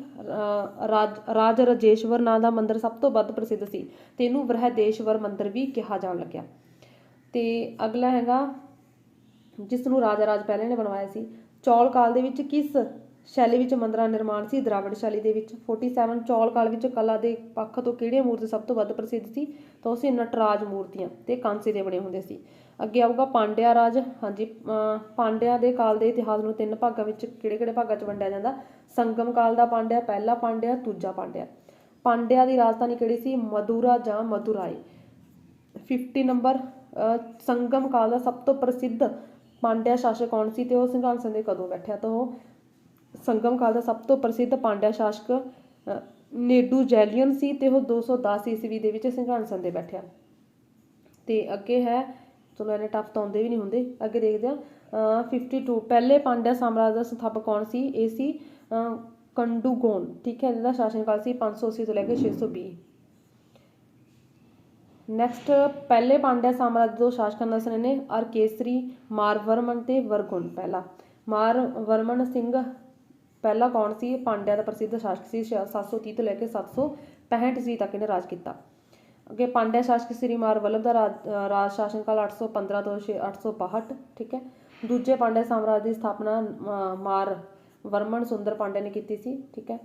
ਰਾਜ ਰਾਜੇਸ਼ਵਰ ਨਾਂ ਦਾ ਮੰਦਰ ਸਭ ਤੋਂ ਵੱਧ ਪ੍ਰਸਿੱਧ ਸੀ ਤੇ ਇਹਨੂੰ ਬ੍ਰਹਦੇਸ਼ਵਰ ਮੰਦਰ ਵੀ ਕਿਹਾ ਜਾਣ ਲੱਗਿਆ। ਤੇ ਅਗਲਾ ਹੈਗਾ ਜਿਸ ਨੂੰ ਰਾਜਾ ਰਾਜ ਪਹਿਲੇ ਨੇ ਬਣਵਾਇਆ ਸੀ। ਚੌਲ ਕਾਲ ਦੇ ਵਿੱਚ ਕਿਸ ਸ਼ੈਲੀ ਵਿੱਚ ਮੰਦਰਾਂ ਨਿਰਮਾਣ ਸੀ? ਦਰਾਵਿੜ ਸ਼ੈਲੀ ਦੇ ਵਿੱਚ। 47 ਚੌਲ ਕਾਲ ਵਿੱਚ ਕਲਾ ਦੇ ਪੱਖ ਤੋਂ ਕਿਹੜੀਆਂ ਮੂਰਤੀ ਸਭ ਤੋਂ ਵੱਧ ਪ੍ਰਸਿੱਧ ਸੀ? ਤਾਂ ਉਹ ਸੀ ਨਟਰਾਜ ਮੂਰਤੀਆਂ ਤੇ ਕਾਂਸੇ ਦੇ ਬਣੇ ਹੁੰਦੇ ਸੀ। ਅੱਗੇ ਆਊਗਾ ਪਾਂਡਿਆ ਰਾਜ। ਹਾਂਜੀ, ਪਾਂਡਿਆਂ ਦੇ ਕਾਲ ਦੇ ਇਤਿਹਾਸ ਨੂੰ ਤਿੰਨ ਭਾਗਾਂ ਵਿੱਚ ਕਿਹੜੇ ਭਾਗਾਂ 'ਚ ਵੰਡਿਆ ਜਾਂਦਾ? ਸੰਗਮ ਕਾਲ ਦਾ ਪਾਂਡਿਆ, ਪਹਿਲਾ ਪਾਂਡਿਆ, ਦੂਜਾ ਪਾਂਡਿਆ। ਪਾਂਡਿਆ ਦੀ ਰਾਜਧਾਨੀ ਕਿਹੜੀ ਸੀ? ਮਦੁਰਾ ਜਾਂ ਮਦੁਰਾਈ। 50 ਨੰਬਰ ਸੰਗਮ ਕਾਲ ਦਾ ਸਭ ਤੋਂ ਪ੍ਰਸਿੱਧ ਪਾਂਡਿਆ ਸ਼ਾਸਕ ਕੌਣ ਸੀ ਤੇ ਉਹ ਸਿੰਘਾਸਨ ਦੇ ਕਦੋਂ ਬੈਠਿਆ? ਤਾਂ ਉਹ ਸੰਗਮ ਕਾਲ ਦਾ ਸਭ ਤੋਂ ਪ੍ਰਸਿੱਧ ਪਾਂਡਿਆ ਸ਼ਾਸਕ ਨੇਡੂਜੈਲੀਅਨ ਸੀ ਤੇ ਉਹ 210 ਈਸਵੀ ਦੇ ਵਿੱਚ ਸਿੰਘਾਸਨ ਦੇ ਬੈਠਿਆ। ਤੇ ਅੱਗੇ ਹੈ, ਚਲੋ ਇਹਨੇ ਟਫ ਤਾਂ ਆਉਂਦੇ ਵੀ ਨਹੀਂ ਹੁੰਦੇ। ਅੱਗੇ ਦੇਖਦੇ ਹਾਂ 52 ਪਹਿਲੇ ਪਾਂਡਿਆ ਸਾਮਰਾਜ ਦਾ ਸੰਸਥਾਪਕ ਕੌਣ ਸੀ? ਇਹ ਸੀ ਕੰਡੂਗੋਨ। ਠੀਕ ਹੈ, ਇਹਦਾ ਸ਼ਾਸਨ ਕਾਲ ਸੀ 580 ਤੋਂ ਲੈ ਕੇ 620। ਨੈਕਸਟ ਪਹਿਲੇ ਪਾਂਡਿਆ ਸਾਮਰਾਜ ਦੇ ਦੋ ਸ਼ਾਸਕਾਂ ਦਾ ਦੱਸਣੇ ਨੇ ਅਰਕੇਸਰੀ, ਮਾਰਵਰਮਨ ਤੇ ਵਰਗੁਣ ਪਹਿਲਾ। ਮਾਰਵਰਮਨ ਸਿੰਘ ਪਹਿਲਾ ਕੌਣ ਸੀ? ਪਾਂਡਿਆ ਦਾ ਪ੍ਰਸਿੱਧ ਸ਼ਾਸਕ ਸੀ। 730 ਤੋਂ ਲੈ ਕੇ 765 ਈਸਵੀ ਤੱਕ ਇਹਨੇ ਰਾਜ ਕੀਤਾ। ਅੱਗੇ ਪਾਂਡਿਆ ਸ਼ਾਸਕ ਸ੍ਰੀ ਮਾਰਵਲਭ ਦਾ ਰਾਜ ਸ਼ਾਸਨ ਕਾਲ 815 ਤੋਂ 862। ਠੀਕ ਹੈ, ਦੂਜੇ ਪਾਂਡਿਆ ਸਾਮਰਾਜ ਦੀ ਸਥਾਪਨਾ ਮਾਰਵਰਮਨ ਸੁੰਦਰ ਪਾਂਡਿਆ ਨੇ ਕੀਤੀ ਸੀ। ਠੀਕ ਹੈ,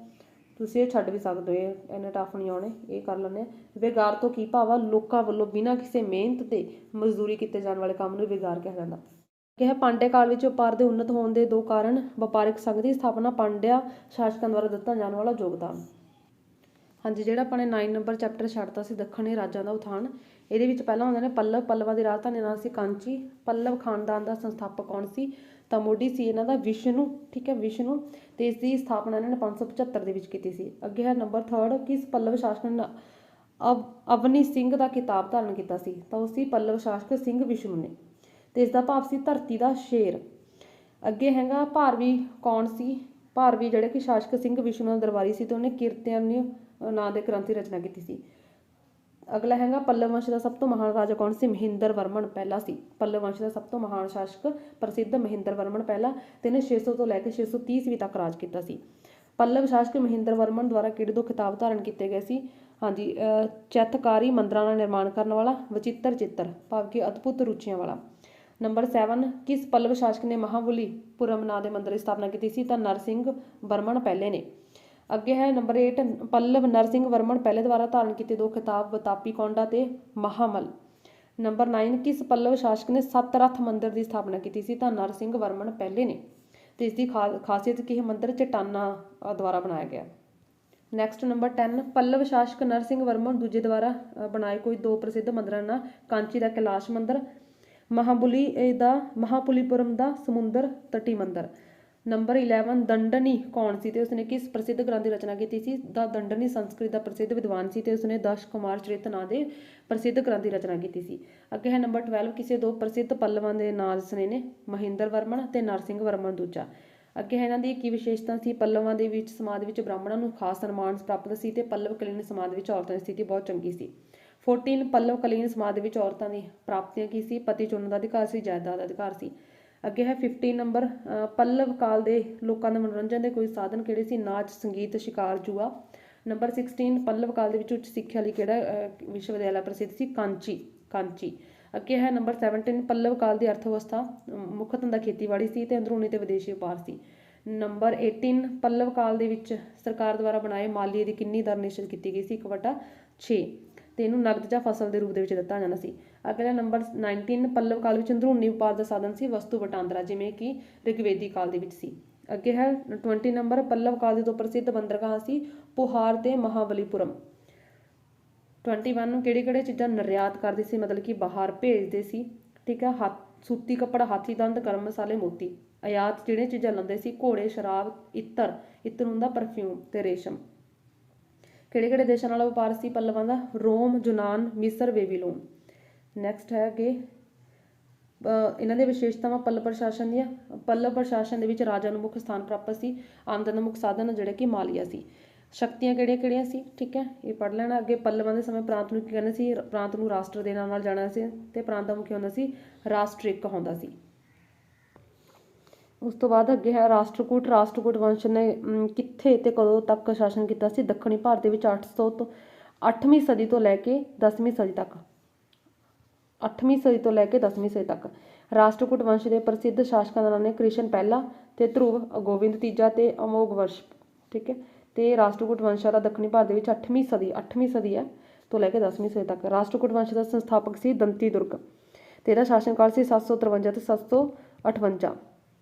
ਤੁਸੀਂ ਇਹ ਛੱਡ ਵੀ ਸਕਦੇ ਹੋ, ਇਹ ਇੰਨੇ ਟਫ ਨਹੀਂ ਆਉਣੇ, ਇਹ ਕਰ ਲੈਂਦੇ ਹਾਂ। ਵਿਗਾਰ ਤੋਂ ਕੀ ਭਾਵ ਆ? ਲੋਕਾਂ ਵੱਲੋਂ ਬਿਨਾਂ ਕਿਸੇ ਮਿਹਨਤ ਤੇ ਮਜ਼ਦੂਰੀ ਕੀਤੇ ਜਾਣ ਵਾਲੇ ਕੰਮ ਨੂੰ ਵਿਗਾਰ ਕਿਹਾ ਜਾਂਦਾ। ਕਿ ਹੈ ਪਾਂਡਿਆ ਕਾਲ ਵਿੱਚ ਵਪਾਰ ਦੇ ਉੱਨਤ ਹੋਣ ਦੇ ਦੋ ਕਾਰਨ। ਵਪਾਰਿਕ ਸੰਘ ਦੀ ਸਥਾਪਨਾ, ਪਾਂਡਿਆ ਸ਼ਾਸਕਾਂ ਦੁਆਰਾ ਦਿੱਤਾ ਜਾਣ ਵਾਲਾ ਯੋਗਦਾਨ। ਹਾਂਜੀ, ਜਿਹੜਾ ਆਪਾਂ ਨੇ 9 ਨੰਬਰ ਚੈਪਟਰ ਛੱਡਤਾ ਸੀ ਦੱਖਣੀ ਰਾਜਾਂ ਦਾ ਉਥਾਨ, ਇਹਦੇ ਵਿੱਚ ਪਹਿਲਾਂ ਹੁੰਦੇ ਨੇ ਪੱਲਵਾਂ ਦੀ ਰਾਜਧਾਨੀ ਦਾ ਨਾਮ ਸੀ ਕਾਂਚੀ। ਪੱਲਵ ਖਾਨਦਾਨ ਦਾ ਸੰਸਥਾਪਕ ਕੌਣ ਸੀ? ਤਾਂ ਮੋਢੀ ਸੀ ਇਹਨਾਂ ਦਾ ਵਿਸ਼ਨੂੰ। ਠੀਕ ਹੈ, ਵਿਸ਼ਨੂੰ। ਤੇ ਇਸ ਦੀ ਸਥਾਪਨਾ ਇਹਨਾਂ ਨੇ 575 ਦੇ ਵਿੱਚ ਕੀਤੀ ਸੀ। ਅੱਗੇ ਹੈ ਨੰਬਰ 3 ਕਿਸ ਪੱਲਵ ਸ਼ਾਸਕ ਨੇ ਅਵਨੀ ਸਿੰਘ ਦਾ ਖਿਤਾਬ ਧਾਰਨ ਕੀਤਾ ਸੀ? ਤਾਂ ਉਹ ਸੀ ਪੱਲਵ ਸ਼ਾਸਕ ਸਿੰਘ ਵਿਸ਼ਨੂੰ ਨੇ ਤੇ ਇਸ ਦਾ ਭਾਵ ਸੀ ਧਰਤੀ ਦਾ ਸ਼ੇਰ। ਅੱਗੇ ਹੈਗਾ ਭਾਰਵੀ ਕੌਣ ਸੀ? ਭਾਰਵੀ ਜਿਹੜੇ ਕਿ ਸ਼ਾਸਕ ਸਿੰਘ ਵਿਸ਼ਨੂੰ ਦਾ ਦਰਬਾਰੀ ਸੀ ਤੇ ਉਹਨੇ ਕੀਰਤਨ ਨਾਂ ਦੇ ਗ੍ਰੰਥ ਦੀ ਰਚਨਾ ਕੀਤੀ ਸੀ। ਅਗਲਾ ਹੈਗਾ ਪੱਲਵ ਵੰਸ਼ ਦਾ ਸਭ ਤੋਂ ਮਹਾਨ ਰਾਜਾ ਕੌਣ ਸੀ? ਮਹਿੰਦਰ ਵਰਮਨ ਪਹਿਲਾ ਸੀ। ਪੱਲਵ ਵੰਸ਼ ਦਾ ਸਭ ਤੋਂ ਮਹਾਨ ਸ਼ਾਸਕ ਪ੍ਰਸਿੱਧ ਮਹਿੰਦਰ ਵਰਮਨ ਪਹਿਲਾ ਤੇ ਇਹਨੇ 600 ਤੋਂ ਲੈ ਕੇ 630 ਈਸਵੀ ਤੱਕ ਰਾਜ ਕੀਤਾ ਸੀ। ਪੱਲਵ ਸ਼ਾਸਕ ਮਹਿੰਦਰ ਵਰਮਨ ਦੁਆਰਾ ਕਿਹੜੇ ਦੋ ਖਿਤਾਬ ਧਾਰਨ ਕੀਤੇ ਗਏ ਸੀ? ਹਾਂਜੀ, ਚੈਤਕਾਰੀ ਮੰਦਰਾਂ ਦਾ ਨਿਰਮਾਣ ਕਰਨ ਵਾਲਾ, ਵਚਿੱਤਰ ਚਿੱਤਰ ਭਾਵ ਕਿ ਅਦਭੁਤ ਰੁਚੀਆਂ ਵਾਲਾ। ਨੰਬਰ 7, ਕਿਸ ਪੱਲਵ ਸ਼ਾਸਕ ਨੇ ਮਹਾਬਲੀਪੁਰਮ ਨਾਂ ਦੇ ਮੰਦਰ ਦੀ ਸਥਾਪਨਾ ਕੀਤੀ ਸੀ? ਤਾਂ ਨਰਸਿੰਘ ਵਰਮਨ ਪਹਿਲੇ ਨੇ। ਅੱਗੇ ਹੈ ਨੰਬਰ 8, ਪੱਲਵ ਨਰਸਿੰਘ ਵਰਮਨ ਪਹਿਲੇ ਦੁਆਰਾ ਧਾਰਨ ਕੀਤੇ ਦੋ ਖਿਤਾਬ ਵਤਾਪੀ ਕੌਂਡਾ ਤੇ ਮਹਾਮਲ। ਨੰਬਰ 9, ਕਿਸ ਪੱਲਵ ਸ਼ਾਸਕ ਨੇ ਸੱਤ ਰੱਥ ਮੰਦਰ ਦੀ ਸਥਾਪਨਾ ਕੀਤੀ ਸੀ? ਤਾਂ ਨਰਸਿੰਘ ਵਰਮਨ ਪਹਿਲੇ ਨੇ। ਤੇ ਇਸ ਦੀ ਖਾਸੀਅਤ ਕੀ ਹੈ? ਮੰਦਰ ਚਟਾਨਾਂ ਦੁਆਰਾ ਬਣਾਇਆ ਗਿਆ। ਨੈਕਸਟ ਨੰਬਰ 10, ਪੱਲਵ ਸ਼ਾਸਕ ਨਰਸਿੰਘ ਵਰਮਨ ਦੂਜੇ ਦੁਆਰਾ ਬਣਾਏ ਕੋਈ ਦੋ ਪ੍ਰਸਿੱਧ ਮੰਦਰਾਂ ਨਾਲ ਕਾਂਚੀ ਦਾ ਕੈਲਾਸ਼ ਮੰਦਰ, ਮਹਾਬਲੀਪੁਰਮ ਦਾ ਸਮੁੰਦਰ ਤਟੀ ਮੰਦਰ। ਨੰਬਰ 11, ਦੰਡਨੀ ਕੌਣ ਸੀ ਤੇ ਉਸਨੇ ਕਿਸ ਪ੍ਰਸਿੱਧ ਗ੍ਰੰਥ ਦੀ ਰਚਨਾ ਕੀਤੀ ਸੀ? ਦਾ ਦੰਡਨੀ ਸੰਸਕ੍ਰਿਤ ਦਾ ਪ੍ਰਸਿੱਧ ਵਿਦਵਾਨ ਸੀ ਤੇ ਉਸਨੇ ਦਸ਼ ਕੁਮਾਰ ਚਰਿਤ ਨਾਂ ਦੇ ਪ੍ਰਸਿੱਧ ਗ੍ਰੰਥ ਦੀ ਰਚਨਾ ਕੀਤੀ ਸੀ। ਅੱਗੇ ਹੈ ਨੰਬਰ 12, ਕਿਸੇ ਦੋ ਪ੍ਰਸਿੱਧ ਪੱਲਵਾਂ ਦੇ ਨਾਂ ਦੱਸਣੇ ਨੇ, ਮਹਿੰਦਰ ਵਰਮਨ ਤੇ ਨਰਸਿੰਘ ਵਰਮਨ ਦੂਜਾ। ਅੱਗੇ ਹੈ ਇਹਨਾਂ ਦੀ ਕੀ ਵਿਸ਼ੇਸ਼ਤਾ ਸੀ? ਪੱਲਵਾਂ ਦੇ ਵਿੱਚ ਸਮਾਜ ਵਿੱਚ ਬ੍ਰਾਹਮਣਾਂ ਨੂੰ ਖਾਸ ਸਨਮਾਨ ਪ੍ਰਾਪਤ ਸੀ ਤੇ ਪੱਲਵ ਕਾਲੀਨ ਸਮਾਜ ਵਿੱਚ ਔਰਤਾਂ ਦੀ ਸਥਿਤੀ ਬਹੁਤ ਚੰਗੀ ਸੀ। 14, ਪੱਲਵ ਕਾਲੀਨ ਸਮਾਜ ਦੇ ਵਿੱਚ ਔਰਤਾਂ ਦੀ ਪ੍ਰਾਪਤੀਆਂ ਕੀ ਸੀ? ਪਤੀ ਚੁਣਨ ਦਾ ਅਧਿਕਾਰ ਸੀ, ਜਾਇਦਾਦ ਦਾ ਅਧਿਕਾਰ ਸੀ। ਅੱਗੇ ਹੈ 15 ਨੰਬਰ, ਪੱਲਵ ਕਾਲ ਦੇ ਲੋਕਾਂ ਦੇ ਮਨੋਰੰਜਨ ਦੇ ਕੋਈ ਸਾਧਨ ਕਿਹੜੇ ਸੀ? ਨਾਚ, ਸੰਗੀਤ, ਸ਼ਿਕਾਰ, ਜੂਆ। ਨੰਬਰ 16, ਪੱਲਵ ਕਾਲ ਦੇ ਵਿੱਚ ਉੱਚ ਸਿੱਖਿਆ ਲਈ ਕਿਹੜਾ ਵਿਸ਼ਵ ਵਿਦਿਆਲਾ ਪ੍ਰਸਿੱਧ ਸੀ? ਕਾਂਚੀ। ਅੱਗੇ ਹੈ ਨੰਬਰ 17, ਪੱਲਵ ਕਾਲ ਦੀ ਅਰਥ ਵਿਵਸਥਾ ਮੁੱਖ ਧੰਦਾ ਖੇਤੀਬਾੜੀ ਸੀ ਤੇ ਅੰਦਰੂਨੀ ਤੇ ਵਿਦੇਸ਼ੀ ਵਪਾਰ ਸੀ। ਨੰਬਰ 18, ਪੱਲਵ ਕਾਲ ਦੇ ਵਿੱਚ ਸਰਕਾਰ ਦੁਆਰਾ ਬਣਾਏ ਮਾਲੀਏ ਦੀ ਕਿੰਨੀ ਦਰ ਨਿਸ਼ਚਿਤ ਕੀਤੀ ਗਈ ਸੀ? 1/6 ਤੇ ਇਹਨੂੰ ਨਗਦ ਜਾਂ ਫਸਲ ਦੇ ਰੂਪ ਦੇ ਵਿੱਚ ਦਿੱਤਾ ਜਾਂਦਾ ਸੀ। ਅਗਲਾ ਨੰਬਰ 19, ਪੱਲਵ ਕਾਲ ਵਿੱਚ ਅੰਦਰੂਨੀ ਵਪਾਰ ਦਾ ਸਾਧਨ ਸੀ ਵਸਤੂ ਵਟਾਂਦਰਾ, ਜਿਵੇਂ ਕਿ ਰਿਗਵੇਦੀ ਕਾਲ ਦੇ ਵਿੱਚ ਸੀ। ਅੱਗੇ ਹੈ 20 ਨੰਬਰ, ਪੱਲਵ ਕਾਲ ਦੇ ਦੋ ਪ੍ਰਸਿੱਧ ਬੰਦਰਗਾਹ ਸੀ, ਪੁਹਾਰ ਤੇ ਮਹਾਬਲੀਪੁਰਮ। 21 ਨੂੰ ਕਿਹੜੀ ਚੀਜ਼ਾਂ ਨਿਰਯਾਤ ਕਰਦੇ ਸੀ, ਮਤਲਬ ਕਿ ਬਾਹਰ ਭੇਜਦੇ ਸੀ? ਠੀਕ ਹੈ, ਸੂਤੀ ਕੱਪੜਾ, ਹਾਥੀ ਦੰਦ, ਗਰਮ ਮਸਾਲੇ, ਮੋਤੀ। ਆਯਾਤ ਜਿਹੜੀਆਂ ਚੀਜ਼ਾਂ ਲੈਂਦੇ ਸੀ? ਘੋੜੇ, ਸ਼ਰਾਬ, ਇੱਤਰ ਹੁੰਦਾ ਪਰਫਿਊਮ ਤੇ ਰੇਸ਼ਮ। ਕਿਹੜੇ ਦੇਸ਼ਾਂ ਨਾਲ ਵਪਾਰ ਸੀ ਪੱਲਵਾਂ ਦਾ? ਰੋਮ, ਯੂਨਾਨ, ਮਿਸਰ, ਬੇਬੀਲੋਨ। ਨੈਕਸਟ ਹੈ ਅੱਗੇ ਇਹਨਾਂ ਦੀਆਂ ਵਿਸ਼ੇਸ਼ਤਾਵਾਂ ਪੱਲਵ ਪ੍ਰਸ਼ਾਸਨ ਦੀਆਂ। ਪੱਲਵ ਪ੍ਰਸ਼ਾਸਨ ਦੇ ਵਿੱਚ ਰਾਜਾ ਨੂੰ ਮੁੱਖ ਸਥਾਨ ਪ੍ਰਾਪਤ ਸੀ। ਆਮਦਨ ਦਾ ਮੁੱਖ ਸਾਧਨ ਜਿਹੜਾ ਕਿ ਮਾਲੀਆ ਸੀ। ਸ਼ਕਤੀਆਂ ਕਿਹੜੀਆਂ ਸੀ? ਠੀਕ ਹੈ, ਇਹ ਪੜ੍ਹ ਲੈਣਾ। ਅੱਗੇ ਪੱਲਵਾਂ ਦੇ ਸਮੇਂ ਪ੍ਰਾਂਤ ਨੂੰ ਕੀ ਕਹਿੰਦੇ ਸੀ? ਪ੍ਰਾਂਤ ਨੂੰ ਰਾਸ਼ਟਰ ਦੇ ਨਾਮ ਨਾਲ ਜਾਣਿਆ ਸੀ ਤੇ ਪ੍ਰਾਂਤ ਦਾ ਮੁਖੀ ਹੁੰਦਾ ਸੀ ਰਾਸ਼ਟਰਿਕ ਹੁੰਦਾ ਸੀ। ਉਸ ਤੋਂ ਬਾਅਦ ਅੱਗੇ ਹੈ ਰਾਸ਼ਟਰਕੂਟ ਵੰਸ਼ ਨੇ ਕਿੱਥੇ ਤੇ ਕਦੋਂ ਤੱਕ ਸ਼ਾਸਨ ਕੀਤਾ ਸੀ? ਦੱਖਣੀ ਭਾਰਤ ਦੇ ਵਿੱਚ 800 ਤੋਂ 8ਵੀਂ ਸਦੀ ਤੋਂ ਲੈ ਕੇ 10ਵੀਂ ਸਦੀ ਤੱਕ। 8ਵੀਂ ਸਦੀ ਤੋਂ ਲੈ ਕੇ 10ਵੀਂ ਸਦੀ ਤੱਕ। ਰਾਸ਼ਟਰਕੂਟ ਵੰਸ਼ ਦੇ ਪ੍ਰਸਿੱਧ ਸ਼ਾਸਕਾਂ ਦਾ ਨਾਮ ਨੇ ਕ੍ਰਿਸ਼ਨ ਪਹਿਲਾ ਤੇ ਧਰੁਵ, ਗੋਬਿੰਦ ਤੀਜਾ ਤੇ ਅਮੋਘ ਵਰਸ਼। ਠੀਕ ਹੈ, ਤੇ ਰਾਸ਼ਟਰਕੂਟ ਵੰਸ਼ ਦਾ ਦੱਖਣੀ ਭਾਰਤ ਦੇ ਵਿੱਚ 8ਵੀਂ ਸਦੀ ਹੈ ਤੋਂ ਲੈ ਕੇ 10ਵੀਂ ਸਦੀ ਤੱਕ। ਰਾਸ਼ਟਰਕੂਟ ਵੰਸ਼ ਦਾ ਸੰਸਥਾਪਕ ਸੀ ਦੰਤੀ ਦੁਰਗ ਤੇ ਇਹਦਾ ਸ਼ਾਸਨ ਕਾਲ ਸੀ 753 ਤੇ 758।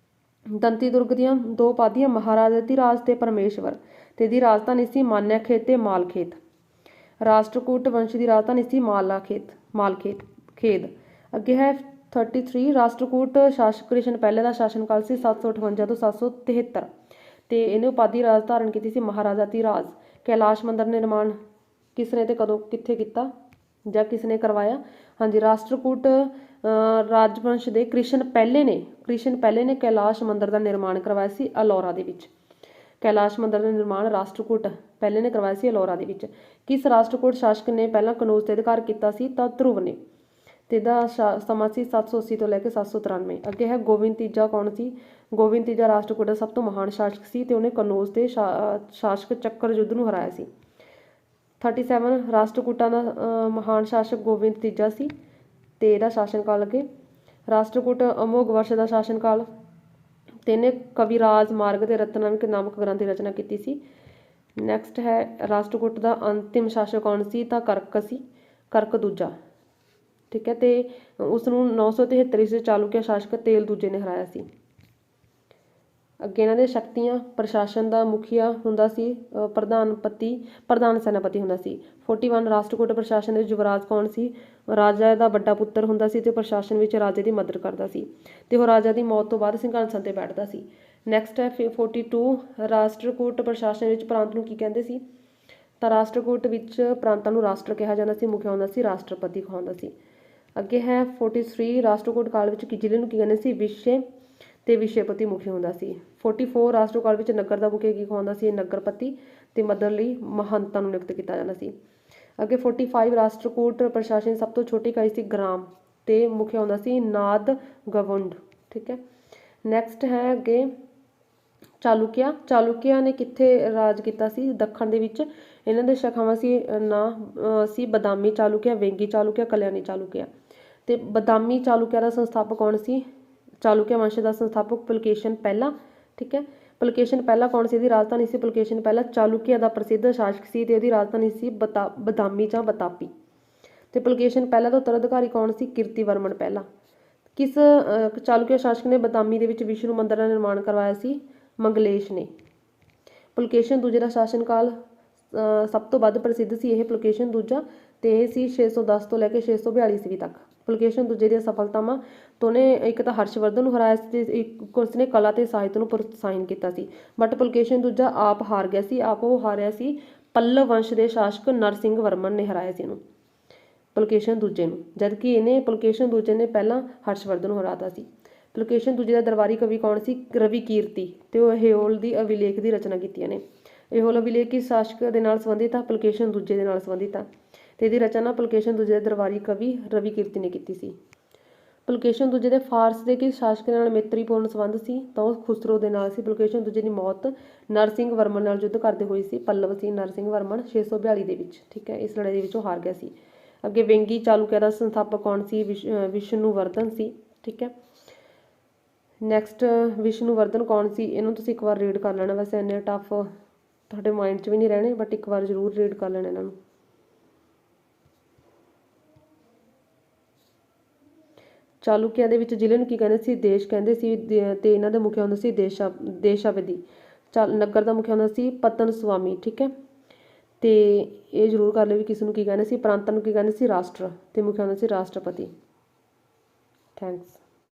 ਦੰਤੀ ਦੁਰਗ ਦੀਆਂ ਦੋ ਉਪਾਧੀਆਂ ਮਹਾਰਾਜਾਧਿਰਾਜ ਤੇ ਪਰਮੇਸ਼ਵਰ ਤੇ ਇਹਦੀ ਰਾਜਧਾਨੀ ਸੀ ਮਾਨਿਆਖੇਤ ਤੇ ਮਾਲਖੇਤ। ਰਾਸ਼ਟਰਕੂਟ ਵੰਸ਼ ਦੀ ਰਾਜਧਾਨੀ ਸੀ ਮਾਲਖੇਦ। ਅੱਗੇ ਹੈ 33, ਰਾਸ਼ਟਰਕੂਟ ਸ਼ਾਸਕ ਕ੍ਰਿਸ਼ਨ ਪਹਿਲੇ ਦਾ ਸ਼ਾਸਨ ਕਾਲ ਸੀ 758 ਤੋਂ 773 ਤੇ ਇਹਨੇ ਉਪਾਧੀ ਰਾਜ ਧਾਰਨ ਕੀਤੀ ਸੀ ਮਹਾਰਾਜਾਧਿਰਾਜ। ਕੈਲਾਸ਼ ਮੰਦਰ ਨਿਰਮਾਣ ਕਿਸ ਨੇ ਤੇ ਕਦੋਂ ਕਿੱਥੇ ਕੀਤਾ ਜਾਂ ਕਿਸ ਨੇ ਕਰਵਾਇਆ? ਹਾਂਜੀ, ਰਾਸ਼ਟਰਕੂਟ ਰਾਜਵੰਸ਼ ਦੇ ਕ੍ਰਿਸ਼ਨ ਪਹਿਲੇ ਨੇ ਕੈਲਾਸ਼ ਮੰਦਰ ਦਾ ਨਿਰਮਾਣ ਕਰਵਾਇਆ ਸੀ ਅਲੌਰਾ ਦੇ ਵਿੱਚ। ਕੈਲਾਸ਼ ਮੰਦਰ ਦਾ ਨਿਰਮਾਣ ਰਾਸ਼ਟਰਕੂਟ ਪਹਿਲੇ ਨੇ ਕਰਵਾਇਆ ਸੀ ਅਲੌਰਾ ਦੇ ਵਿੱਚ। ਕਿਸ ਰਾਸ਼ਟਰਕੂਟ ਸ਼ਾਸਕ ਨੇ ਪਹਿਲਾਂ ਕਨੌਜ ਤੇ ਅਧਿਕਾਰ ਕੀਤਾ ਸੀ? ਤਾਂ ਧਰੁਵ ਨੇ ਤੇ ਇਹਦਾ ਸਮਾਂ ਸੀ 780 ਤੋਂ ਲੈ ਕੇ 793। ਅੱਗੇ ਹੈ ਗੋਬਿੰਦ ਤੀਜਾ ਕੌਣ ਸੀ? ਗੋਬਿੰਦ ਤੀਜਾ ਰਾਸ਼ਟਰਕੂਟ ਦਾ ਸਭ ਤੋਂ ਮਹਾਨ ਸ਼ਾਸਕ ਸੀ ਤੇ ਉਹਨੇ ਕਨੌਜ ਤੇ ਸ਼ਾਸਕ ਚੱਕਰ ਯੁੱਧ ਨੂੰ ਹਰਾਇਆ ਸੀ। 37, ਰਾਸ਼ਟਰਕੂਟਾਂ ਦਾ ਮਹਾਨ ਸ਼ਾਸਕ ਗੋਬਿੰਦ ਤੀਜਾ ਸੀ ਤੇ ਇਹਦਾ ਸ਼ਾਸਨ ਕਾਲ ਅੱਗੇ। ਰਾਸ਼ਟਰਕੂਟ ਅਮੋਘ ਵਰਸ਼ ਦਾ ਸ਼ਾਸਨ ਕਾਲ ਤੇ ਇਹਨੇ ਕਵਿਰਾਜ ਮਾਰਗ ਤੇ ਰਤਨਾਵਿਕ ਨਾਮਕ ਗ੍ਰੰਥ ਦੀ ਰਚਨਾ ਕੀਤੀ ਸੀ। ਨੈਕਸਟ ਹੈ ਰਾਸ਼ਟਰਕੂਟ ਦਾ ਅੰਤਿਮ ਸ਼ਾਸਕ ਕੌਣ ਸੀ? ਤਾਂ ਕਰਕ ਦੂਜਾ। ਠੀਕ ਹੈ, ਤੇ ਉਸ ਨੂੰ 973 ਈਸਵੀ ਚਾਲੁਕਿਆ ਸ਼ਾਸਕ ਤੇਲ ਦੂਜੇ ਨੇ ਹਰਾਇਆ ਸੀ। ਅੱਗੇ ਇਹਨਾਂ ਦੇ ਸ਼ਕਤੀਆਂ, ਪ੍ਰਸ਼ਾਸਨ ਦਾ ਮੁਖੀਆ ਹੁੰਦਾ ਸੀ ਪ੍ਰਧਾਨ ਸੈਨਾਪਤੀ ਹੁੰਦਾ ਸੀ। 41, ਰਾਸ਼ਟਰਕੂਟ ਪ੍ਰਸ਼ਾਸਨ ਦੇ ਯੁਵਰਾਜ ਕੌਣ ਸੀ? ਰਾਜਾ ਦਾ ਵੱਡਾ ਪੁੱਤਰ ਹੁੰਦਾ ਸੀ ਤੇ ਪ੍ਰਸ਼ਾਸਨ ਵਿੱਚ ਰਾਜੇ ਦੀ ਮਦਦ ਕਰਦਾ ਸੀ ਤੇ ਉਹ ਰਾਜਾ ਦੀ ਮੌਤ ਤੋਂ ਬਾਅਦ ਸਿੰਘਾਸਨ ਤੇ ਬੈਠਦਾ ਸੀ। ਨੈਕਸਟ ਹੈ 42, ਰਾਸ਼ਟਰਕੂਟ ਪ੍ਰਸ਼ਾਸਨ ਵਿੱਚ ਪ੍ਰਾਂਤ ਨੂੰ ਕੀ ਕਹਿੰਦੇ ਸੀ? ਤਾਂ ਰਾਸ਼ਟਰਕੂਟ ਵਿੱਚ ਪ੍ਰਾਂਤਾਂ ਨੂੰ ਰਾਸ਼ਟਰ ਕਿਹਾ ਜਾਂਦਾ ਸੀ, ਮੁਖੀਆ ਹੁੰਦਾ ਸੀ ਰਾਸ਼ਟਰਪਤੀ ਕਹਾਉਂਦਾ ਸੀ। ਅੱਗੇ ਹੈ 43, ਰਾਸ਼ਟਰਕੂਟ ਕਾਲ ਵਿੱਚ ਜ਼ਿਲ੍ਹੇ ਨੂੰ ਕੀ ਕਹਿੰਦੇ ਸੀ? ਵਿਸ਼ੇ ਤੇ ਵਿਸ਼ੇਪਤੀ ਮੁਖੀ ਹੁੰਦਾ ਸੀ। 44, ਰਾਸ਼ਟਰਕੂਟ ਕਾਲ ਵਿੱਚ ਨਗਰ ਦਾ ਮੁਖੀਆ ਕੀ ਕਹਾਉਂਦਾ ਸੀ? ਨਗਰਪਤੀ ਤੇ ਮਦਦ ਲਈ ਮਹੰਤਾਂ ਨੂੰ ਨਿਯੁਕਤ ਕੀਤਾ ਜਾਂਦਾ ਸੀ। ਅੱਗੇ 45, ਰਾਸ਼ਟਰਕੂਟ ਪ੍ਰਸ਼ਾਸਨ ਸਭ ਤੋਂ ਛੋਟੀ ਇਕਾਈ ਸੀ ਗ੍ਰਾਮ ਤੇ ਮੁਖੀਆ ਹੁੰਦਾ ਸੀ ਨਾਦ ਗਵੁੰਡ। ਠੀਕ ਹੈ, ਨੈਕਸਟ ਹੈ ਅੱਗੇ ਚਾਲੁਕਿਆ ਨੇ ਕਿੱਥੇ ਰਾਜ ਕੀਤਾ ਸੀ? ਦੱਖਣ ਦੇ ਵਿੱਚ। ਇਹਨਾਂ ਦੇ ਸ਼ਾਖਾਵਾਂ ਸੀ ਸੀ ਬਦਾਮੀ ਚਾਲੁਕਿਆ, ਵੇਂਗੀ ਚਾਲੁਕਿਆ, ਕਲਿਆਣੀ ਚਾਲੁਕਿਆ। ਤੇ ਬਦਾਮੀ ਚਾਲੁਕਿਆ ਦਾ ਸੰਸਥਾਪਕ ਕੌਣ ਸੀ? ਚਾਲੁਕਿਆ ਵੰਸ਼ ਦਾ ਸੰਸਥਾਪਕ ਪੁਲਕੇਸ਼ਨ ਪਹਿਲਾ। ਠੀਕ ਹੈ, ਪੁਲਕੇਸ਼ਨ ਪਹਿਲਾ ਕੌਣ ਸੀ? ਇਹਦੀ ਰਾਜਧਾਨੀ ਸੀ ਪੁਲਕੇਸ਼ਨ ਪਹਿਲਾ। ਚਾਲੁਕਿਆ ਦਾ ਪ੍ਰਸਿੱਧ ਸ਼ਾਸਕ ਸੀ ਤੇ ਇਹਦੀ ਰਾਜਧਾਨੀ ਸੀ ਬਦਾਮੀ ਜਾਂ ਬਤਾਪੀ। ਤੇ ਪੁਲਕੇਸ਼ਨ ਪਹਿਲਾ ਦਾ ਉੱਤਰਾਧਿਕਾਰੀ ਕੌਣ ਸੀ? ਕੀਰਤੀਵਰਮਨ ਪਹਿਲਾ। ਕਿਸ ਚਾਲੁਕਿਆ ਸ਼ਾਸਕ ਨੇ ਬਦਾਮੀ ਦੇ ਵਿੱਚ ਵਿਸ਼ਨੂੰ ਮੰਦਿਰ ਦਾ ਨਿਰਮਾਣ ਕਰਵਾਇਆ ਸੀ? ਮੰਗਲੇਸ਼ ਨੇ। ਪੁਲਕੇਸ਼ਨ ਦੂਜੇ ਦਾ ਸ਼ਾਸਨ ਕਾਲ ਸਭ ਤੋਂ ਵੱਧ ਪ੍ਰਸਿੱਧ ਸੀ ਇਹ ਪੁਲਕੇਸ਼ਨ ਦੂਜਾ, ਤੇ ਇਹ ਸੀ 610 ਤੋਂ ਲੈ ਕੇ 642 ਈਸਵੀ ਤੱਕ। ਪੁਲਕੇਸ਼ਨ ਦੂਜੇ ਦੀਆਂ ਸਫਲਤਾਵਾਂ ਤੋਂ ਨੇ ਇੱਕ ਤਾਂ ਹਰਸ਼ਵਰਧਨ ਨੂੰ ਹਰਾਇਆ ਸੀ ਤੇ ਇੱਕ ਉਸਨੇ ਕਲਾ ਤੇ ਸਾਹਿਤ ਨੂੰ ਪ੍ਰੋਤਸਾਹਨ ਕੀਤਾ ਸੀ। ਬਟ ਪੁਲਕੇਸ਼ਨ ਦੂਜਾ ਆਪ ਹਾਰ ਗਿਆ ਸੀ। ਉਹ ਹਾਰਿਆ ਸੀ ਪੱਲਵ ਵੰਸ਼ ਦੇ ਸ਼ਾਸਕ ਨਰਸਿੰਘ ਵਰਮਨ ਨੇ ਹਰਾਇਆ ਸੀ ਇਹਨੂੰ, ਪੁਲਕੇਸ਼ਨ ਦੂਜੇ ਨੂੰ, ਜਦਕਿ ਇਹਨੇ ਪੁਲਕੇਸ਼ਨ ਦੂਜੇ ਨੇ ਪਹਿਲਾਂ ਹਰਸ਼ਵਰਧਨ ਨੂੰ ਹਰਾਤਾ ਸੀ। ਪੁਲਕੇਸ਼ਨ ਦੂਜੇ ਦਾ ਦਰਬਾਰੀ ਕਵੀ ਕੌਣ ਸੀ? ਰਵੀ ਕੀਰਤੀ। ਤੇ ਉਹ ਏਹੋਲ ਦੀ ਅਭਿਲੇਖ ਦੀ ਰਚਨਾ ਕੀਤੀਆਂ ਨੇ। ਏਹੋਲ ਅਭਿਲੇਖ ਕਿਸ ਸ਼ਾਸਕ ਦੇ ਨਾਲ ਸੰਬੰਧਿਤ ਆ? ਪੁਲਕੇਸ਼ਨ ਦੂਜੇ ਦੇ ਨਾਲ ਸੰਬੰਧਿਤ ਆ, ਤੇ ਇਹਦੀ ਰਚਨਾ ਪੁਲਕੇਸ਼ਨ ਦੂਜੇ ਦੇ ਦਰਬਾਰੀ ਕਵੀ ਰਵੀ ਕੀਰਤੀ ਨੇ ਕੀਤੀ ਸੀ। ਪੁਲਕੇਸ਼ਨ ਦੂਜੇ ਦੇ ਫਾਰਸ ਦੇ ਕਿਸ ਸ਼ਾਸਕ ਨਾਲ ਮਿੱਤਰੀਪੂਰਨ ਸੰਬੰਧ ਸੀ? ਤਾਂ ਉਹ ਖੁਸਰੋ ਦੇ ਨਾਲ ਸੀ। ਪੁਲਕੇਸ਼ਨ ਦੂਜੇ ਦੀ ਮੌਤ ਨਰਸਿੰਘ ਵਰਮਨ ਨਾਲ ਯੁੱਧ ਕਰਦੇ ਹੋਈ ਸੀ। ਪੱਲਵ ਸੀ ਨਰਸਿੰਘ ਵਰਮਨ 642 ਦੇ ਵਿੱਚ। ਠੀਕ ਹੈ, ਇਸ ਲੜਾਈ ਦੇ ਵਿੱਚ ਉਹ ਹਾਰ ਗਿਆ ਸੀ। ਅੱਗੇ ਵੇਂਗੀ ਚਾਲੁਕਿਆ ਦਾ ਸੰਸਥਾਪਕ ਕੌਣ ਸੀ? ਵਿਸ਼ਨੂਵਰਧਨ ਸੀ। ਠੀਕ ਹੈ, ਨੈਕਸਟ ਵਿਸ਼ਨੂਵਰਧਨ ਕੌਣ ਸੀ? ਇਹਨੂੰ ਤੁਸੀਂ ਇੱਕ ਵਾਰ ਰੀਡ ਕਰ ਲੈਣਾ। ਵੈਸੇ ਇੰਨੇ ਟਫ ਤੁਹਾਡੇ ਮਾਈਂਡ 'ਚ ਵੀ ਨਹੀਂ ਰਹਿਣੇ, ਬਟ ਇੱਕ ਵਾਰ ਜ਼ਰੂਰ ਰੀਡ ਕਰ ਲੈਣਾ ਇਹਨਾਂ ਨੂੰ। ਚਾਲੁਕਿਆ ਦੇ ਵਿੱਚ ਜ਼ਿਲ੍ਹੇ ਨੂੰ ਕੀ ਕਹਿੰਦੇ ਸੀ? ਦੇਸ਼ ਕਹਿੰਦੇ ਸੀ। ਤੇ ਇਹਨਾਂ ਦਾ ਮੁਖੀਆ ਹੁੰਦਾ ਸੀ ਦੇਸ਼ਾਵਦੀ। ਨਗਰ ਦਾ ਮੁਖੀਆ ਹੁੰਦਾ ਸੀ ਪਤਨ ਸੁਆਮੀ। ਠੀਕ ਹੈ, ਤੇ ਇਹ ਜ਼ਰੂਰ ਕਰ ਲਿਓ ਵੀ ਕਿਸ ਨੂੰ ਕੀ ਕਹਿੰਦੇ ਸੀ? ਪ੍ਰਾਂਤਾਂ ਨੂੰ ਕੀ ਕਹਿੰਦੇ ਸੀ? ਰਾਸ਼ਟਰ। ਤੇ ਮੁਖੀਆ ਹੁੰਦਾ ਸੀ ਰਾਸ਼ਟਰਪਤੀ। ਥੈਂਕਸ।